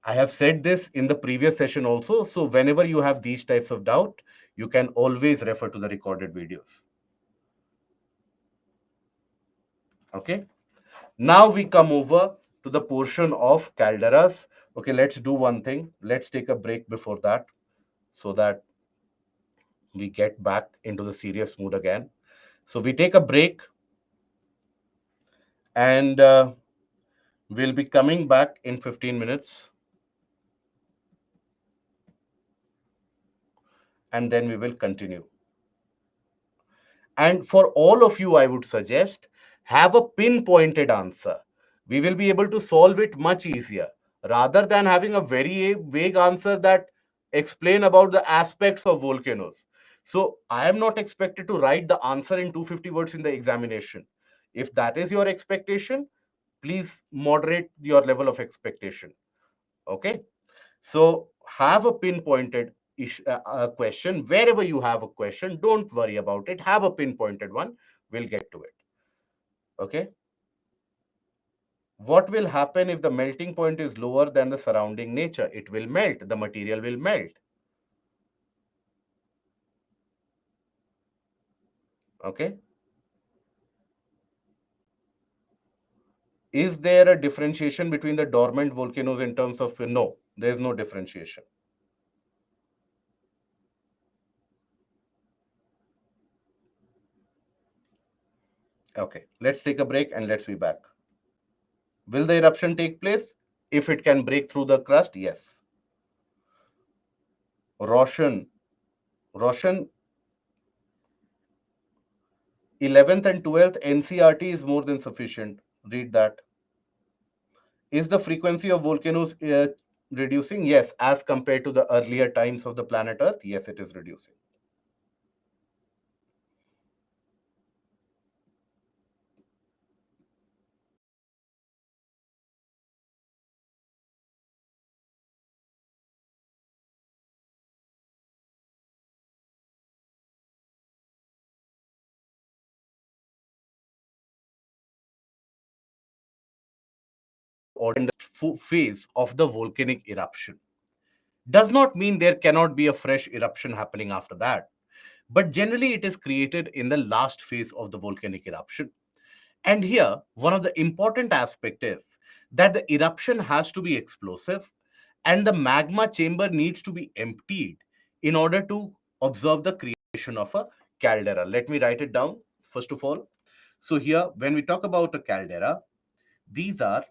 I have said this in the previous session also. So whenever you have these types of doubt, you can always refer to the recorded videos. Okay. Now we come over to the portion of calderas. Okay, let's do one thing. Let's take a break before that so that we get back into the serious mood again. So we take a break and we'll be coming back in 15 minutes and then we will continue. And for all of you, I would suggest have a pinpointed answer. We will be able to solve it much easier rather than having a very vague answer that explain about the aspects of volcanoes. So I am not expected to write the answer in 250 words in the examination. If that is your expectation, please moderate your level of expectation. Okay. So have a pinpointed question. Wherever you have a question, don't worry about it. Have a pinpointed one. We'll get to it. Okay. What will happen if the melting point is lower than the surrounding nature? It will melt. The material will melt. Okay. Is there a differentiation between the dormant volcanoes in terms of no? There is no differentiation. Okay. Let's take a break and let's be back. Will the eruption take place? If it can break through the crust, yes. Roshan, Roshan, 11th and 12th NCRT is more than sufficient. Read that. Is the frequency of volcanoes reducing? Yes, as compared to the earlier times of the planet Earth, yes, it is reducing. Or in the phase of the volcanic eruption. Does not mean there cannot be a fresh eruption happening after that. But generally, it is created in the last phase of the volcanic eruption. And here, one of the important aspect is that the eruption has to be explosive and the magma chamber needs to be emptied in order to observe the creation of a caldera. Let me write it down first of all. So here, when we talk about a caldera, these are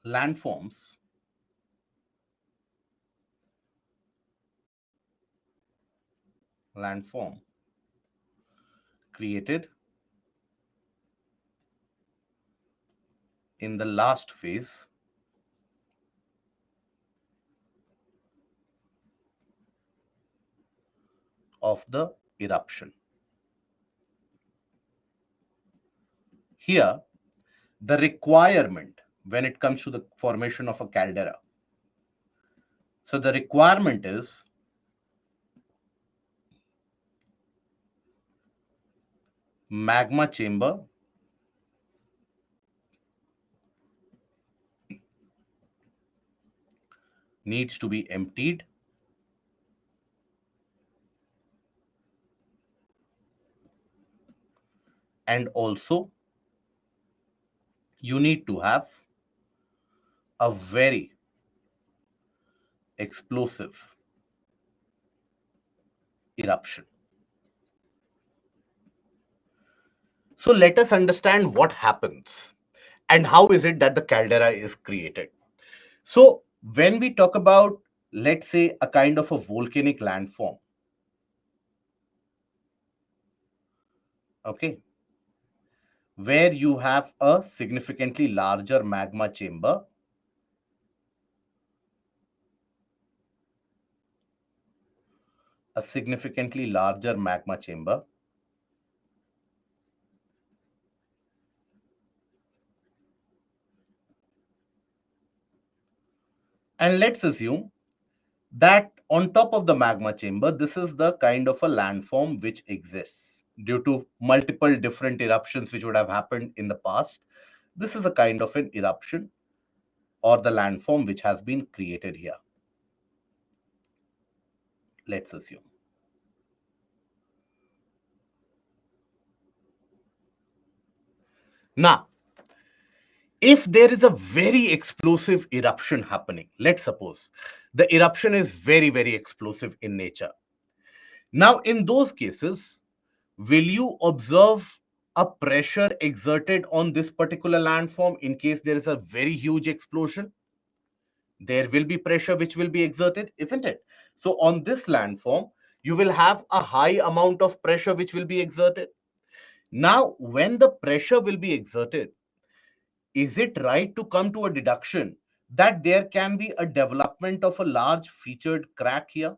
landforms landform created in the last phase of the eruption. Here, the requirement when it comes to the formation of a caldera. So the requirement is magma chamber needs to be emptied and also you need to have a very explosive eruption. So let us understand what happens and how is it that the caldera is created. So when we talk about, let's say, a kind of a volcanic landform, okay, where you have a significantly larger magma chamber, a significantly larger magma chamber, and let's assume that on top of the magma chamber, this is the kind of a landform which exists due to multiple different eruptions which would have happened in the past. This is a kind of an eruption or the landform which has been created here. Let's assume. Now, if there is a very explosive eruption happening, let's suppose the eruption is very, very explosive in nature. Now, in those cases, will you observe a pressure exerted on this particular landform in case there is a very huge explosion? There will be pressure which will be exerted, isn't it? So, on this landform, you will have a high amount of pressure which will be exerted. Now, when the pressure will be exerted, is it right to come to a deduction that there can be a development of a large featured crack here?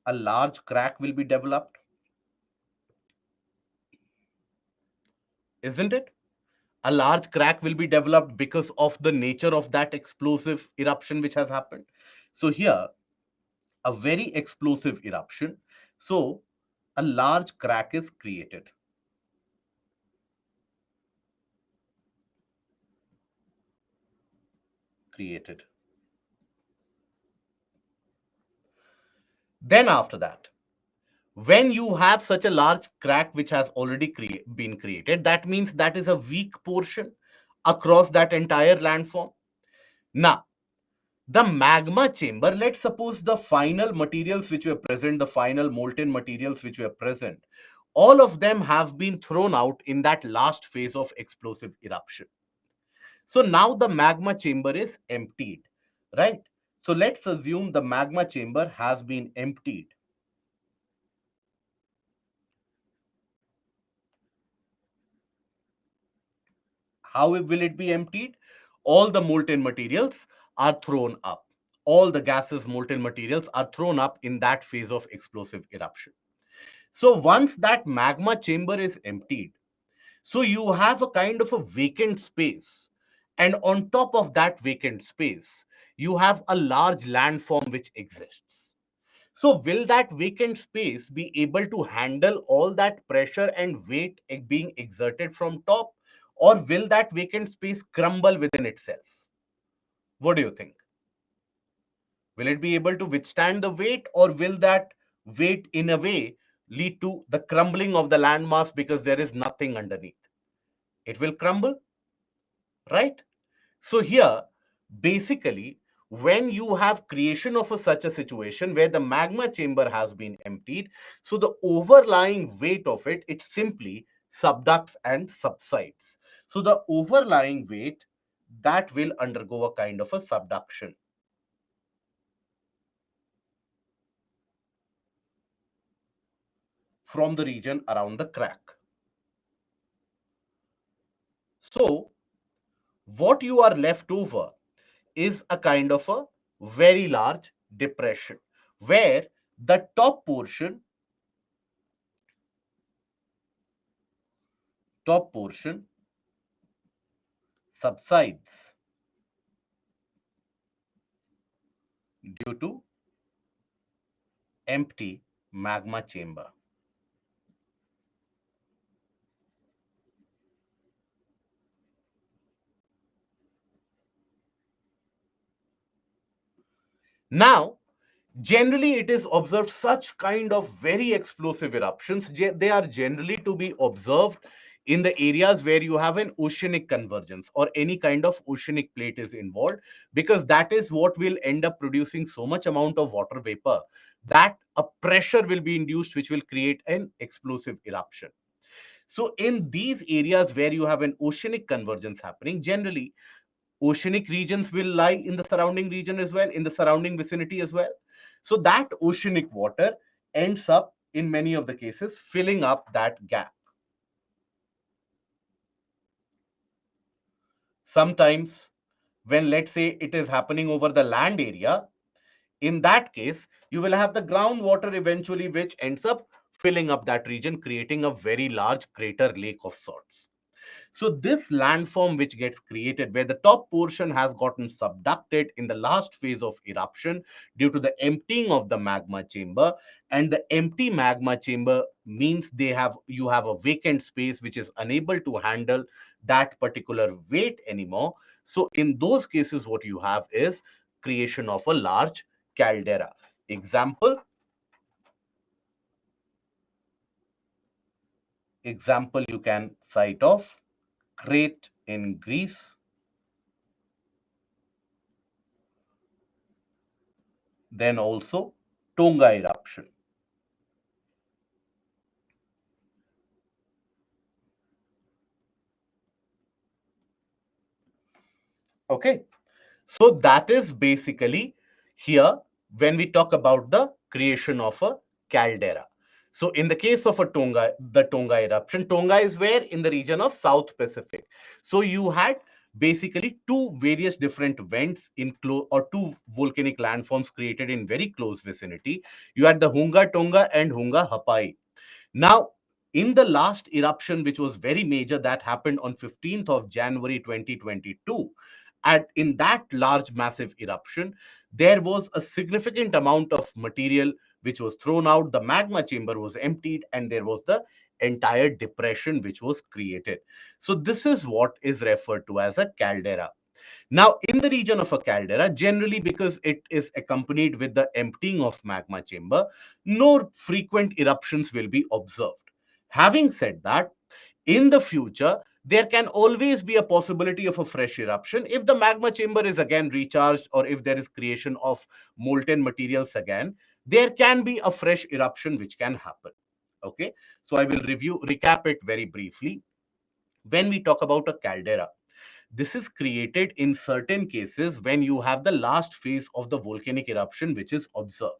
A large crack will be developed, isn't it? A large crack will be developed because of the nature of that explosive eruption which has happened. So, here, a very explosive eruption. So, a large crack is created. Created. Then, after that, when you have such a large crack which has already been created, that means that is a weak portion across that entire landform. Now, the magma chamber, let's suppose the final materials which were present, the final molten materials which were present, all of them have been thrown out in that last phase of explosive eruption. So now the magma chamber is emptied, right? So let's assume the magma chamber has been emptied. How will it be emptied? All the molten materials are thrown up. All the gases, molten materials are thrown up in that phase of explosive eruption. So once that magma chamber is emptied, so you have a kind of a vacant space. And on top of that vacant space, you have a large landform which exists. So will that vacant space be able to handle all that pressure and weight being exerted from top? Or will that vacant space crumble within itself? What do you think? Will it be able to withstand the weight, or will that weight in a way lead to the crumbling of the landmass because there is nothing underneath? It will crumble, right? So here, basically, when you have creation of such a situation where the magma chamber has been emptied, so the overlying weight of it, it simply subducts and subsides. So the overlying weight, that will undergo a kind of a subduction from the region around the crack. So what you are left over is a kind of a very large depression where the top portion subsides due to empty magma chamber. Now, generally it is observed such kind of very explosive eruptions, they are generally to be observed in the areas where you have an oceanic convergence or any kind of oceanic plate is involved, because that is what will end up producing so much amount of water vapor that a pressure will be induced which will create an explosive eruption. So in these areas where you have an oceanic convergence happening, generally oceanic regions will lie in the surrounding region as well, in the surrounding vicinity as well. So that oceanic water ends up in many of the cases filling up that gap. Sometimes when, let's say, it is happening over the land area, in that case you will have the groundwater eventually which ends up filling up that region, creating a very large crater lake of sorts. So this landform which gets created where the top portion has gotten subducted in the last phase of eruption due to the emptying of the magma chamber, and the empty magma chamber means you have a vacant space which is unable to handle that particular weight anymore. So in those cases what you have is creation of a large caldera. Example you can cite of Crete in Greece, then also Tonga eruption. Okay, so that is basically here when we talk about the creation of a caldera. So in the case of the Tonga eruption, Tonga is where in the region of South Pacific. So you had basically two various different vents or two volcanic landforms created in very close vicinity. You had the Hunga Tonga and Hunga Hapai. Now, in the last eruption, which was very major, that happened on 15th of January 2022, and in that large, massive eruption, there was a significant amount of material which was thrown out. The magma chamber was emptied, and there was the entire depression which was created. So, this is what is referred to as a caldera. Now, in the region of a caldera, generally because it is accompanied with the emptying of magma chamber, no frequent eruptions will be observed. Having said that, in the future, there can always be a possibility of a fresh eruption if the magma chamber is again recharged or if there is creation of molten materials again. There can be a fresh eruption which can happen. Okay, so I will recap it very briefly. When we talk about a caldera, this is created in certain cases when you have the last phase of the volcanic eruption which is observed.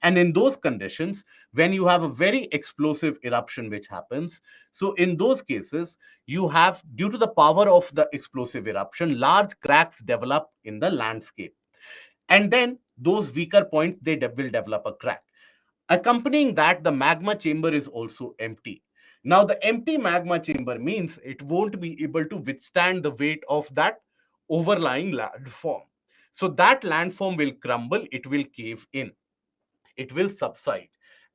And in those conditions, when you have a very explosive eruption which happens, so in those cases, you have, due to the power of the explosive eruption, large cracks develop in the landscape. And then those weaker points, will develop a crack. Accompanying that, the magma chamber is also empty. Now, the empty magma chamber means it won't be able to withstand the weight of that overlying landform. So that landform will crumble, it will cave in, it will subside,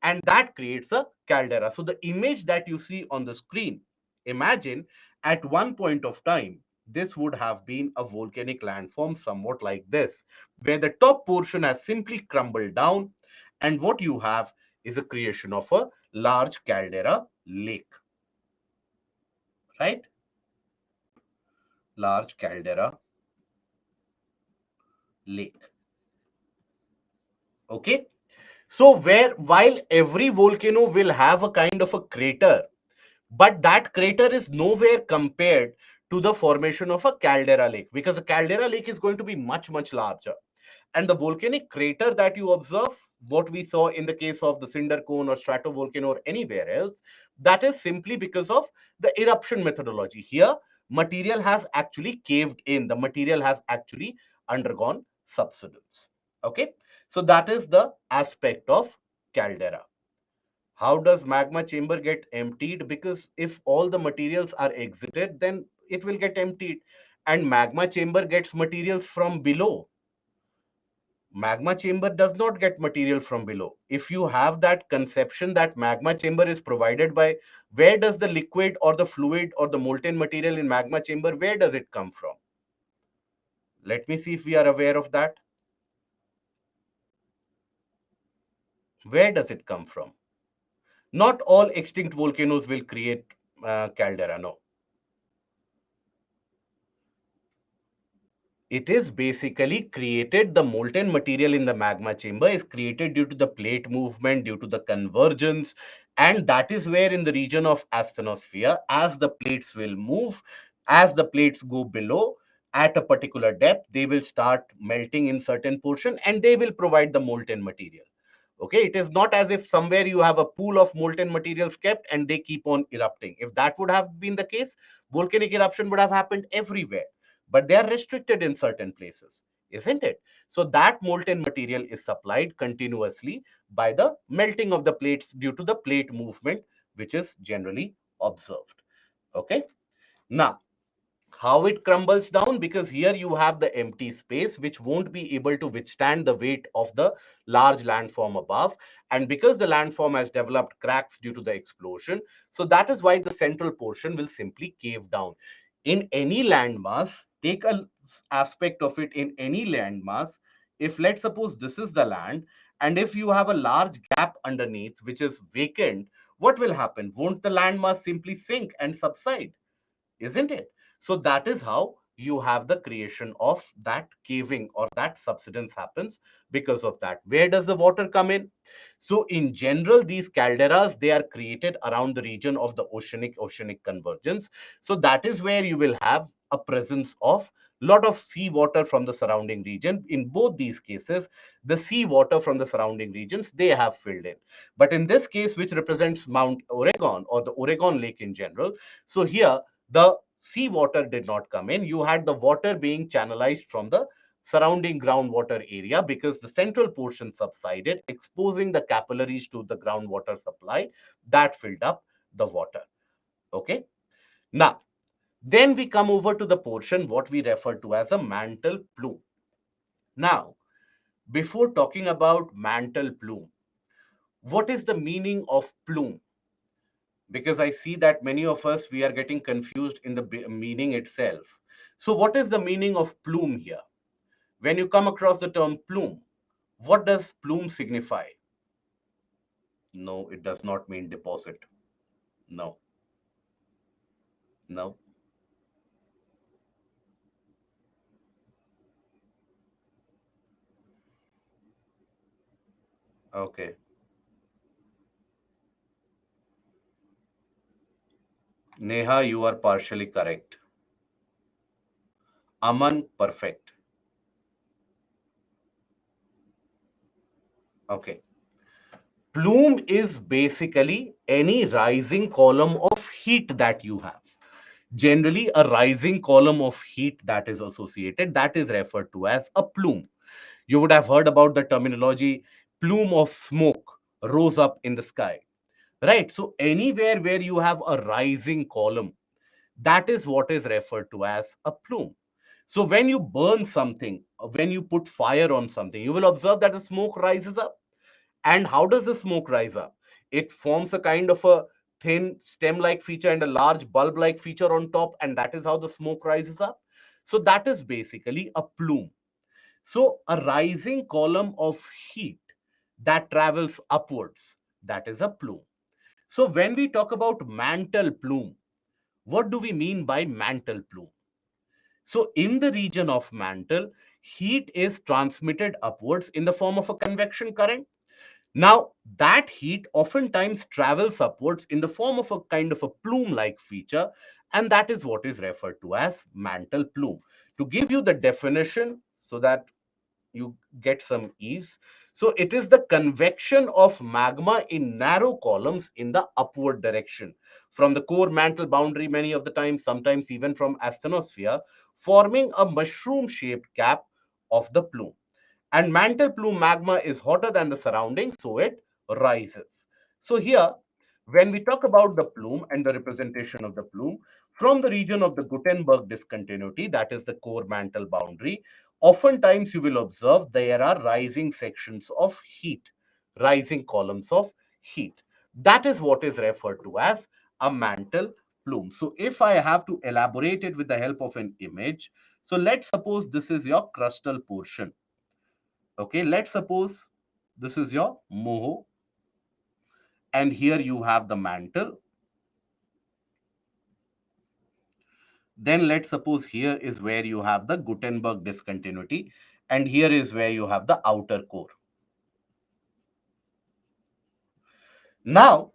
and that creates a caldera. So the image that you see on the screen, imagine at one point of time, this would have been a volcanic landform somewhat like this, where the top portion has simply crumbled down, and what you have is a creation of a large caldera lake, right? Large caldera lake. Okay. So while every volcano will have a kind of a crater, but that crater is nowhere compared to the formation of a caldera lake, because a caldera lake is going to be much, much larger. And the volcanic crater that you observe, what we saw in the case of the cinder cone or stratovolcano or anywhere else, that is simply because of the eruption methodology. Here, material has actually caved in, the material has actually undergone subsidence. Okay, so that is the aspect of caldera. How does magma chamber get emptied? Because if all the materials are exited, then it will get emptied, and magma chamber gets materials from below. Magma chamber does not get material from below. If you have that conception that magma chamber is provided by, where does the liquid or the fluid or the molten material in magma chamber, where does it come from? Let me see if we are aware of that. Where does it come from? Not all extinct volcanoes will create caldera. No, it is basically created, the molten material in the magma chamber is created due to the plate movement, due to the convergence, and that is where in the region of asthenosphere, as the plates will move, as the plates go below at a particular depth, they will start melting in certain portion and they will provide the molten material. Okay, it is not as if somewhere you have a pool of molten materials kept and they keep on erupting. If that would have been the case, volcanic eruption would have happened everywhere, but they are restricted in certain places, isn't it? So that molten material is supplied continuously by the melting of the plates due to the plate movement, which is generally observed. Okay, now how it crumbles down, because here you have the empty space which won't be able to withstand the weight of the large landform above, and because the landform has developed cracks due to the explosion, so that is why the central portion will simply cave down. In any landmass, take a aspect of it, in any landmass, if let's suppose this is the land, and if you have a large gap underneath which is vacant, what will happen? Won't the landmass simply sink and subside, isn't it? So that is how you have the creation of that caving, or that subsidence happens because of that. Where does the water come in? So in general, these calderas, they are created around the region of the oceanic convergence. So that is where you will have a presence of lot of sea water from the surrounding region. In both these cases, the sea water from the surrounding regions, they have filled in. But in this case, which represents Mount Oregon or the Oregon Lake in general, so here the seawater did not come in. You had the water being channelized from the surrounding groundwater area because the central portion subsided, exposing the capillaries to the groundwater supply that filled up the water. Okay. Now, then we come over to the portion what we refer to as a mantle plume. Now, before talking about mantle plume, what is the meaning of plume? Because I see that many of us, we are getting confused in the meaning itself. So what is the meaning of plume here? When you come across the term plume, what does plume signify? No, it does not mean deposit. No, no. Okay. Neha, you are partially correct. Aman, perfect. Okay. Plume is basically any rising column of heat that you have. Generally, a rising column of heat that is associated, that is referred to as a plume. You would have heard about the terminology plume of smoke rose up in the sky, right? So, anywhere where you have a rising column, that is what is referred to as a plume. So, when you burn something, when you put fire on something, you will observe that the smoke rises up. And how does the smoke rise up? It forms a kind of a thin stem like feature and a large bulb like feature on top, and that is how the smoke rises up. So, that is basically a plume. So, a rising column of heat that travels upwards, that is a plume. So, when we talk about mantle plume, what do we mean by mantle plume? So, in the region of mantle, heat is transmitted upwards in the form of a convection current. Now, that heat oftentimes travels upwards in the form of a kind of a plume like feature, and that is what is referred to as mantle plume. To give you the definition so that you get some ease. So it is the convection of magma in narrow columns in the upward direction from the core mantle boundary many of the times, sometimes even from asthenosphere, forming a mushroom shaped cap of the plume. And mantle plume magma is hotter than the surroundings, so it rises. So here, when we talk about the plume and the representation of the plume, from the region of the Gutenberg discontinuity, that is the core mantle boundary, oftentimes you will observe there are rising sections of heat, rising columns of heat. That is what is referred to as a mantle plume. So if I have to elaborate it with the help of an image, so let's suppose this is your crustal portion. Okay, let's suppose this is your moho, and here you have the mantle. Then let's suppose here is where you have the Gutenberg discontinuity, and here is where you have the outer core. Now,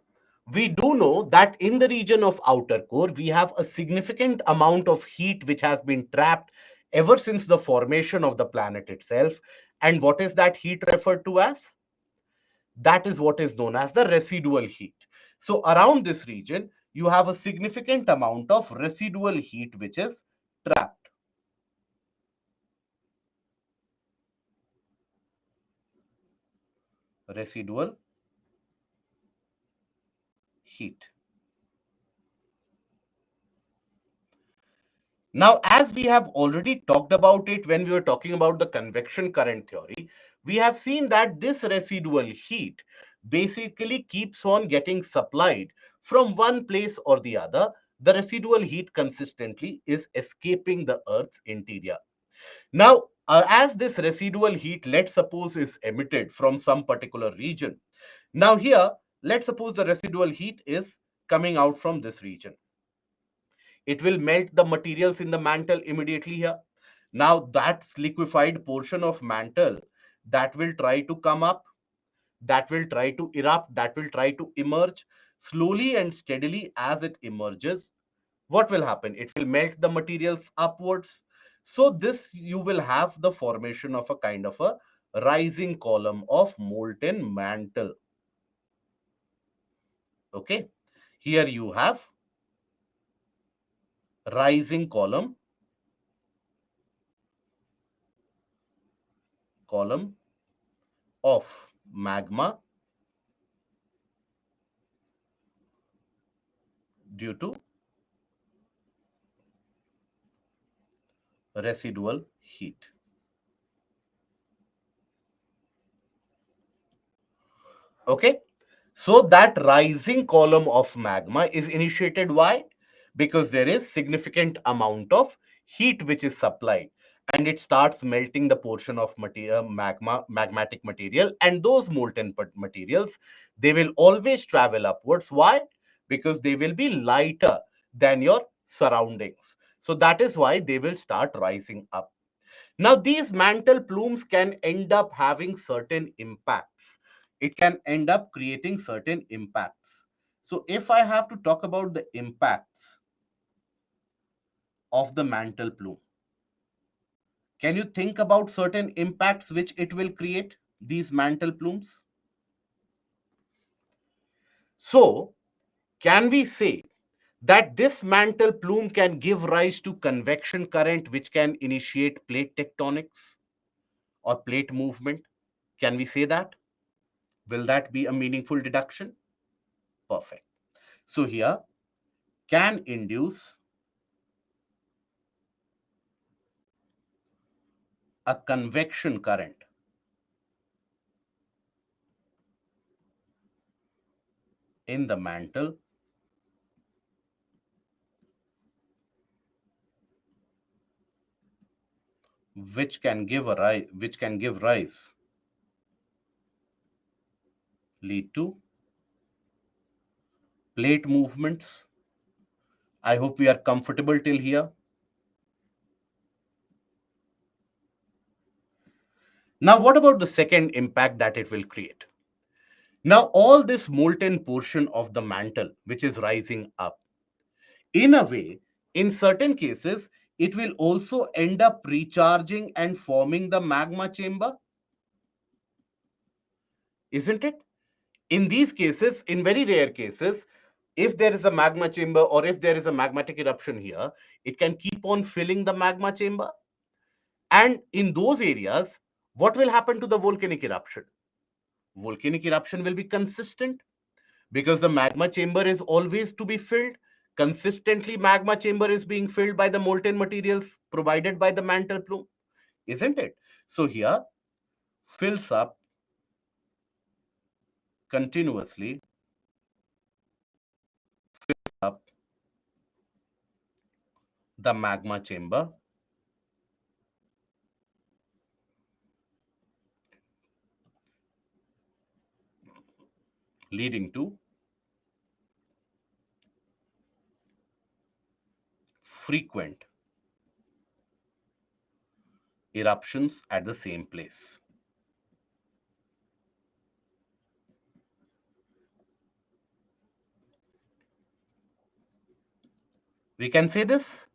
we do know that in the region of outer core, we have a significant amount of heat which has been trapped ever since the formation of the planet itself. And what is that heat referred to as? That is what is known as the residual heat. So around this region, you have a significant amount of residual heat which is trapped. Residual heat. Now, as we have already talked about it when we were talking about the convection current theory, we have seen that this residual heat basically keeps on getting supplied from one place or the other. The residual heat consistently is escaping the Earth's interior. Now, as this residual heat, let's suppose, is emitted from some particular region. Now, here, let's suppose the residual heat is coming out from this region. It will melt the materials in the mantle immediately here. Now, that's liquefied portion of mantle that will try to come up, that will try to erupt, that will try to emerge slowly and steadily. As it emerges, what will happen? It will melt the materials upwards. So this, you will have the formation of a kind of a rising column of molten mantle. Okay, here you have rising column of magma due to residual heat. Okay, so that rising column of magma is initiated. Why? Because there is significant amount of heat which is supplied, and it starts melting the portion of material, magmatic material, and those molten materials, they will always travel upwards. Why? Because they will be lighter than your surroundings. So that is why they will start rising up. Now, these mantle plumes can end up having certain impacts. It can end up creating certain impacts. So, if I have to talk about the impacts of the mantle plume, can you think about certain impacts which it will create, these mantle plumes? So, can we say that this mantle plume can give rise to convection current which can initiate plate tectonics or plate movement? Can we say that? Will that be a meaningful deduction? Perfect. So here, can induce a convection current in the mantle which can give rise, lead to plate movements. I hope we are comfortable till here. Now, what about the second impact that it will create? Now, all this molten portion of the mantle which is rising up, in a way, in certain cases, it will also end up recharging and forming the magma chamber, isn't it? In these cases, in very rare cases, if there is a magma chamber or if there is a magmatic eruption here, it can keep on filling the magma chamber. And in those areas, what will happen to the volcanic eruption? Volcanic eruption will be consistent because the magma chamber is always to be filled. Consistently, magma chamber is being filled by the molten materials provided by the mantle plume, isn't it? So here, fills up continuously, up the magma chamber, leading to frequent eruptions at the same place. We can say this,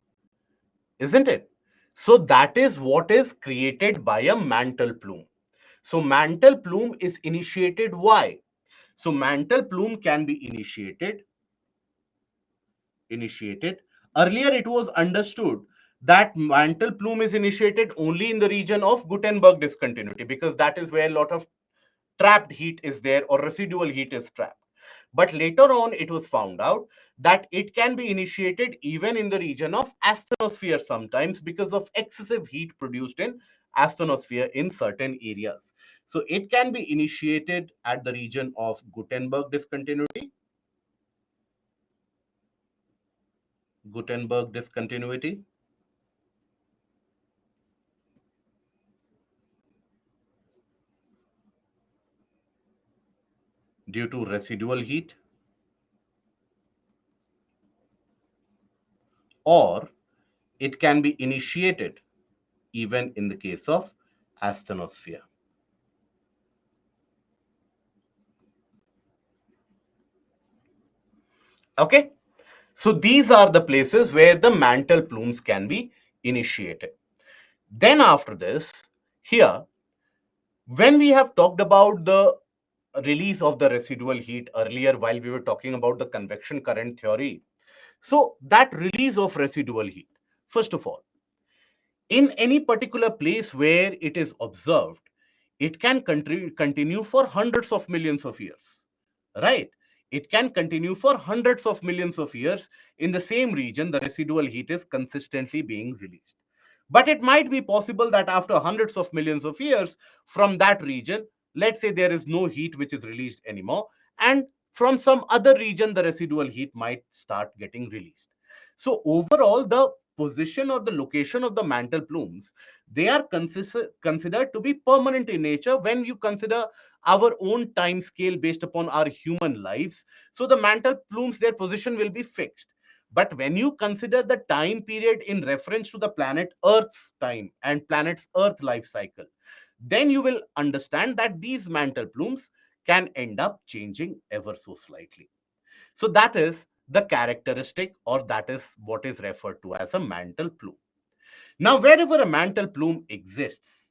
isn't it? So that is what is created by a mantle plume. So mantle plume is initiated. Why? So mantle plume can be initiated. Earlier it was understood that mantle plume is initiated only in the region of Gutenberg discontinuity, because that is where a lot of trapped heat is there, or residual heat is trapped. But later on, it was found out that it can be initiated even in the region of asthenosphere sometimes, because of excessive heat produced in asthenosphere in certain areas. So it can be initiated at the region of Gutenberg discontinuity, due to residual heat, or it can be initiated even in the case of asthenosphere. Okay, so these are the places where the mantle plumes can be initiated. Then after this, here, when we have talked about the release of the residual heat earlier, while we were talking about the convection current theory, so that release of residual heat, first of all, in any particular place where it is observed, it can continue for hundreds of millions of years, right? It can continue for hundreds of millions of years. In the same region, the residual heat is consistently being released. But it might be possible that after hundreds of millions of years, from that region, let's say there is no heat which is released anymore, and from some other region, the residual heat might start getting released. So overall, the position or the location of the mantle plumes, they are considered to be permanent in nature when you consider our own time scale based upon our human lives. So the mantle plumes, their position will be fixed. But when you consider the time period in reference to the planet Earth's time and planet's Earth life cycle, then you will understand that these mantle plumes can end up changing ever so slightly. So that is the characteristic, or that is what is referred to as a mantle plume. Now, wherever a mantle plume exists,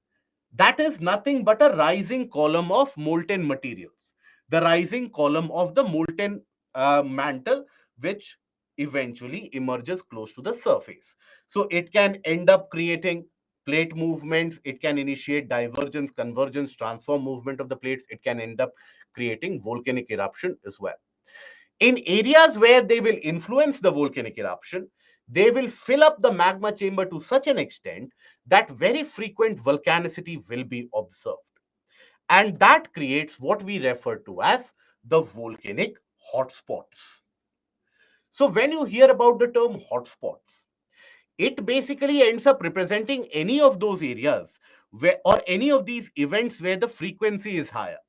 that is nothing but a rising column of molten materials, the rising column of the molten mantle, which eventually emerges close to the surface. So it can end up creating plate movements, it can initiate divergence, convergence, transform movement of the plates, it can end up creating volcanic eruption as well. In areas where they will influence the volcanic eruption, they will fill up the magma chamber to such an extent that very frequent volcanicity will be observed. And that creates what we refer to as the volcanic hotspots. So when you hear about the term hotspots, it basically ends up representing any of those areas where, or any of these events where the frequency is higher.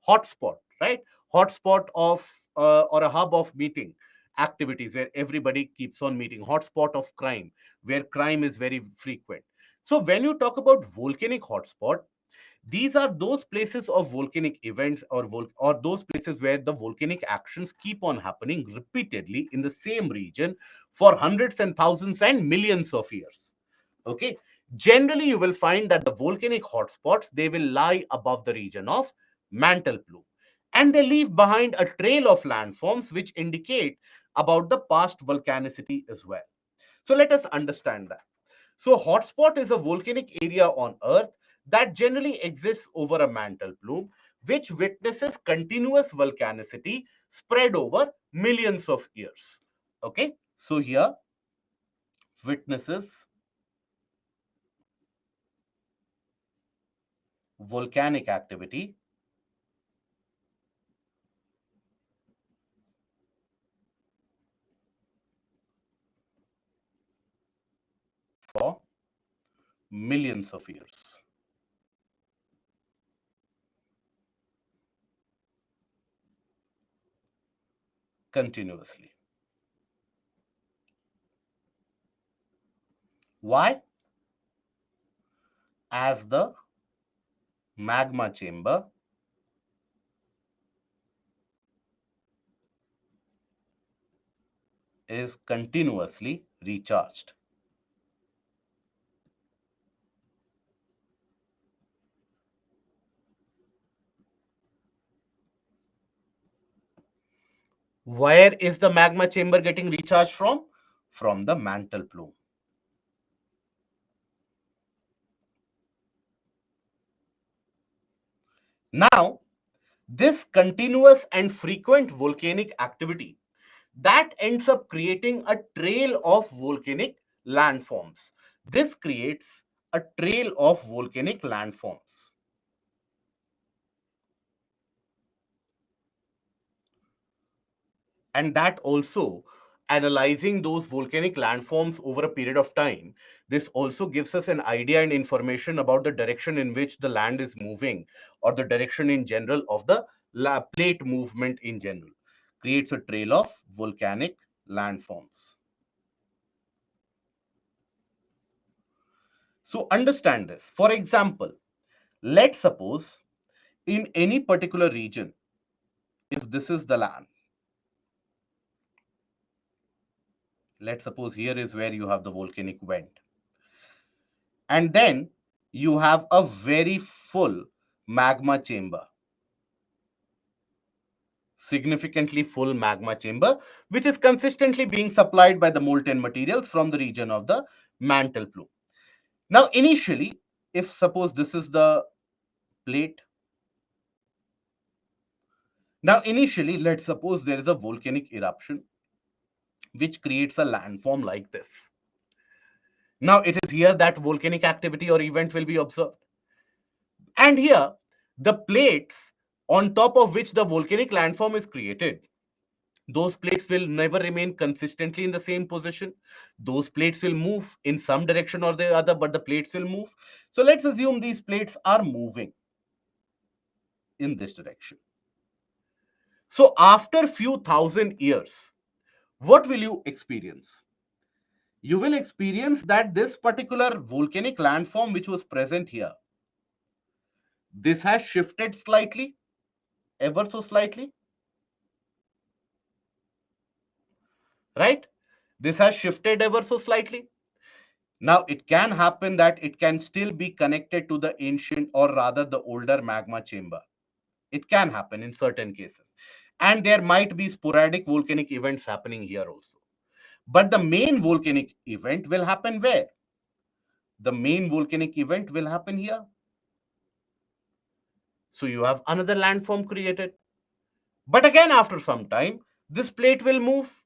Hotspot, right? Hotspot of or a hub of meeting activities where everybody keeps on meeting. Hotspot of crime, where crime is very frequent. So when you talk about volcanic hotspot, these are those places of volcanic events, or those places where the volcanic actions keep on happening repeatedly in the same region for hundreds and thousands and millions of years. Okay, generally you will find that the volcanic hotspots, they will lie above the region of mantle plume, and they leave behind a trail of landforms which indicate about the past volcanicity as well. So let us understand that. So hotspot is a volcanic area on Earth that generally exists over a mantle plume, which witnesses continuous volcanicity spread over millions of years. Okay, so here witnesses volcanic activity for millions of years continuously. Why? As the magma chamber is continuously recharged. Where is the magma chamber getting recharged from? From the mantle plume. Now, this continuous and frequent volcanic activity that ends up creating a trail of volcanic landforms. This creates a trail of volcanic landforms. And that also, analyzing those volcanic landforms over a period of time, this also gives us an idea and information about the direction in which the land is moving, or the direction in general of the plate movement in general. Creates a trail of volcanic landforms. So understand this. For example, let's suppose in any particular region, if this is the land, let's suppose here is where you have the volcanic vent, and then you have a very full magma chamber, significantly full magma chamber, which is consistently being supplied by the molten materials from the region of the mantle plume. Now, initially, if suppose this is the plate, now initially, let's suppose there is a volcanic eruption which creates a landform like this. Now, it is here that volcanic activity or event will be observed. And here, the plates on top of which the volcanic landform is created, those plates will never remain consistently in the same position. Those plates will move in some direction or the other, but the plates will move. So let's assume these plates are moving in this direction. So after few thousand years, what will you experience? You will experience that this particular volcanic landform which was present here, this has shifted slightly, ever so slightly, right? This has shifted ever so slightly. Now, it can happen that it can still be connected to the ancient, or rather the older magma chamber. It can happen in certain cases. And there might be sporadic volcanic events happening here also. But the main volcanic event will happen where? The main volcanic event will happen here. So you have another landform created. But again, after some time, this plate will move.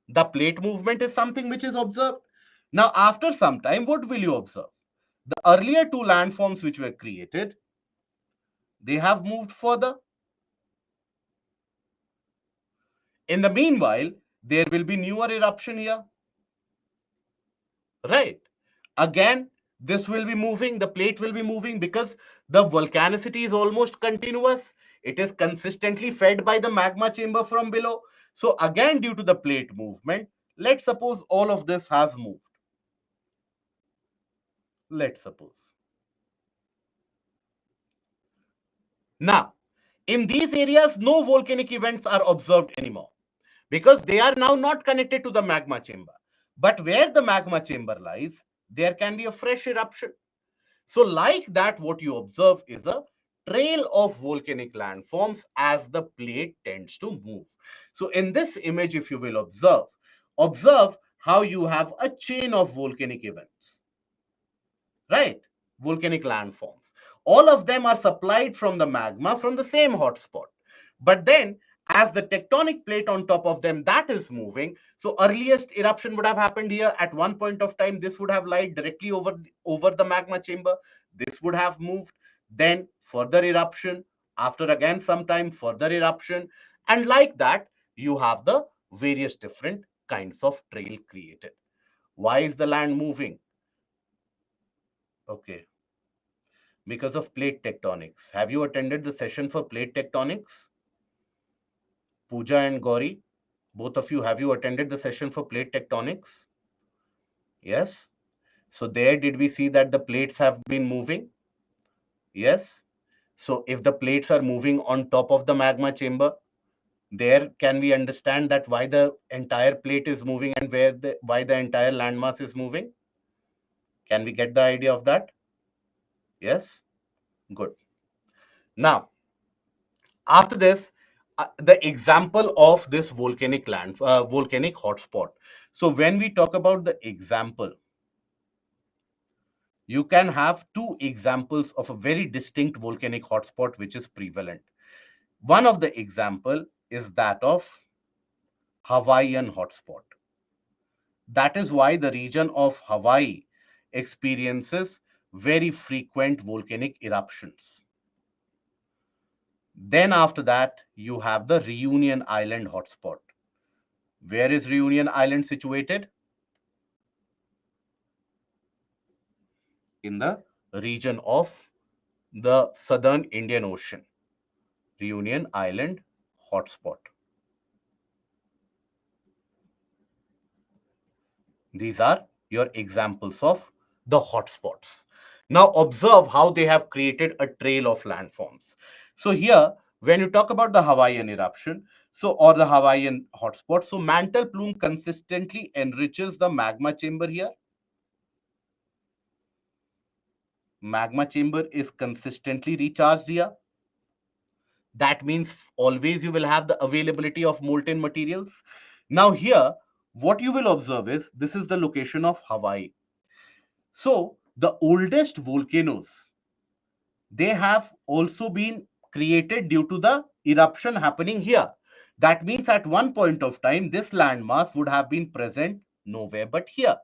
The plate movement is something which is observed. Now, after some time, what will you observe? The earlier two landforms which were created, they have moved further. In the meanwhile, there will be newer eruption here. Right. Again, this will be moving, the plate will be moving because the volcanicity is almost continuous. It is consistently fed by the magma chamber from below. So again, due to the plate movement, let's suppose all of this has moved. Let's suppose. Now, in these areas, no volcanic events are observed anymore because they are now not connected to the magma chamber. But where the magma chamber lies, there can be a fresh eruption. So like that, what you observe is a trail of volcanic landforms as the plate tends to move. So in this image, if you will observe how you have a chain of volcanic events, right? Volcanic landforms. All of them are supplied from the magma from the same hotspot. But then, as the tectonic plate on top of them, that is moving. So earliest eruption would have happened here at one point of time. This would have lied directly over the magma chamber. This would have moved. Then further eruption. After again some time, further eruption. And like that, you have the various different kinds of trail created. Why is the land moving? Okay, because of plate tectonics. Have you attended the session for plate tectonics? Pooja and Gauri, both of you, have you attended the session for plate tectonics? Yes. So there did we see that the plates have been moving? Yes. So if the plates are moving on top of the magma chamber, there can we understand that why the entire plate is moving and why the entire landmass is moving? Can we get the idea of that? Yes. Good. Now, after this, the example of this volcanic hotspot. So when we talk about the example, you can have two examples of a very distinct volcanic hotspot which is prevalent. One of the example is that of Hawaiian hotspot. That is why the region of Hawaii experiences very frequent volcanic eruptions. Then after that, you have the Reunion Island hotspot. Where is Reunion Island situated? In the region of the southern Indian Ocean. Reunion Island hotspot. These are your examples of the hotspots. Now observe how they have created a trail of landforms. So here, when you talk about the Hawaiian eruption, or the Hawaiian hotspot, so mantle plume consistently enriches the magma chamber here. Magma chamber is consistently recharged here. That means always you will have the availability of molten materials. Now here, what you will observe is this is the location of Hawaii. So the oldest volcanoes, they have also been created due to the eruption happening here. That means at one point of time, this landmass would have been present nowhere but here.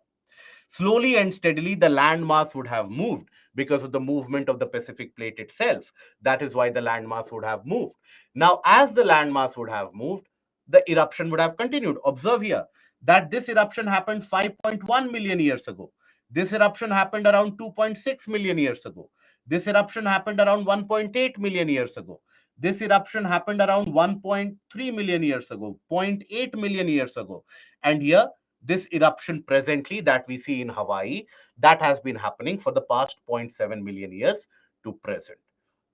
Slowly and steadily, the landmass would have moved because of the movement of the Pacific plate itself. That is why the landmass would have moved. Now, as the landmass would have moved, the eruption would have continued. Observe here that this eruption happened 5.1 million years ago. This eruption happened around 2.6 million years ago. This eruption happened around 1.8 million years ago. This eruption happened around 1.3 million years ago, zero point 0.8 million years ago. And here, this eruption presently that we see in Hawaii, that has been happening for the past 0.7 million years to present.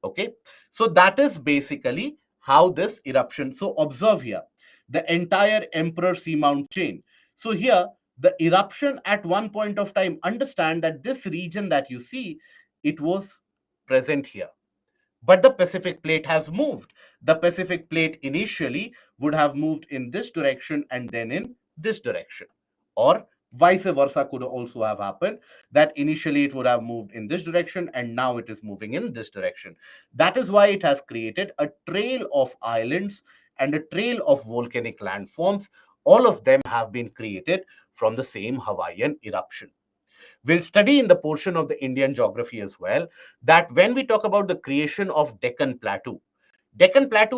Okay, so that is basically how this eruption. So observe here the entire Emperor Seamount chain. So here the eruption at one point of time, understand that this region that you see, it was present here. But the Pacific plate has moved. The Pacific plate initially would have moved in this direction and then in this direction. Or vice versa could also have happened, that initially it would have moved in this direction and now it is moving in this direction. That is why it has created a trail of islands and a trail of volcanic landforms. All of them have been created from the same Hawaiian eruption. We'll study in the portion of the Indian geography as well that when we talk about the creation of Deccan Plateau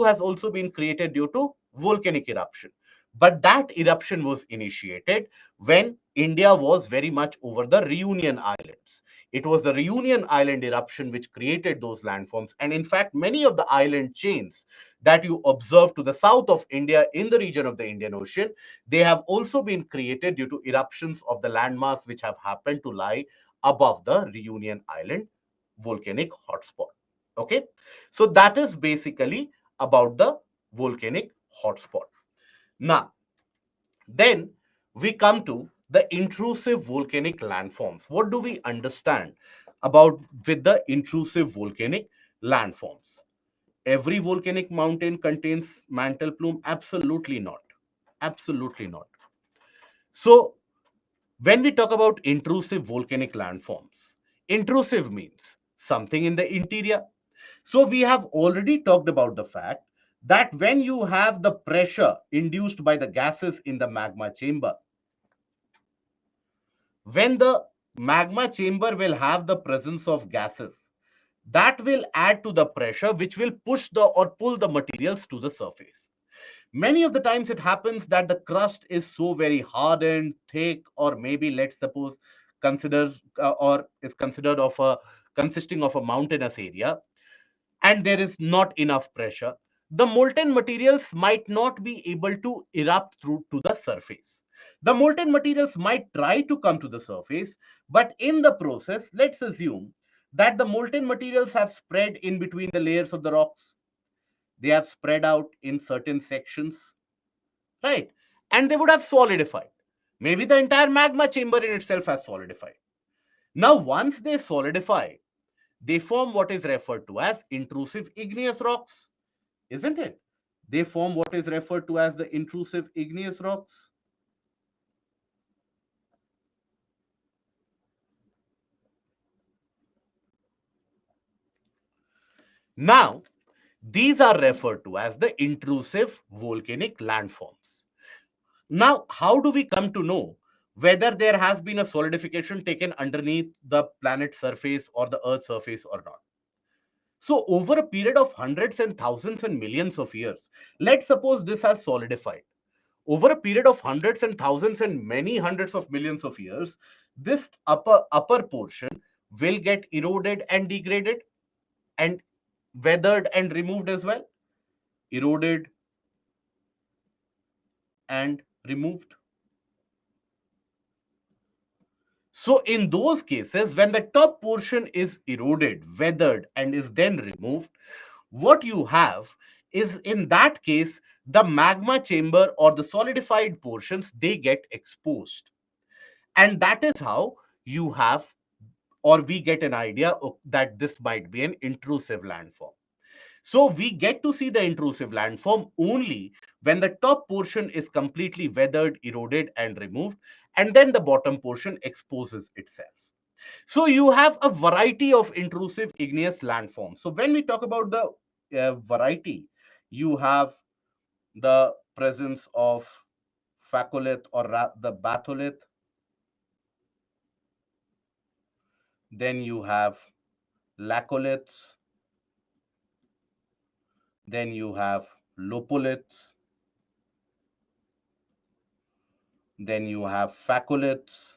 has also been created due to volcanic eruption. But that eruption was initiated when India was very much over the Reunion Islands. It was the Reunion Island eruption which created those landforms. And in fact, many of the island chains that you observe to the south of India in the region of the Indian Ocean, they have also been created due to eruptions of the landmass which have happened to lie above the Reunion Island volcanic hotspot. Okay, so that is basically about the volcanic hotspot. Now, then we come to the intrusive volcanic landforms. What do we understand about with the intrusive volcanic landforms? Every volcanic mountain contains mantle plume? Absolutely not. Absolutely not. So, when we talk about intrusive volcanic landforms, intrusive means something in the interior. So we have already talked about the fact that when you have the pressure induced by the gases in the magma chamber, when the magma chamber will have the presence of gases, that will add to the pressure which will push the or pull the materials to the surface. Many of the times it happens that the crust is so very hardened, thick, or maybe let's suppose consider or is considered of a consisting of a mountainous area, and there is not enough pressure, the molten materials might not be able to erupt through to the surface. The molten materials might try to come to the surface, but in the process, let's assume that the molten materials have spread in between the layers of the rocks. They have spread out in certain sections, right? And they would have solidified. Maybe the entire magma chamber in itself has solidified. Now, once they solidify, they form what is referred to as intrusive igneous rocks, isn't it? They form what is referred to as the intrusive igneous rocks. Now, these are referred to as the intrusive volcanic landforms. Now, how do we come to know whether there has been a solidification taken underneath the planet's surface or the Earth's surface or not? So, over a period of hundreds and thousands and millions of years, let's suppose this has solidified. Over a period of hundreds and thousands and many hundreds of millions of years, this upper portion will get eroded and degraded and weathered and removed as well. Eroded and removed. So in those cases, when the top portion is eroded, weathered, and is then removed, what you have is, in that case, the magma chamber or the solidified portions, they get exposed. And that is how you have, or we get an idea of that this might be an intrusive landform. So we get to see the intrusive landform only when the top portion is completely weathered, eroded, and removed, and then the bottom portion exposes itself. So you have a variety of intrusive igneous landforms. So when we talk about the variety, you have the presence of facholith or the batholith. Then you have laccoliths. Then you have lopoliths. Then you have facholiths.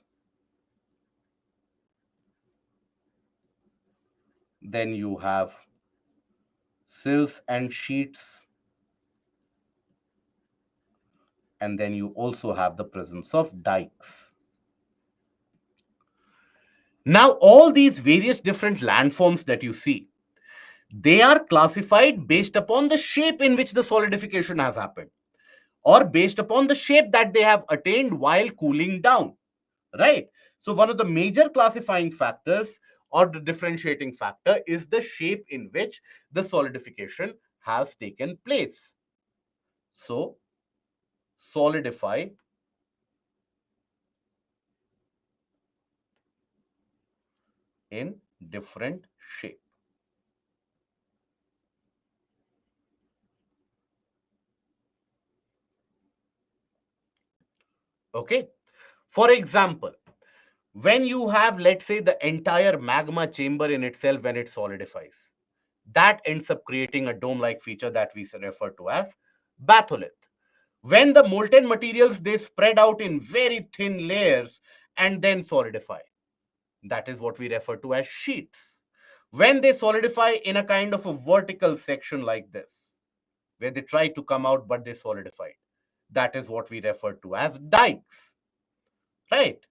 Then you have sills and sheets. And then you also have the presence of dikes. Now, all these various different landforms that you see, they are classified based upon the shape in which the solidification has happened, or based upon the shape that they have attained while cooling down, right? So one of the major classifying factors or the differentiating factor is the shape in which the solidification has taken place. So solidify in different shape. Okay. For example, when you have, let's say, the entire magma chamber in itself, when it solidifies, that ends up creating a dome-like feature that we refer to as batholith. When the molten materials, they spread out in very thin layers and then solidify, that is what we refer to as sheets. When they solidify in a kind of a vertical section like this, where they try to come out but they solidified, that is what we refer to as dikes, right?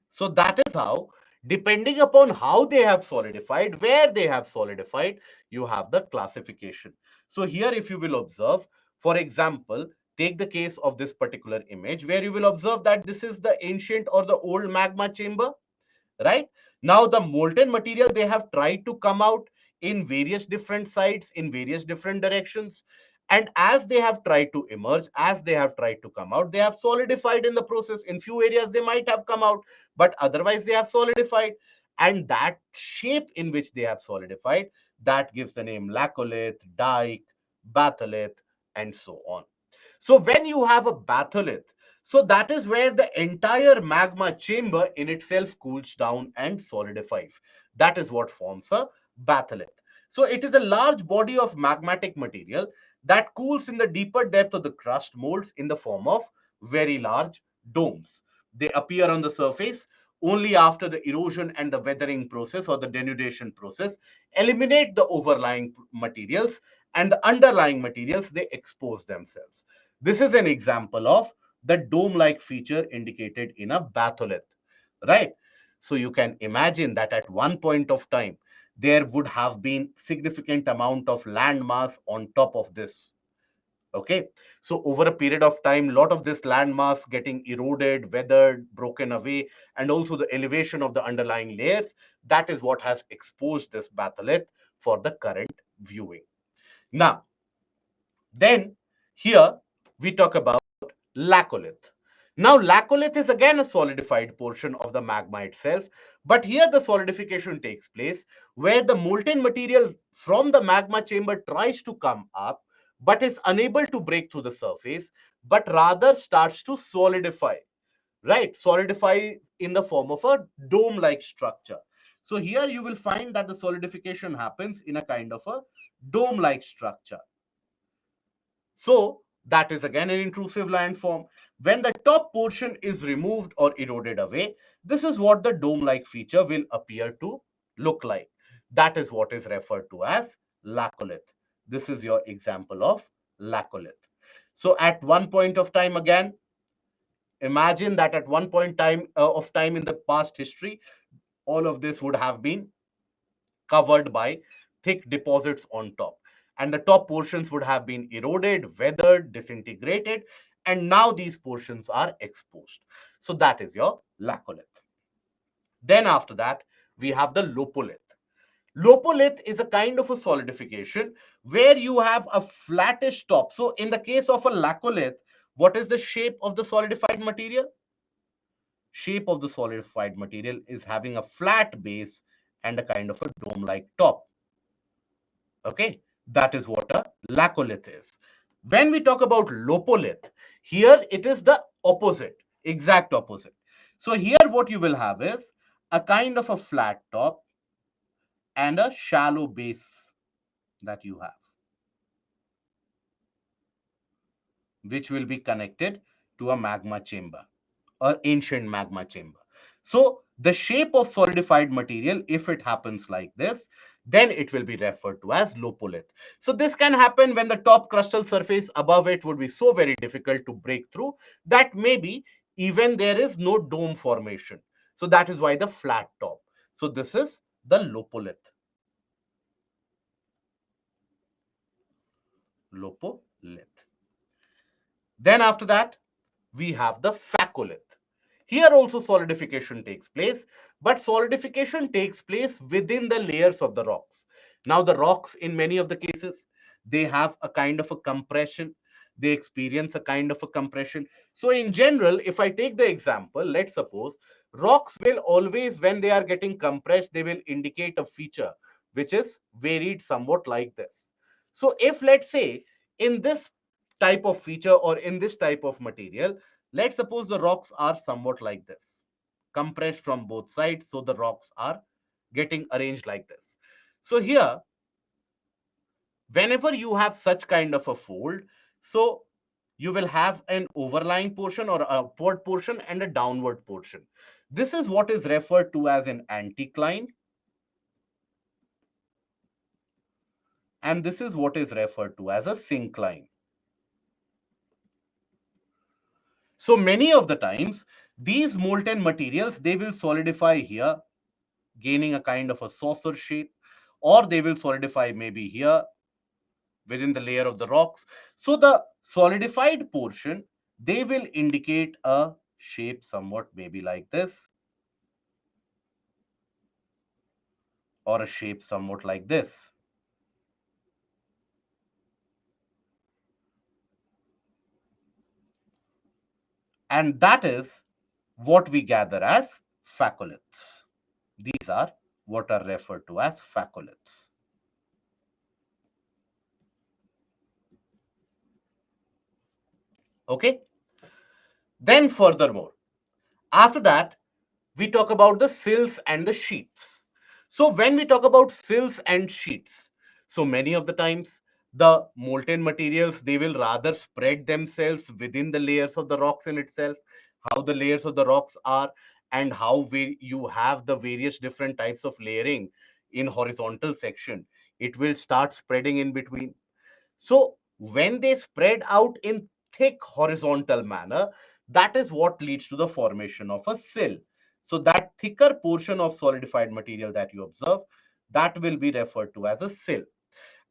So that is how, depending upon how they have solidified, where they have solidified, you have the classification. So here, if you will observe, for example, take the case of this particular image where you will observe that this is the ancient or the old magma chamber, right? Now the molten material, they have tried to come out in various different sides, in various different directions, and as they have tried to emerge, as they have tried to come out, they have solidified in the process. In few areas they might have come out, but otherwise they have solidified, and that shape in which they have solidified, that gives the name laccolith, dike, batholith, and so on. So when you have a batholith, so that is where the entire magma chamber in itself cools down and solidifies. That is what forms a batholith. So it is a large body of magmatic material that cools in the deeper depth of the crust molds in the form of very large domes. They appear on the surface only after the erosion and the weathering process or the denudation process eliminate the overlying materials, and the underlying materials, they expose themselves. This is an example of the dome-like feature indicated in a batholith, right? So you can imagine that at one point of time, there would have been significant amount of land mass on top of this. Okay, so over a period of time, lot of this land mass getting eroded, weathered, broken away, and also the elevation of the underlying layers, that is what has exposed this batholith for the current viewing. Now, then here we talk about laccolith. Now, laccolith is again a solidified portion of the magma itself, but here the solidification takes place where the molten material from the magma chamber tries to come up but is unable to break through the surface, but rather starts to solidify, right? Solidify in the form of a dome-like structure. So here you will find that the solidification happens in a kind of a dome-like structure. So that is again an intrusive landform. When the top portion is removed or eroded away, this is what the dome-like feature will appear to look like. That is what is referred to as laccolith. This is your example of laccolith. So at one point of time again, imagine that at one point of time in the past history, all of this would have been covered by thick deposits on top. And the top portions would have been eroded, weathered, disintegrated, and now these portions are exposed. So that is your laccolith. Then after that, we have the lopolith. Lopolith is a kind of a solidification where you have a flattish top. So in the case of a laccolith, what is the shape of the solidified material? Shape of the solidified material is having a flat base and a kind of a dome-like top. Okay, that is what a laccolith is. When we talk about lopolith, here it is the opposite, exact opposite. So here what you will have is a kind of a flat top and a shallow base that you have, which will be connected to a magma chamber or ancient magma chamber. So the shape of solidified material, if it happens like this, then it will be referred to as lopolith. So this can happen when the top crustal surface above it would be so very difficult to break through that maybe even there is no dome formation. So that is why the flat top. So this is the lopolith. Lopolith. Then after that, we have the phacolith. Here also solidification takes place, but solidification takes place within the layers of the rocks. Now the rocks in many of the cases, they have a kind of a compression. They experience a kind of a compression. So in general, if I take the example, let's suppose rocks will always, when they are getting compressed, they will indicate a feature which is varied somewhat like this. So if let's say in this type of feature or in this type of material, let's suppose the rocks are somewhat like this, compressed from both sides. So the rocks are getting arranged like this. So here, whenever you have such kind of a fold, so you will have an overlying portion or upward portion and a downward portion. This is what is referred to as an anticline. And this is what is referred to as a syncline. So many of the times, these molten materials, they will solidify here, gaining a kind of a saucer shape, or they will solidify maybe here within the layer of the rocks. So the solidified portion, they will indicate a shape somewhat maybe like this, or a shape somewhat like this. And that is what we gather as phacoliths. These are what are referred to as phacoliths. Okay. Then furthermore, after that, we talk about the sills and the sheets. So when we talk about sills and sheets, so many of the times the molten materials, they will rather spread themselves within the layers of the rocks in itself, how the layers of the rocks are, and how you have the various different types of layering in horizontal section. It will start spreading in between. So when they spread out in thick horizontal manner, That is what leads to the formation of a sill. So that thicker portion of solidified material that you observe, that will be referred to as a sill.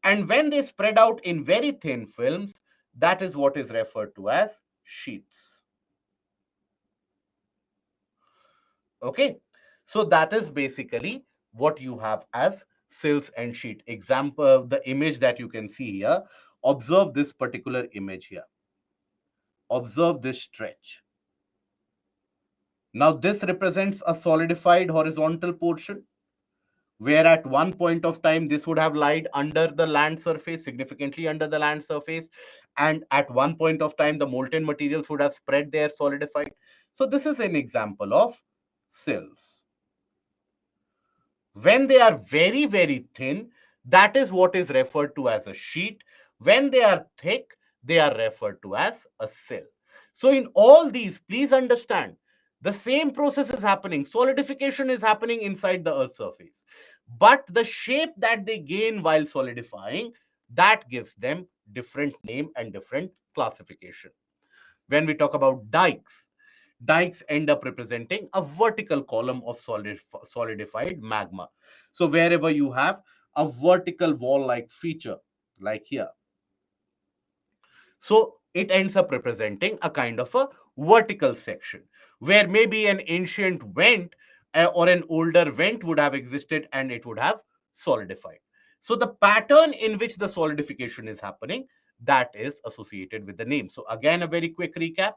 And when they spread out in very thin films, that is what is referred to as sheets. Okay, so that is basically what you have as sills and sheet. Example, the image that you can see here, observe this particular image here. Observe this stretch. Now this represents a solidified horizontal portion, where at one point of time this would have lied under the land surface, significantly under the land surface, and at one point of time the molten materials would have spread there, solidified. So this is an example of sills. When they are very, very thin, that is what is referred to as a sheet. When they are thick, they are referred to as a sill. So in all these, please understand, the same process is happening. Solidification is happening inside the Earth's surface. But the shape that they gain while solidifying, that gives them different name and different classification. When we talk about dikes, dikes end up representing a vertical column of solidified magma. So wherever you have a vertical wall-like feature, like here, so it ends up representing a kind of a vertical section, where maybe an ancient vent or an older vent would have existed and it would have solidified. So the pattern in which the solidification is happening, that is associated with the name. So again, a very quick recap.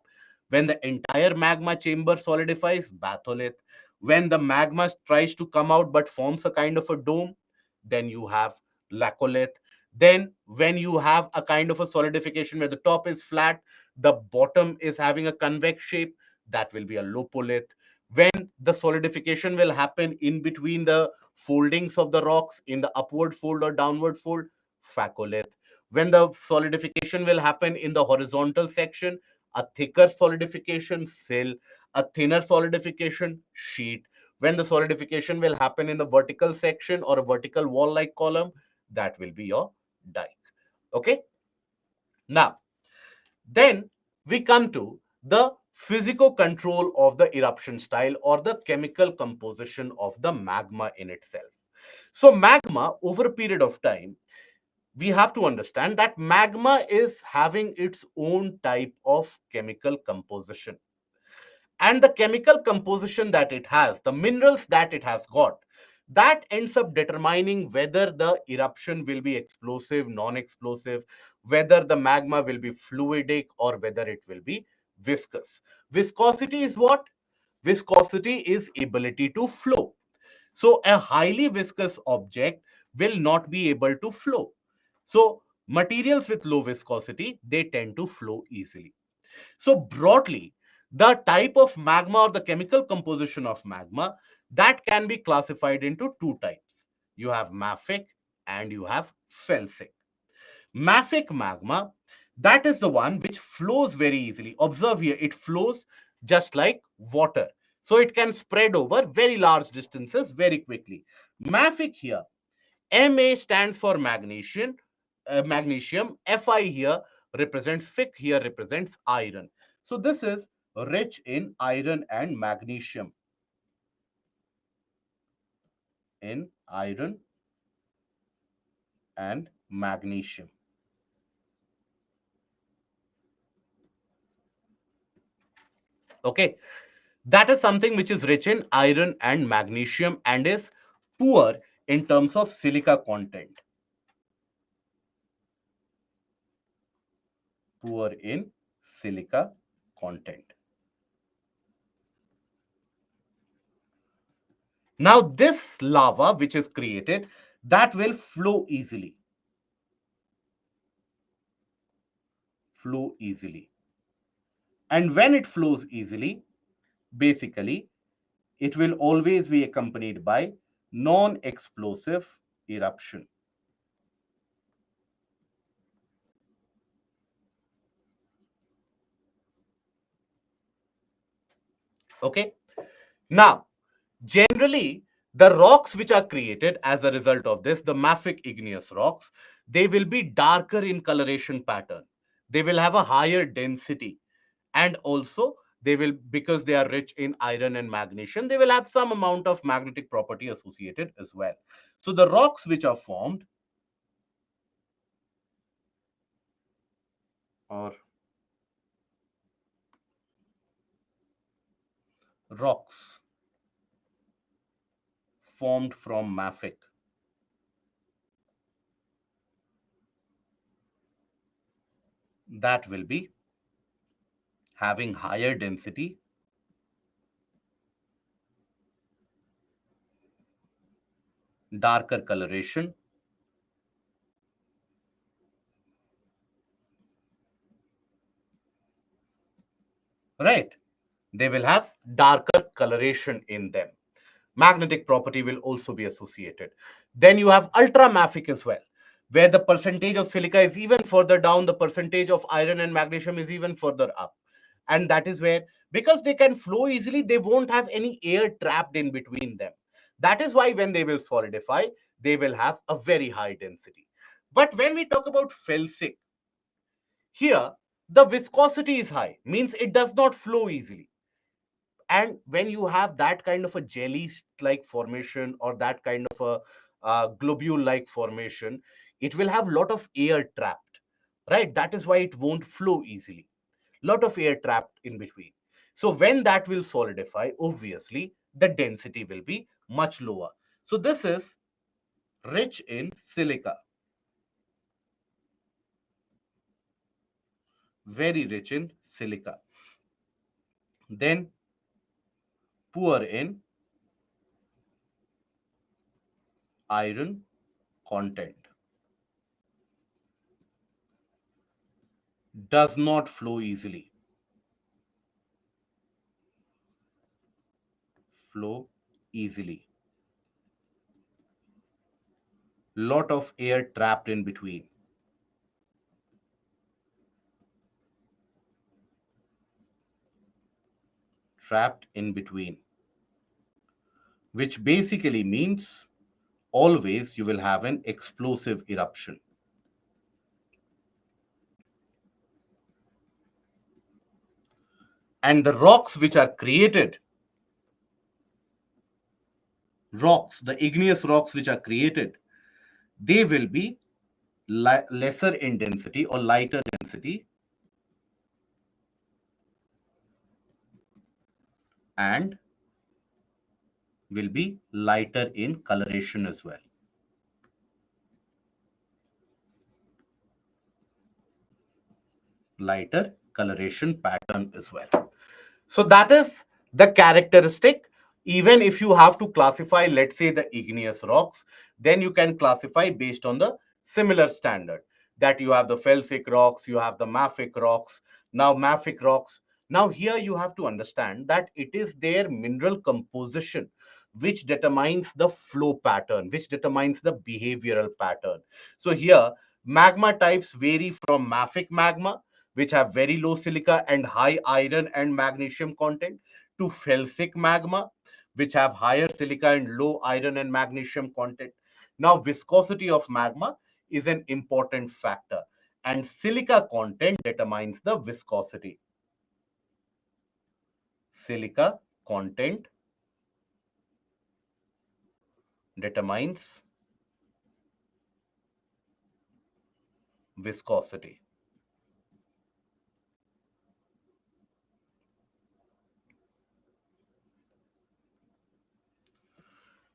When the entire magma chamber solidifies, batholith. When the magma tries to come out but forms a kind of a dome, then you have lacolith. Then when you have a kind of a solidification where the top is flat, the bottom is having a convex shape, that will be a lopolith. When the solidification will happen in between the foldings of the rocks in the upward fold or downward fold, phacolith. When the solidification will happen in the horizontal section, a thicker solidification, sill. A thinner solidification, sheet. When the solidification will happen in the vertical section or a vertical wall-like column, that will be your dike. Okay. Now, then we come to the physical control of the eruption style or the chemical composition of the magma in itself. So magma, over a period of time, we have to understand that magma is having its own type of chemical composition. And the chemical composition that it has, the minerals that it has got, that ends up determining whether the eruption will be explosive, non-explosive, whether the magma will be fluidic or whether it will be viscous. Viscosity is what? Viscosity is ability to flow. So a highly viscous object will not be able to flow. So materials with low viscosity, they tend to flow easily. So broadly, the type of magma or the chemical composition of magma, that can be classified into two types. You have mafic and you have felsic. Mafic magma, that is the one which flows very easily. Observe here, it flows just like water. So it can spread over very large distances very quickly. Mafic here, Ma stands for magnesium. Fi here represents Fic, here represents iron. So this is rich in iron and magnesium. In iron and magnesium. Okay, that is something which is rich in iron and magnesium and is poor in terms of silica content. Poor in silica content. Now this lava which is created, that will flow easily. Flow easily. And when it flows easily, basically, it will always be accompanied by non-explosive eruption. Okay. Now, generally, the rocks which are created as a result of this, the mafic igneous rocks, they will be darker in coloration pattern. They will have a higher density. And also, They will, because they are rich in iron and magnesium, they will have some amount of magnetic property associated as well. So the rocks which are formed, or rocks formed from mafic, that will be having higher density, darker coloration, right? They will have darker coloration in them. Magnetic property will also be associated. Then you have ultramafic as well, where the percentage of silica is even further down, the percentage of iron and magnesium is even further up. And that is where, because they can flow easily, they won't have any air trapped in between them. That is why when they will solidify, they will have a very high density. But when we talk about felsic, here the viscosity is high, means it does not flow easily. And when you have that kind of a jelly like formation, or that kind of a globule like formation, it will have lot of air trapped, right? That is why it won't flow easily. Lot of air trapped in between. So when that will solidify, obviously the density will be much lower. So this is rich in silica, very rich in silica. Then poor in iron content, does not flow easily. Flow easily. Lot of air trapped in between. Trapped in between. Which basically means always you will have an explosive eruption. And the rocks which are created, rocks, the igneous rocks which are created, they will be lesser in density or lighter density, and will be lighter in coloration as well. Lighter coloration pattern as well. So that is the characteristic. Even if you have to classify, let's say, the igneous rocks, then you can classify based on the similar standard, that you have the felsic rocks, you have the mafic rocks. Now mafic rocks, now here you have to understand that it is their mineral composition which determines the flow pattern, which determines the behavioral pattern. So here magma types vary from mafic magma, which have very low silica and high iron and magnesium content, to felsic magma, which have higher silica and low iron and magnesium content. Now, viscosity of magma is an important factor, and silica content determines the viscosity. Silica content determines viscosity.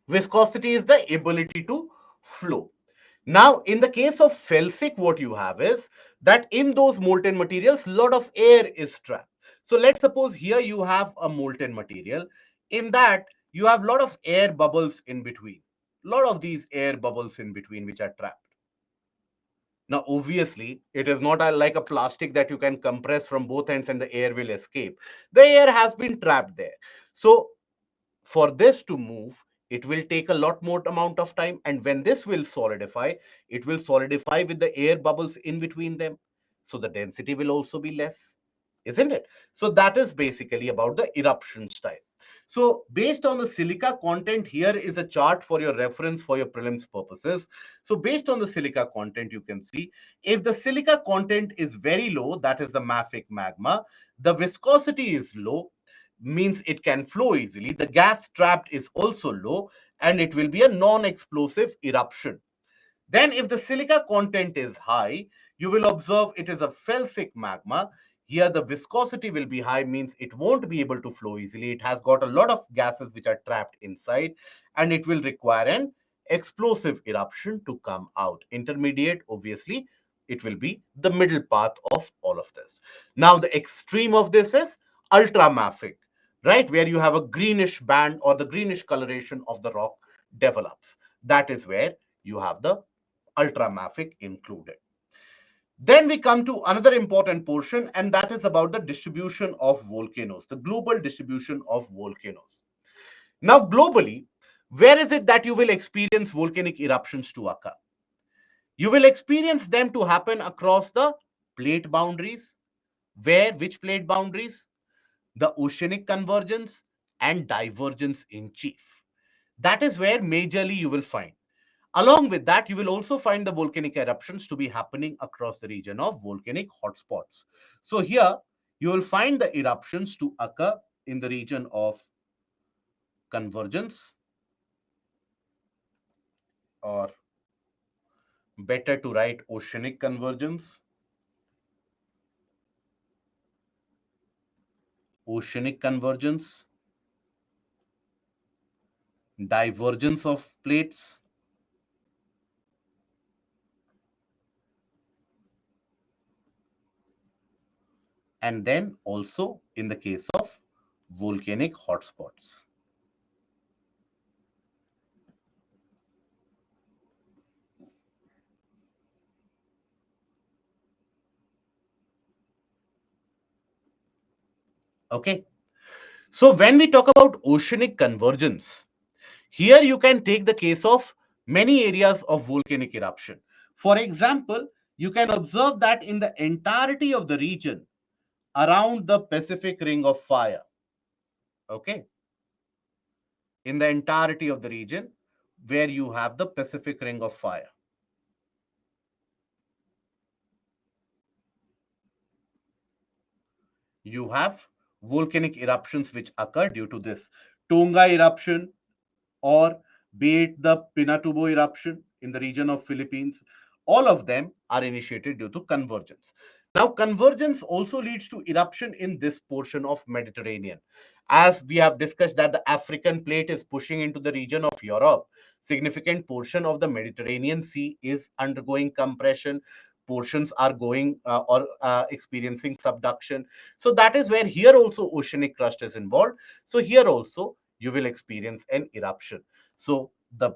Viscosity is the ability to flow. Now, in the case of felsic, what you have is that in those molten materials, lot of air is trapped. So let's suppose here you have a molten material. In that, you have lot of air bubbles in between. Lot of these air bubbles in between which are trapped. Now, obviously, it is not like a plastic that you can compress from both ends and the air will escape. The air has been trapped there. So for this to move, it will take a lot more amount of time, and when this will solidify, it will solidify with the air bubbles in between them, so the density will also be less, isn't it? So that is basically about the eruption style. So based on the silica content, here is a chart for your reference for your prelims purposes. So based on the silica content, you can see if the silica content is very low, that is the mafic magma, the viscosity is low, means it can flow easily. The gas trapped is also low, and it will be a non-explosive eruption. Then if the silica content is high, you will observe it is a felsic magma. Here the viscosity will be high, means it won't be able to flow easily. It has got a lot of gases which are trapped inside, and it will require an explosive eruption to come out. Intermediate, obviously, it will be the middle path of all of this. Now the extreme of this is ultramafic, right? Where you have a greenish band or the greenish coloration of the rock develops. That is where you have the ultramafic included. Then we come to another important portion, and that is about the distribution of volcanoes, the global distribution of volcanoes. Now, globally, where is it that you will experience volcanic eruptions to occur? You will experience them to happen across the plate boundaries. Where? Which plate boundaries? The oceanic convergence and divergence in chief. That is where majorly you will find. Along with that, you will also find the volcanic eruptions to be happening across the region of volcanic hotspots. So here, you will find the eruptions to occur in the region of convergence, or better to write oceanic convergence, oceanic convergence, divergence of plates, and then also in the case of volcanic hotspots. Okay. So when we talk about oceanic convergence, here you can take the case of many areas of volcanic eruption. For example, you can observe that in the entirety of the region around the Pacific Ring of Fire, okay, in the entirety of the region where you have the Pacific Ring of Fire, you have volcanic eruptions which occur due to this. Tonga eruption, or be it the Pinatubo eruption in the region of Philippines, all of them are initiated due to convergence. Now, convergence also leads to eruption in this portion of Mediterranean. As we have discussed that the African plate is pushing into the region of Europe, significant portion of the Mediterranean Sea is undergoing compression. Portions are going or experiencing subduction. So that is where here also oceanic crust is involved. So here also you will experience an eruption. So the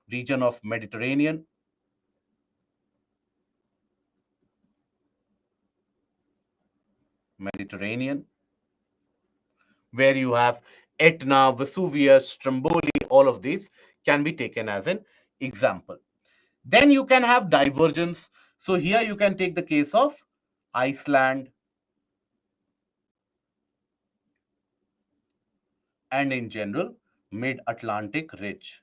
region of Mediterranean, where you have Etna, Vesuvius, Stromboli, all of these can be taken as an example. Then you can have divergence. So here you can take the case of Iceland, and in general, mid-Atlantic ridge.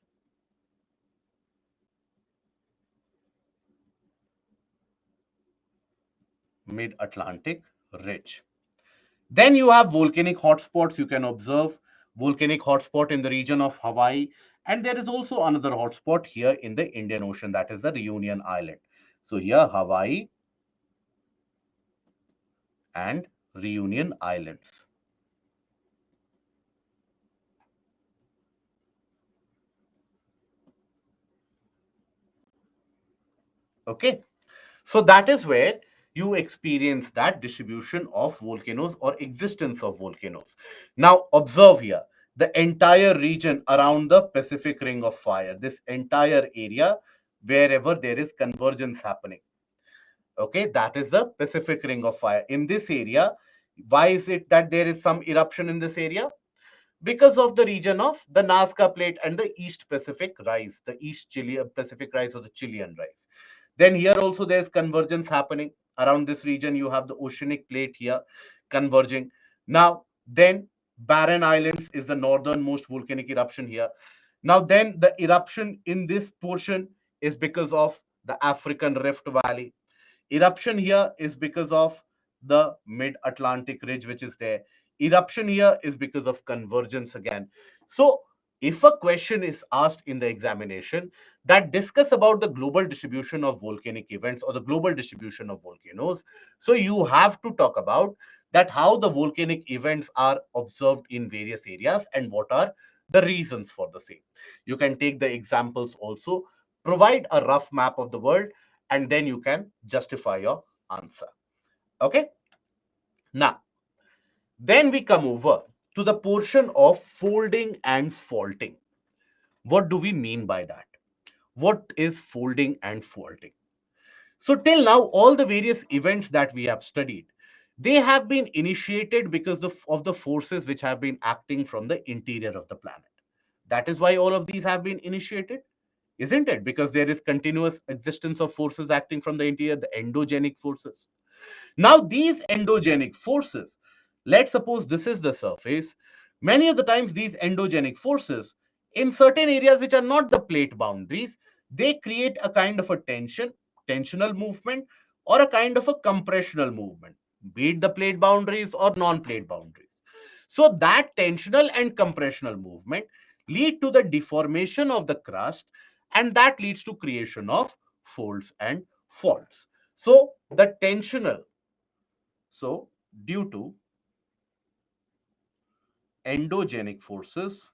Mid-Atlantic ridge. Then you have volcanic hotspots you can observe. Volcanic hotspot in the region of Hawaii. And there is also another hotspot here in the Indian Ocean, that is the Reunion Island. So here Hawaii and Reunion Islands. Okay. So that is where you experience that distribution of volcanoes or existence of volcanoes. Now observe here the entire region around the Pacific Ring of Fire, this entire area wherever there is convergence happening. Okay, that is the Pacific Ring of Fire. In this area, why is it that there is some eruption in this area? Because of the region of the Nazca Plate and the East Pacific Rise, the East Chilean Pacific Rise or the Chilean Rise. Then here also there's convergence happening. Around this region, you have the oceanic plate here converging. Now, then Barren Islands is the northernmost volcanic eruption here. Now, then the eruption in this portion is because of the African Rift Valley. Eruption here is because of the mid-Atlantic ridge, which is there. Eruption here is because of convergence again. So, if a question is asked in the examination that discuss about the global distribution of volcanic events or the global distribution of volcanoes, so you have to talk about that how the volcanic events are observed in various areas and what are the reasons for the same. You can take the examples also, provide a rough map of the world, and then you can justify your answer. Okay. Now, then we come over to the portion of folding and faulting. What do we mean by that? What is folding and faulting? So, till now, all the various events that we have studied, they have been initiated because of the forces which have been acting from the interior of the planet. That is why all of these have been initiated, isn't it? Because there is continuous existence of forces acting from the interior, the endogenic forces. Now, these endogenic forces, let's suppose this is the surface. Many of the times, these endogenic forces, in certain areas which are not the plate boundaries, they create a kind of a tensional movement, or a kind of a compressional movement, be it the plate boundaries or non-plate boundaries. So, that tensional and compressional movement lead to the deformation of the crust, and that leads to creation of folds and faults. So, the tensional, so, due to endogenic forces,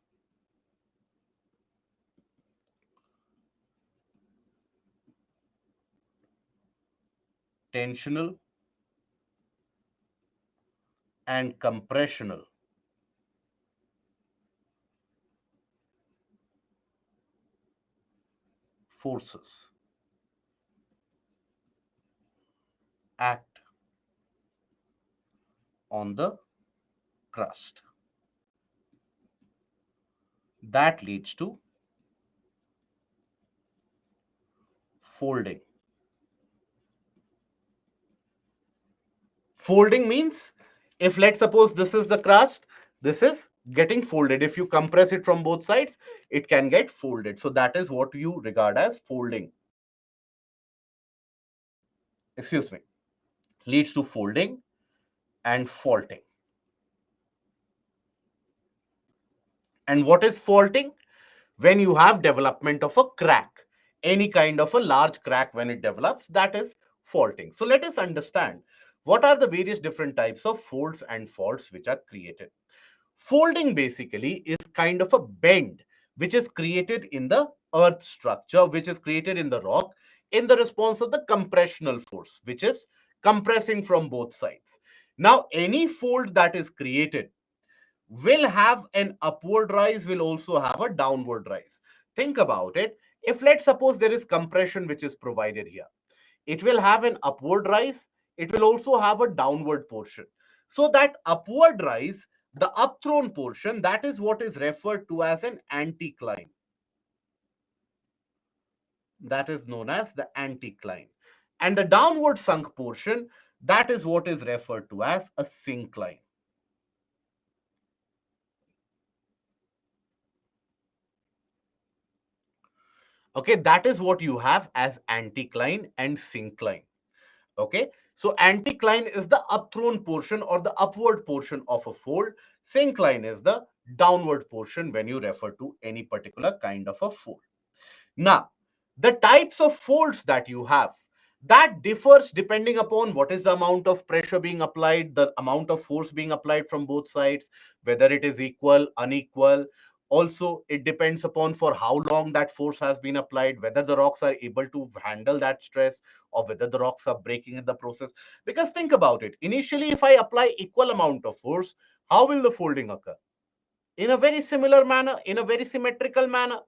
tensional and compressional forces act on the crust. That leads to folding. Folding means, if let's suppose this is the crust, this is getting folded. If you compress it from both sides, it can get folded. So that is what you regard as folding. Excuse me. Leads to folding and faulting. And what is faulting? When you have development of a crack, any kind of a large crack, when it develops, that is faulting. So let us understand what are the various different types of folds and faults which are created. Folding basically is kind of a bend which is created in the earth structure, which is created in the rock in the response of the compressional force, which is compressing from both sides. Now, any fold that is created will have an upward rise, will also have a downward rise. Think about it. If let's suppose there is compression which is provided here, it will have an upward rise, it will also have a downward portion. So that upward rise, the upthrown portion, that is what is referred to as an anticline. That is known as the anticline. And the downward sunk portion, that is what is referred to as a syncline. Okay, that is what you have as anticline and syncline. Okay, so anticline is the upthrown portion or the upward portion of a fold. Syncline is the downward portion when you refer to any particular kind of a fold. Now, the types of folds that you have, that differs depending upon what is the amount of pressure being applied, the amount of force being applied from both sides, whether it is equal, unequal. Also, it depends upon for how long that force has been applied, whether the rocks are able to handle that stress or whether the rocks are breaking in the process. Because think about it, initially, if I apply equal amount of force, how will the folding occur? In a very similar manner, in a very symmetrical manner.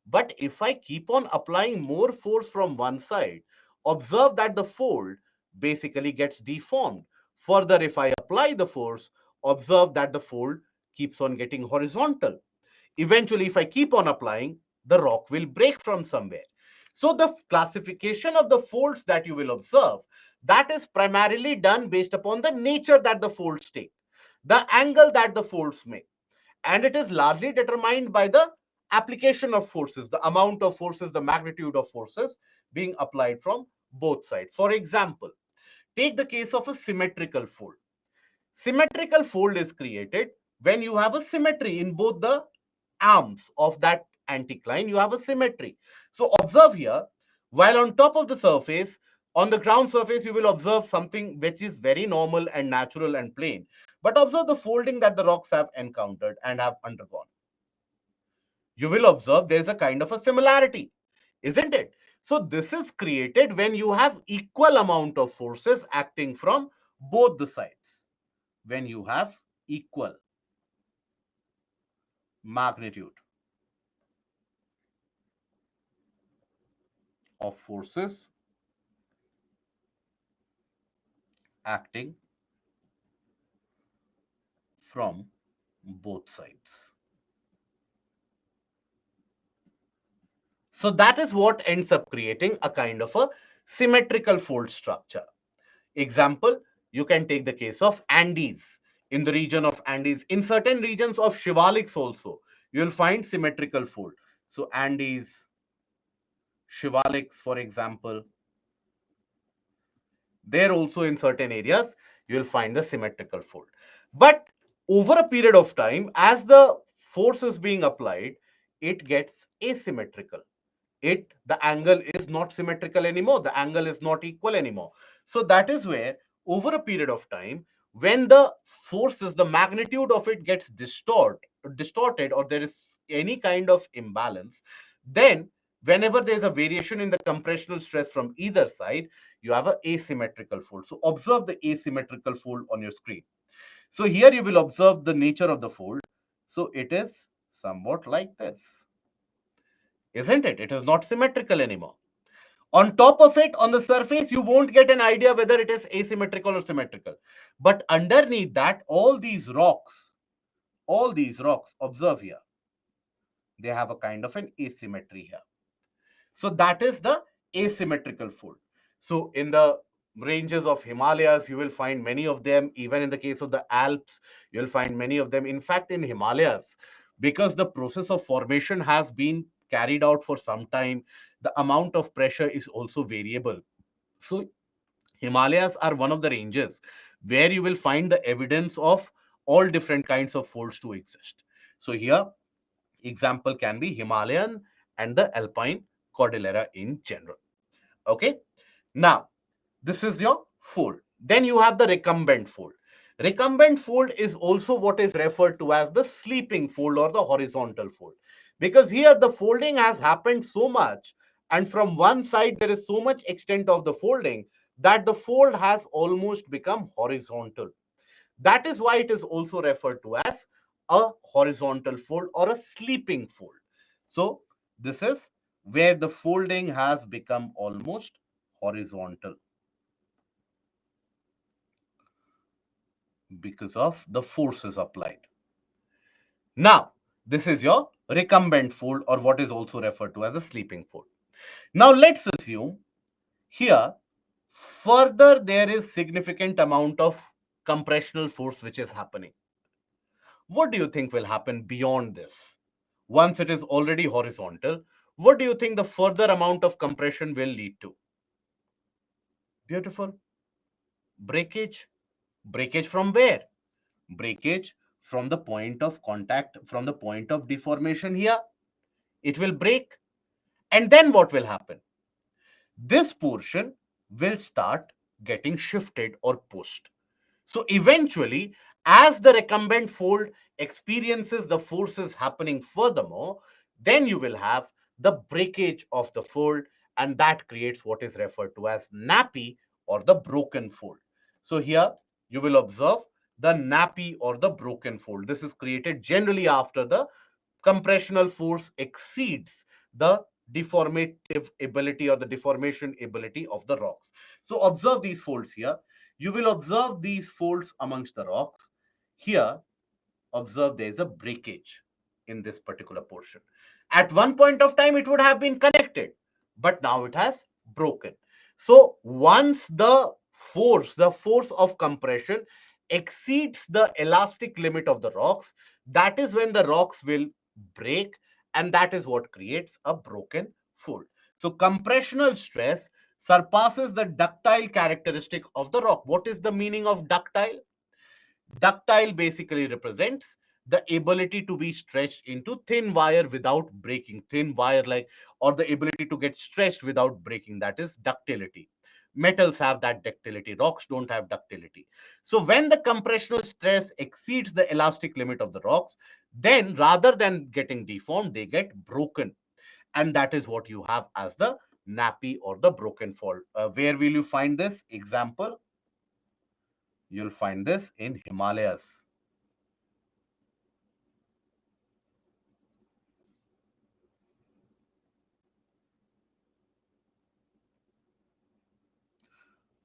But if I keep on applying more force from one side, observe that the fold basically gets deformed. Further, if I apply the force, observe that the fold keeps on getting horizontal. Eventually, if I keep on applying, the rock will break from somewhere. So the classification of the folds that you will observe, that is primarily done based upon the nature that the folds take. the angle that the folds make. And it is largely determined by the application of forces, the amount of forces, the magnitude of forces being applied from both sides. For example, take the case of a symmetrical fold. Symmetrical fold is created when you have a symmetry in both the arms of that anticline. You have a symmetry. So observe here, while on top of the surface, on the ground surface, you will observe something which is very normal and natural and plain. But observe the folding that the rocks have encountered and have undergone. You will observe there is a kind of a similarity, isn't it? So this is created when you have equal amount of forces acting from both the sides. When you have equal magnitude of forces acting from both sides. So that is what ends up creating a kind of a symmetrical fold structure. Example, you can take the case of Andes. In the region of Andes, in certain regions of Shivaliks also, you will find symmetrical fold. So Andes, Shivaliks, for example, there also in certain areas, you will find the symmetrical fold. But over a period of time, as the force is being applied, it gets asymmetrical. The angle is not symmetrical anymore. The angle is not equal anymore. So that is where over a period of time, when the forces, the magnitude of it gets distorted, or there is any kind of imbalance, then whenever there is a variation in the compressional stress from either side, you have an asymmetrical fold. So observe the asymmetrical fold on your screen. So here you will observe the nature of the fold. So it is somewhat like this, isn't it? It is not symmetrical anymore. On top of it, on the surface, you won't get an idea whether it is asymmetrical or symmetrical. But underneath that, all these rocks, observe here, they have a kind of an asymmetry here. So that is the asymmetrical fold. So in the ranges of Himalayas, you will find many of them. Even in the case of the Alps, you'll find many of them. In fact, in Himalayas, because the process of formation has been carried out for some time, the amount of pressure is also variable. So Himalayas are one of the ranges where you will find the evidence of all different kinds of folds to exist. So here, example can be Himalayan and the Alpine Cordillera in general. Okay. Now, this is your fold. Then you have the recumbent fold. Recumbent fold is also what is referred to as the sleeping fold or the horizontal fold. Because here the folding has happened so much, and from one side there is so much extent of the folding that the fold has almost become horizontal. That is why it is also referred to as a horizontal fold or a sleeping fold. So this is where the folding has become almost horizontal because of the forces applied. Now, this is your recumbent fold or what is also referred to as a sleeping fold. Now, let's assume here further there is significant amount of compressional force which is happening. What do you think will happen beyond this? Once it is already horizontal, what do you think the further amount of compression will lead to? Beautiful. Breakage. Breakage from where? Breakage from the point of contact, from the point of deformation here. It will break. And then what will happen? This portion will start getting shifted or pushed. So eventually, as the recumbent fold experiences the forces happening furthermore, then you will have the breakage of the fold, and that creates what is referred to as nappy or the broken fold. So here you will observe the nappy or the broken fold. This is created generally after the compressional force exceeds the deformative ability or the deformation ability of the rocks. So observe these folds here. You will observe these folds amongst the rocks. Here, observe there is a breakage in this particular portion. At one point of time, it would have been connected, but now it has broken. So once the force of compression exceeds the elastic limit of the rocks, that is when the rocks will break, and that is what creates a broken fold. So compressional stress surpasses the ductile characteristic of the rock. What is the meaning of ductile? Ductile basically represents the ability to be stretched into thin wire without breaking, thin wire like, or the ability to get stretched without breaking. That is ductility. Metals have that ductility, rocks don't have ductility. So when the compressional stress exceeds the elastic limit of the rocks, then rather than getting deformed, they get broken. And that is what you have as the nappy or the broken fault. Where will you find this example? You'll find this in Himalayas.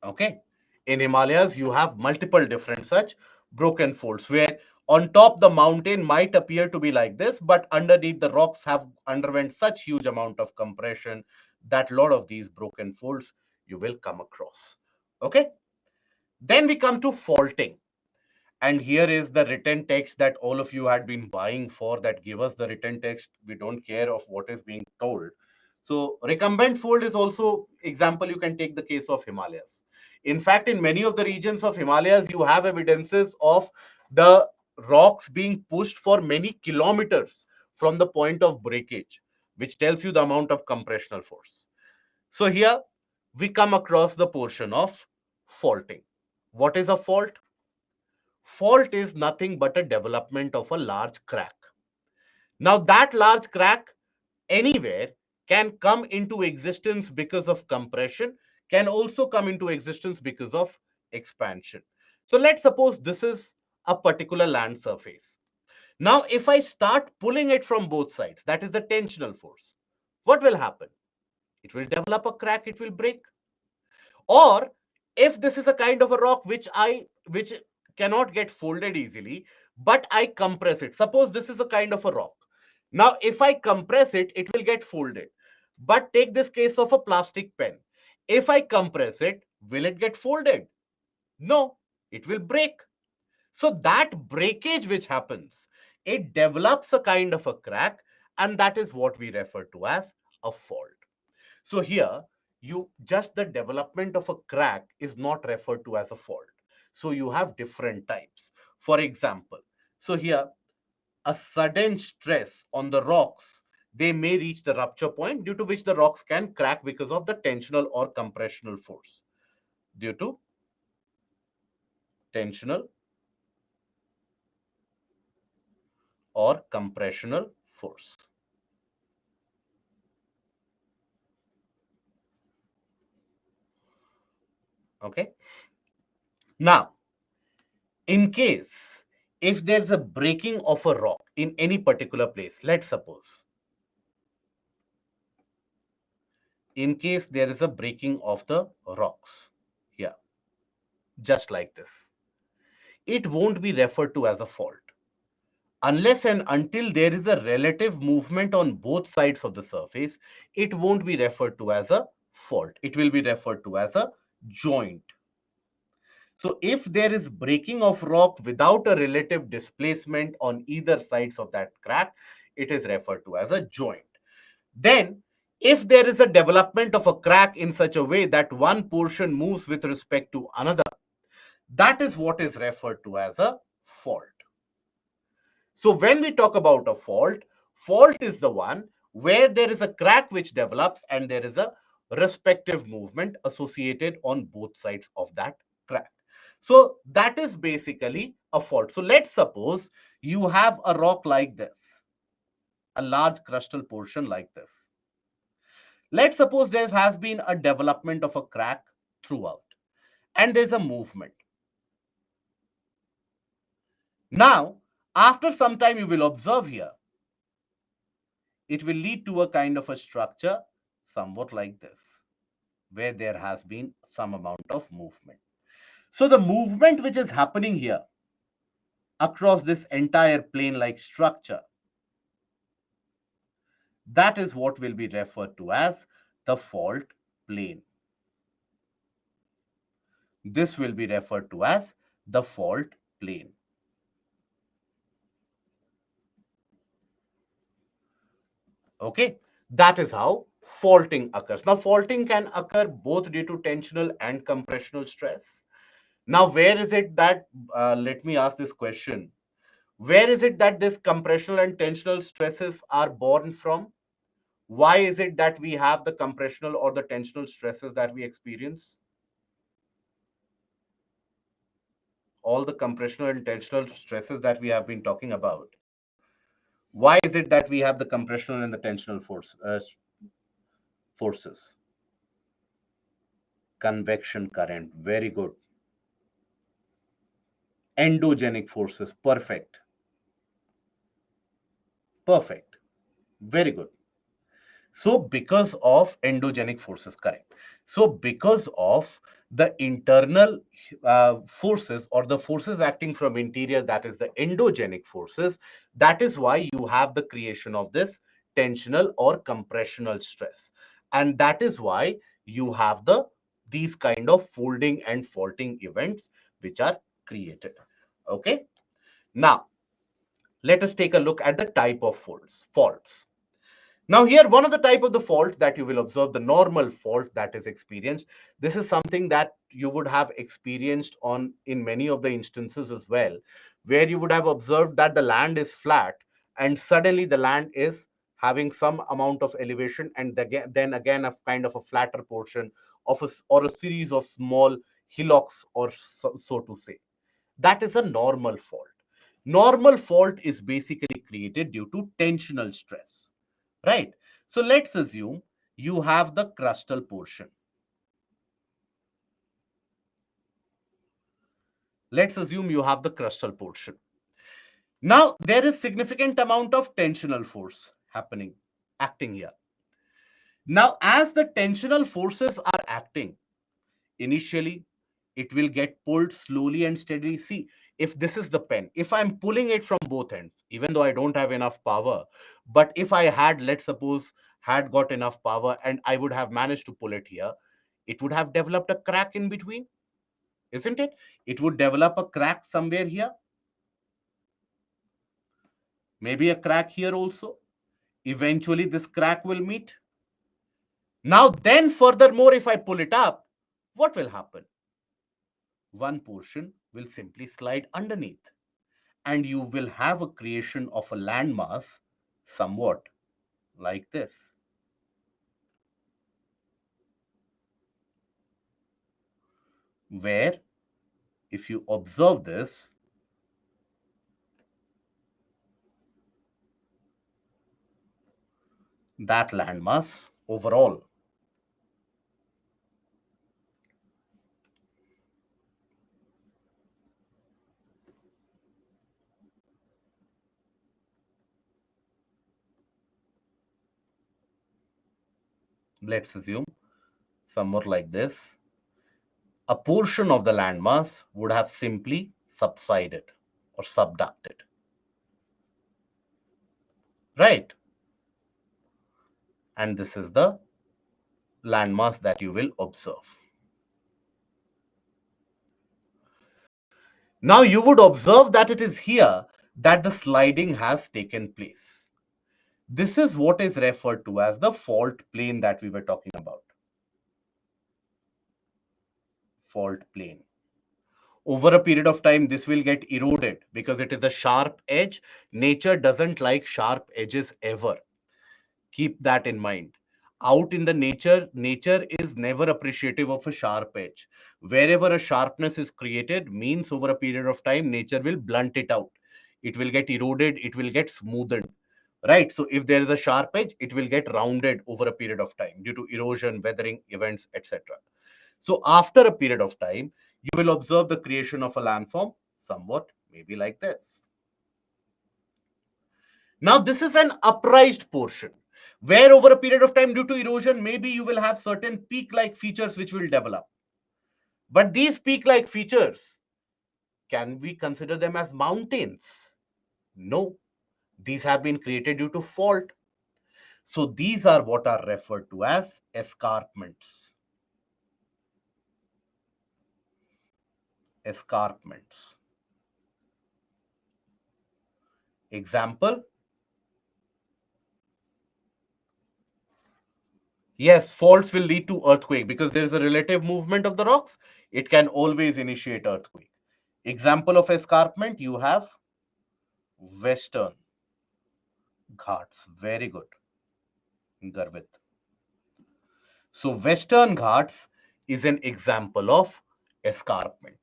Okay. In Himalayas, you have multiple different such broken folds where on top the mountain might appear to be like this, but underneath the rocks have underwent such huge amount of compression that a lot of these broken folds you will come across. Okay. Then we come to faulting. And here is the written text that all of you had been vying for, that give us the written text. We don't care of what is being told. So recumbent fold is also example. You can take the case of Himalayas. In fact, in many of the regions of Himalayas, you have evidences of the rocks being pushed for many kilometers from the point of breakage, which tells you the amount of compressional force. So here we come across the portion of faulting. What is a fault? Fault is nothing but a development of a large crack. Now, that large crack anywhere can come into existence because of compression, can also come into existence because of expansion. So, let's suppose this is a particular land surface. Now, if I start pulling it from both sides, that is the tensional force, what will happen? It will develop a crack, it will break. Or if this is a kind of a rock which cannot get folded easily, but I compress it. Suppose this is a kind of a rock. Now if I compress it, it will get folded. But take this case of a plastic pen. If I compress it, will it get folded? No, it will break. So that breakage which happens, it develops a kind of a crack, and that is what we refer to as a fault. So here, you just the development of a crack is not referred to as a fault. So you have different types. For example, so here, a sudden stress on the rocks, they may reach the rupture point due to which the rocks can crack because of the tensional or compressional force. Due to tensional or compressional force. Okay. Now, in case if there's a breaking of a rock in any particular place, let's suppose in case there is a breaking of the rocks here, just like this, it won't be referred to as a fault unless and until there is a relative movement on both sides of the surface. It won't be referred to as a fault, it will be referred to as a joint. So if there is breaking of rock without a relative displacement on either sides of that crack, it is referred to as a joint. Then, if there is a development of a crack in such a way that one portion moves with respect to another, that is what is referred to as a fault. So when we talk about a fault, fault is the one where there is a crack which develops and there is a respective movement associated on both sides of that crack. So that is basically a fault. So let's suppose you have a rock like this, a large crustal portion like this. Let's suppose there has been a development of a crack throughout and there's a movement. Now, after some time, you will observe here, it will lead to a kind of a structure somewhat like this, where there has been some amount of movement. So the movement which is happening here across this entire plane-like structure, that is what will be referred to as the fault plane. This will be referred to as the fault plane. Okay, that is how faulting occurs. Now, faulting can occur both due to tensional and compressional stress. Now, where is it that, let me ask this question, where is it that this compressional and tensional stresses are born from? Why is it that we have the compressional or the tensional stresses that we experience? All the compressional and tensional stresses that we have been talking about. Why is it that we have the compressional and the tensional forces? Convection current, very good. Endogenic forces, perfect. Perfect. Very good. So, because of endogenic forces, correct. So, because of the internal forces or the forces acting from interior, that is the endogenic forces, that is why you have the creation of this tensional or compressional stress. And that is why you have these kind of folding and faulting events which are created. Okay. Now, let us take a look at the type of faults. Now here, one of the type of the fault that you will observe, the normal fault that is experienced. This is something that you would have experienced on in many of the instances as well, where you would have observed that the land is flat and suddenly the land is having some amount of elevation, and then again a kind of a flatter portion of or a series of small hillocks, or so to say. That is a normal fault. Normal fault is basically created due to tensional stress, right? So let's assume you have the crustal portion. Let's assume you have the crustal portion. Now there is significant amount of tensional force acting here. Now as the tensional forces are acting, initially it will get pulled slowly and steadily. See, if this is the pen, if I'm pulling it from both ends, even though I don't have enough power, but if I had, let's suppose, had got enough power and I would have managed to pull it here, it would have developed a crack in between, isn't it? It would develop a crack somewhere here, maybe a crack here also. Eventually this crack will meet. Now then, furthermore, if I pull it up, what will happen? One portion will simply slide underneath, and you will have a creation of a landmass somewhat like this, where if you observe this, that landmass overall, let's assume somewhat like this, a portion of the landmass would have simply subsided or subducted, right? And this is the landmass that you will observe. Now you would observe that it is here that the sliding has taken place. This is what is referred to as the fault plane that we were talking about. Fault plane. Over a period of time, this will get eroded because it is a sharp edge. Nature doesn't like sharp edges ever. Keep that in mind. Out in the nature is never appreciative of a sharp edge. Wherever a sharpness is created means over a period of time, nature will blunt it out. It will get eroded, it will get smoothened. Right. So if there is a sharp edge, it will get rounded over a period of time due to erosion, weathering events, etc. So after a period of time, you will observe the creation of a landform somewhat maybe like this. Now, this is an uprised portion where over a period of time due to erosion, maybe you will have certain peak-like features which will develop. But these peak-like features, can we consider them as mountains? No, these have been created due to fault. So these are what are referred to as escarpments. escarpments. Example, yes, faults will lead to earthquake because there is a relative movement of the rocks. It can always initiate earthquake. Example of escarpment, you have Western Ghats. Very good, Garvit. So Western Ghats is an example of escarpment.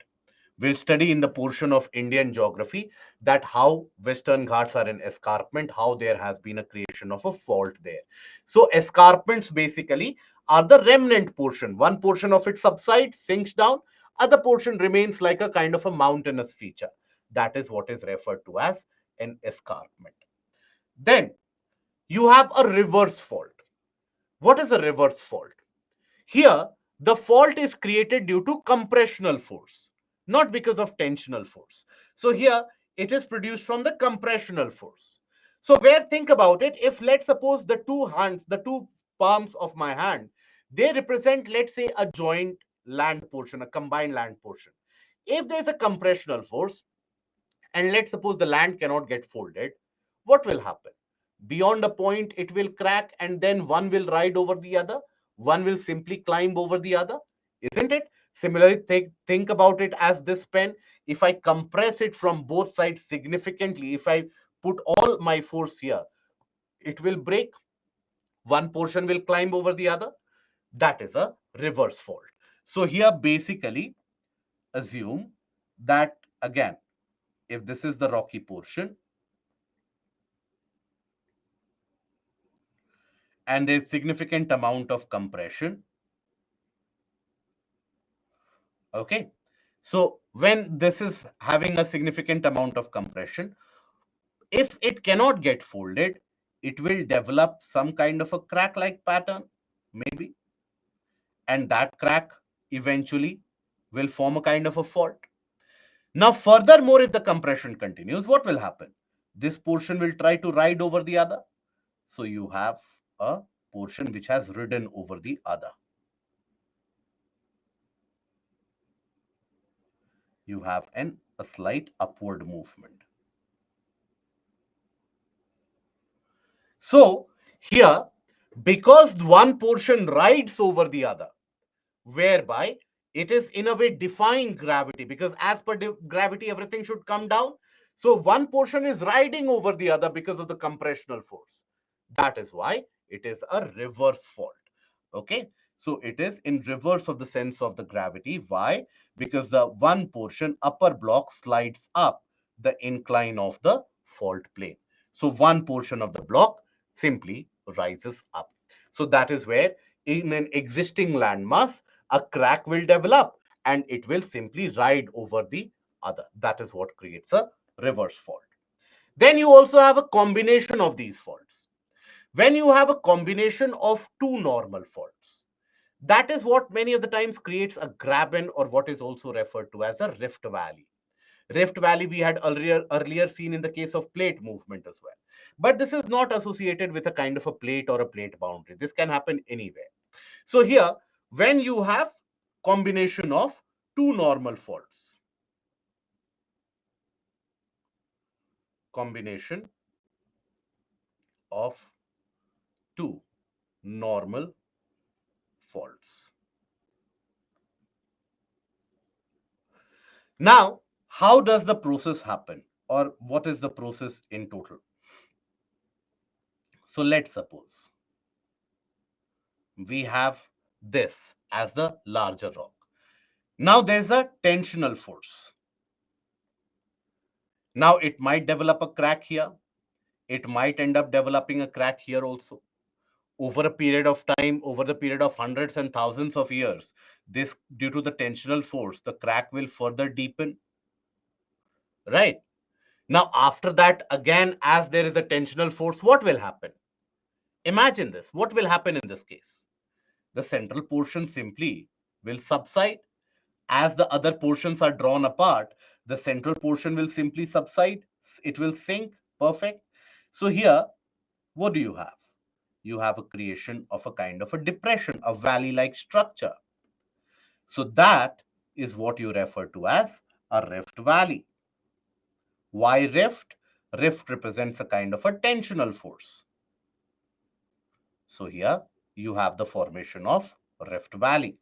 We'll study in the portion of Indian geography that how Western Ghats are an escarpment, how there has been a creation of a fault there. So escarpments basically are the remnant portion. One portion of it subsides, sinks down, other portion remains like a kind of a mountainous feature. That is what is referred to as an escarpment. Then you have a reverse fault. What is a reverse fault? Here, the fault is created due to compressional force, not because of tensional force. So here, it is produced from the compressional force. So where, think about it, if let's suppose the two hands, the two palms of my hand, they represent, let's say, a joint land portion, a combined land portion. If there's a compressional force, and let's suppose the land cannot get folded, what will happen? Beyond a point, it will crack and then one will ride over the other. One will simply climb over the other, isn't it? Similarly, think about it as this pen. If I compress it from both sides significantly, if I put all my force here, it will break. One portion will climb over the other. That is a reverse fault. So here, basically, assume that again, if this is the rocky portion, and there's significant amount of compression. Okay. So when this is having a significant amount of compression, if it cannot get folded, it will develop some kind of a crack-like pattern, maybe. And that crack eventually will form a kind of a fault. Now, furthermore, if the compression continues, what will happen? This portion will try to ride over the other. So you have a portion which has ridden over the other. You have a slight upward movement. So here, because one portion rides over the other, whereby it is in a way defying gravity, because as per gravity, everything should come down. So one portion is riding over the other because of the compressional force. That is why it is a reverse fault. Okay. So it is in reverse of the sense of the gravity. Why? Because the one portion upper block slides up the incline of the fault plane. So one portion of the block simply rises up. So that is where in an existing landmass, a crack will develop and it will simply ride over the other. That is what creates a reverse fault. Then you also have a combination of these faults. When you have a combination of two normal faults, that is what many of the times creates a graben, or what is also referred to as a rift valley. Rift valley we had earlier seen in the case of plate movement as well. But this is not associated with a kind of a plate or a plate boundary. This can happen anywhere. So here, when you have combination of two normal faults, combination of two normal faults. Now, how does the process happen, or what is the process in total? So let's suppose we have this as the larger rock. Now there's a tensional force. Now it might develop a crack here. It might end up developing a crack here also. Over a period of time, over the period of hundreds and thousands of years, this, due to the tensional force, the crack will further deepen. Right? Now, after that, again, as there is a tensional force, what will happen? Imagine this. What will happen in this case? The central portion simply will subside. As the other portions are drawn apart, the central portion will simply subside. It will sink. Perfect. So here, what do you have? You have a creation of a kind of a depression, a valley-like structure. So that is what you refer to as A rift valley. Why rift? Rift represents a kind of a tensional force. So here you have the formation of rift valley.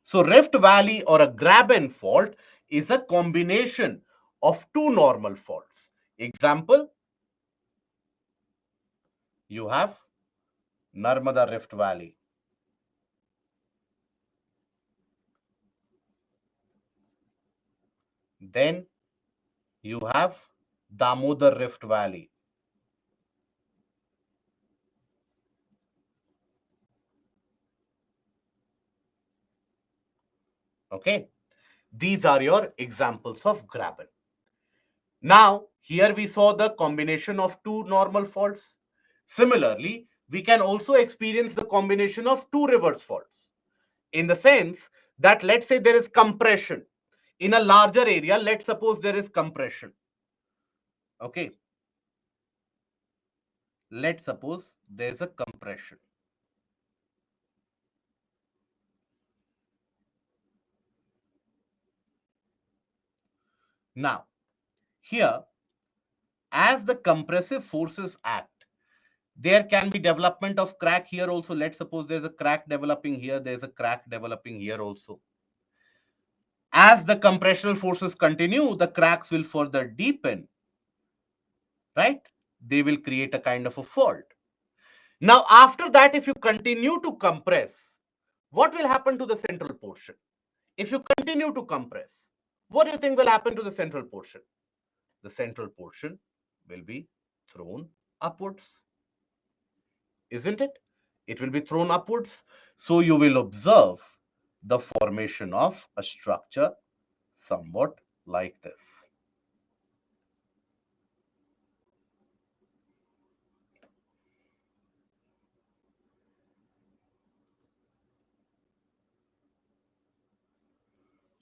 So rift valley or a graben fault is a combination of two normal faults. Example, you have Narmada Rift Valley. Then you have Damodar Rift Valley. Okay, these are your examples of graben. Now, here we saw the combination of two normal faults. Similarly, we can also experience the combination of two reverse faults in the sense that let's say there is compression in a larger area. Let's suppose there is compression. Okay, let's suppose there is a compression. Now, here, as the compressive forces act, there can be development of crack here also. Let's suppose there's a crack developing here, there's a crack developing here also. As the compressional forces continue, the cracks will further deepen, right? They will create a kind of a fault. Now, after that, if you continue to compress, what will happen to the central portion? If you continue to compress, what do you think will happen to the central portion? The central portion will be thrown upwards, isn't it? It will be thrown upwards. So you will observe the formation of a structure somewhat like this.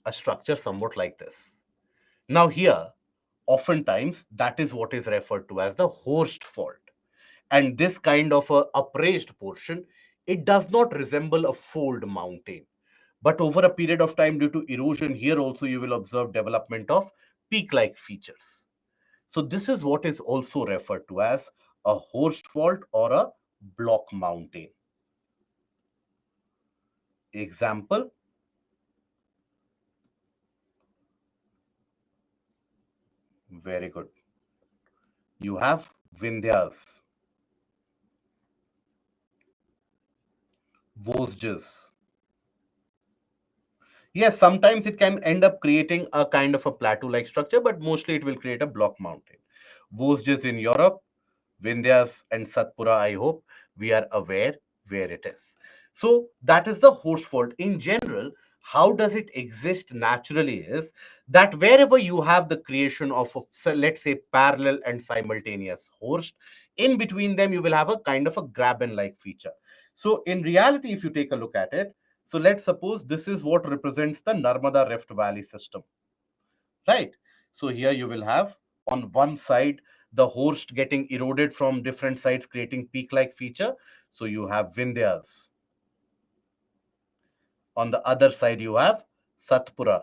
A structure somewhat like this. Now here, oftentimes that is what is referred to as the Horst fault. And this kind of a upraised portion, it does not resemble a fold mountain. But over a period of time, due to erosion, here also you will observe development of peak-like features. So this is what is also referred to as a Horst fault or a block mountain. Example, very good. You have Vindhyas, Vosges. Yes, sometimes it can end up creating a kind of a plateau-like structure, but mostly it will create a block mountain. Vosges in Europe, Vindhyas and Satpura, I hope we are aware where it is. So that is the Horst fault. In general, how does it exist naturally is that wherever you have the creation of, let's say, parallel and simultaneous Horst, in between them you will have a kind of a graben-like feature. So in reality, if you take a look at it, so let's suppose this is what represents the Narmada Rift Valley system, right? So here you will have on one side the Horst getting eroded from different sides, creating peak-like feature. So you have Vindhyas. On the other side, you have Satpura.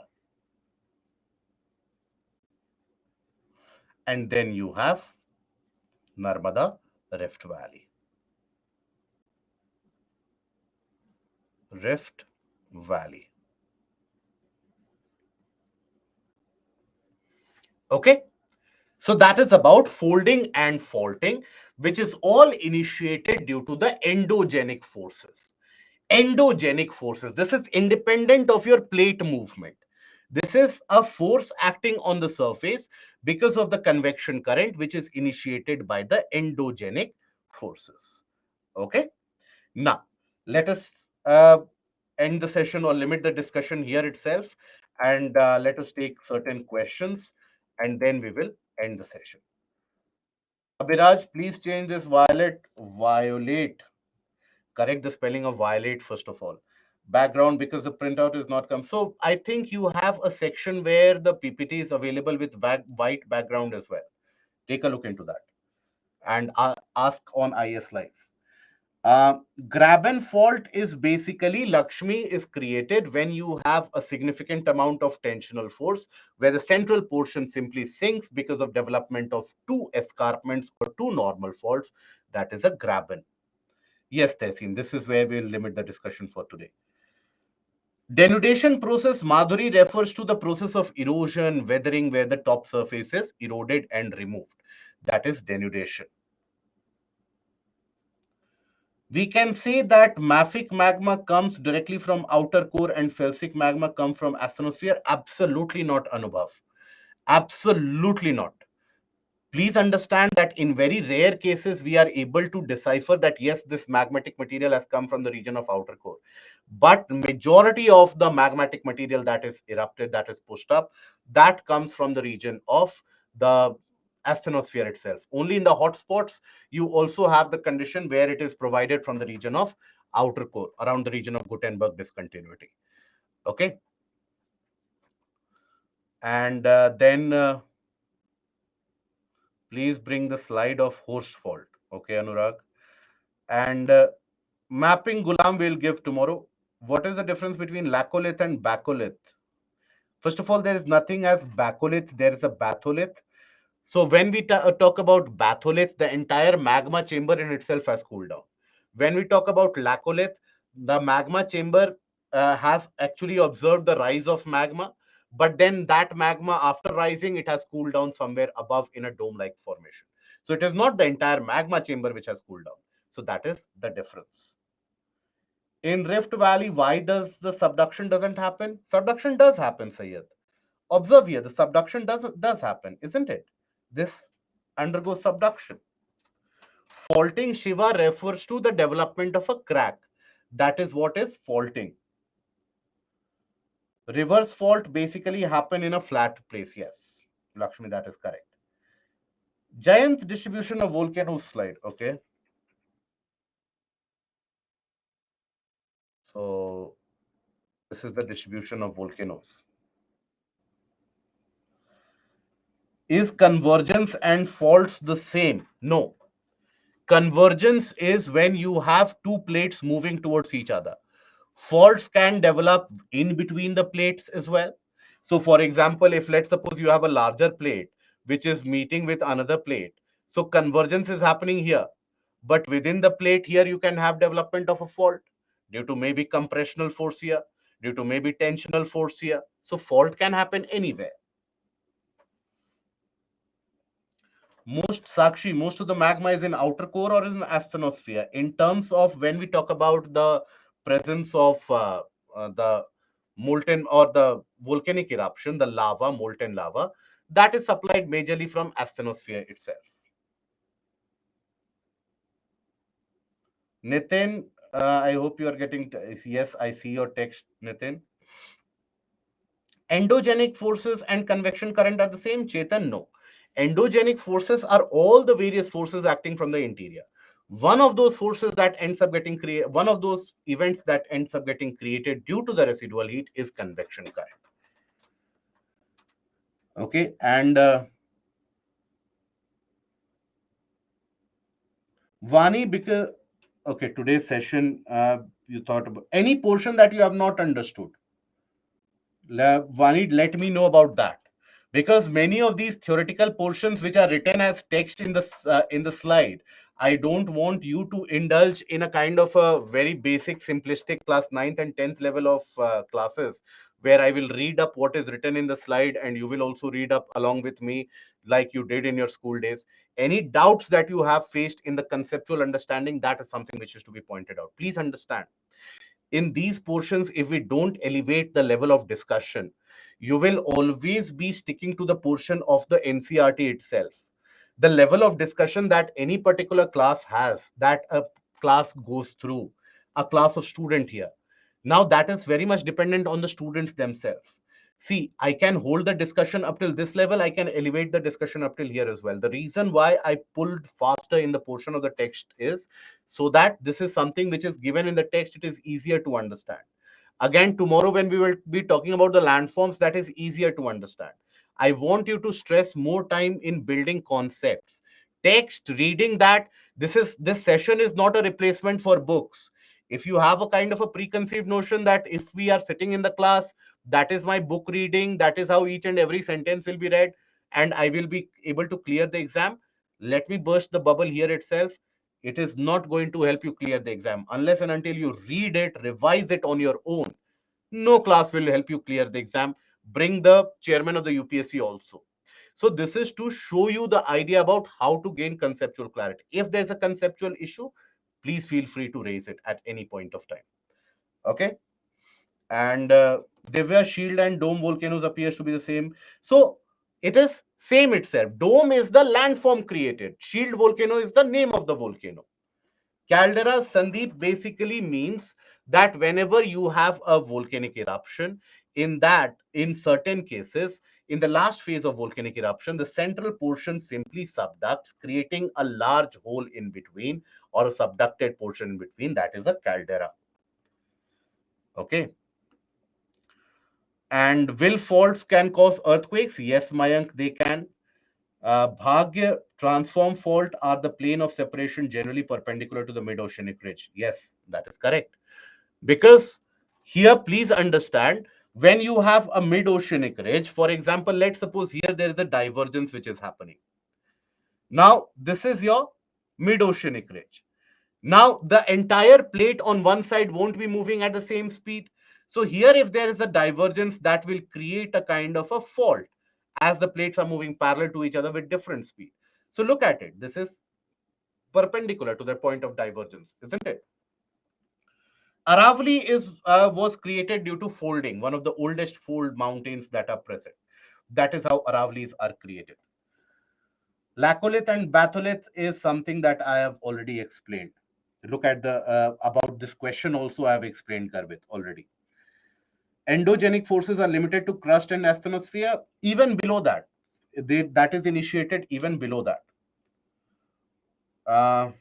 And then you have Narmada Rift Valley. Rift Valley. Okay. So that is about folding and faulting, which is all initiated due to the endogenic forces. Endogenic forces. This is independent of your plate movement. This is a force acting on the surface because of the convection current, which is initiated by the endogenic forces. Okay. Now, let us end the session or limit the discussion here itself, and let us take certain questions, and then we will end the session. Abhiraj, please change this violate. Correct the spelling of violate first of all. Background because the printout is not come. So I think you have a section where the PPT is available with white background as well. Take a look into that and ask on IS Live. Uh, Graben fault is basically Lakshmi is created when you have a significant amount of tensional force where the central portion simply sinks because of development of two escarpments or two normal faults. That is a Graben. Yes, Tehsin, this is where we'll limit the discussion for today. Denudation process, Madhuri, refers to the process of erosion, weathering, where the top surface is eroded and removed. That is denudation. We can say that mafic magma comes directly from outer core and felsic magma come from asthenosphere. Absolutely not, Anubhav. Absolutely not. Please understand that in very rare cases, we are able to decipher that yes, this magmatic material has come from the region of outer core. But majority of the magmatic material that is erupted, that is pushed up, that comes from the region of the asthenosphere itself. Only in the hotspots, you also have the condition where it is provided from the region of outer core, around the region of Gutenberg discontinuity. Okay. And then please bring the slide of host fault. Okay, Anurag. And mapping Gulam will give tomorrow. What is the difference between laccolith and bacolith? First of all, there is nothing as bacolith, there is a batholith. So when we talk about batholith, the entire magma chamber in itself has cooled down. When we talk about laccolith, the magma chamber has actually observed the rise of magma, but then that magma, after rising, it has cooled down somewhere above in a dome-like formation. So it is not the entire magma chamber which has cooled down. So that is the difference. In Rift Valley, why does the subduction doesn't happen? Subduction does happen, Sayyid. Observe here, the subduction does happen, isn't it? This undergoes subduction. Faulting, Shiva, refers to the development of a crack. That is what is faulting. Reverse fault basically happen in a flat place. Yes, Lakshmi, that is correct. Giant distribution of volcanoes slide. Okay. So this is the distribution of volcanoes. Is convergence and faults the same? No. Convergence is when you have two plates moving towards each other. Faults can develop in between the plates as well. So, for example, if let's suppose you have a larger plate which is meeting with another plate, so convergence is happening here. But within the plate here, you can have development of a fault due to maybe compressional force here, due to maybe tensional force here. So, fault can happen anywhere. Most of the magma is in outer core or is in asthenosphere. In terms of when we talk about the presence of the molten or the volcanic eruption, the lava, molten lava, that is supplied majorly from asthenosphere itself. Nitin, I hope you are getting. Yes, I see your text, Nitin. Endogenic forces and convection current are the same? Chetan, no. Endogenic forces are all the various forces acting from the interior. One of those forces that ends up getting created, one of those events that ends up getting created due to the residual heat is convection current. Okay, and Vani, because okay, today's session, you thought about any portion that you have not understood. Vani, let me know about that, because many of these theoretical portions which are written as text in the slide, I don't want you to indulge in a kind of a very basic simplistic class 9th and 10th level of classes where I will read up what is written in the slide and you will also read up along with me like you did in your school days. Any doubts that you have faced in the conceptual understanding, that is something which is to be pointed out. Please understand, in these portions, if we don't elevate the level of discussion, you will always be sticking to the portion of the NCRT itself. The level of discussion that any particular class has, that a class goes through, a class of student here, now that is very much dependent on the students themselves. See, I can hold the discussion up till this level, I can elevate the discussion up till here as well. The reason why I pulled faster in the portion of the text is so that this is something which is given in the text, it is easier to understand. Again, tomorrow when we will be talking about the landforms, that is easier to understand. I want you to stress more time in building concepts. Text, reading that, This session is not a replacement for books. If you have a kind of a preconceived notion that if we are sitting in the class, that is my book reading, that is how each and every sentence will be read, and I will be able to clear the exam, let me burst the bubble here itself. It is not going to help you clear the exam unless and until you read it, revise it on your own. No class will help you clear the exam. Bring the chairman of the UPSC also. So this is to show you the idea about how to gain conceptual clarity. If there's a conceptual issue, please feel free to raise it at any point of time. Okay. And Divya, shield and dome volcanoes appears to be the same. So it is same itself. Dome is the landform created. Shield volcano is the name of the volcano. Caldera, Sandeep, basically means that whenever you have a volcanic eruption, in certain cases, in the last phase of volcanic eruption, the central portion simply subducts, creating a large hole in between, or a subducted portion in between. That is a caldera. Okay. And will faults can cause earthquakes? Yes, Mayank, they can. Bhagya, transform fault are the plane of separation generally perpendicular to the mid-oceanic ridge. Yes, that is correct. Because here, please understand, when you have a mid-oceanic ridge, for example, let's suppose here there is a divergence which is happening. Now, this is your mid-oceanic ridge. Now, the entire plate on one side won't be moving at the same speed. So here, if there is a divergence, that will create a kind of a fault as the plates are moving parallel to each other with different speed. So look at it. This is perpendicular to the point of divergence, isn't it? Aravali was created due to folding, one of the oldest fold mountains that are present. That is how Aravalis are created. Lacolith and batholith is something that I have already explained. Look at the about this question also I have explained, Garvit, already. Endogenic forces are limited to crust and asthenosphere. Even below that, that is initiated even below that. Uh,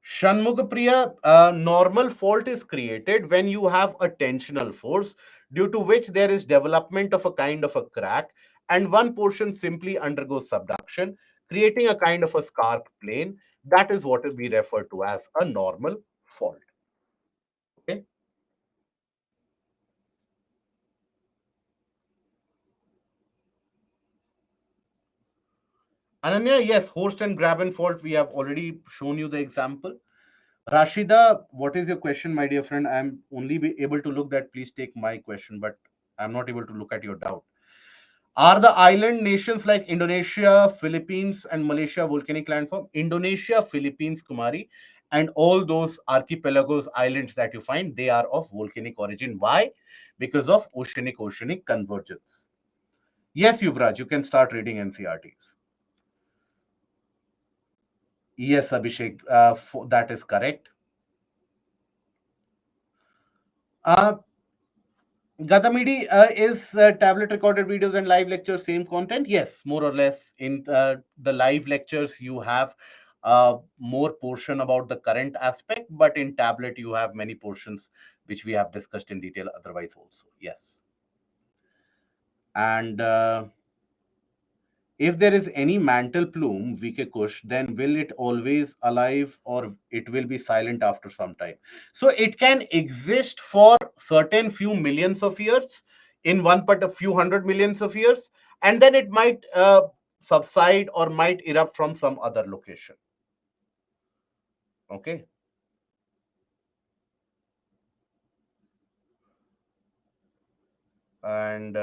Shanmugapriya, normal fault is created when you have a tensional force due to which there is development of a kind of a crack, and one portion simply undergoes subduction, creating a kind of a scarp plane. That is what we refer to as a normal fault. Okay. Ananya, yes, Horst and Graben fault, we have already shown you the example. Rashida, what is your question, my dear friend? I'm only be able to look that. Please take my question, but I'm not able to look at your doubt. Are the island nations like Indonesia, Philippines, and Malaysia volcanic landform? Indonesia, Philippines, Kumari, and all those archipelagos, islands that you find, they are of volcanic origin. Why? Because of oceanic convergence. Yes, Yuvraj, you can start reading NCRTs. Yes, Abhishek, that is correct. Uh, Gadamidi, is tablet recorded videos and live lectures same content? Yes, more or less. In the live lectures, you have more portion about the current aspect, but in tablet, you have many portions which we have discussed in detail otherwise also. Yes. And if there is any mantle plume, VK Kush, then will it always alive or it will be silent after some time? So it can exist for certain few millions of years in one part a few hundred millions of years, and then it might subside or might erupt from some other location. Okay. And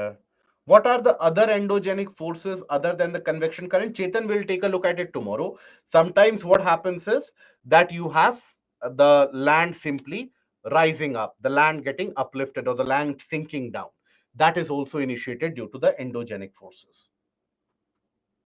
what are the other endogenic forces other than the convection current? Chetan will take a look at it tomorrow. Sometimes what happens is that you have the land simply rising up, the land getting uplifted or the land sinking down. That is also initiated due to the endogenic forces.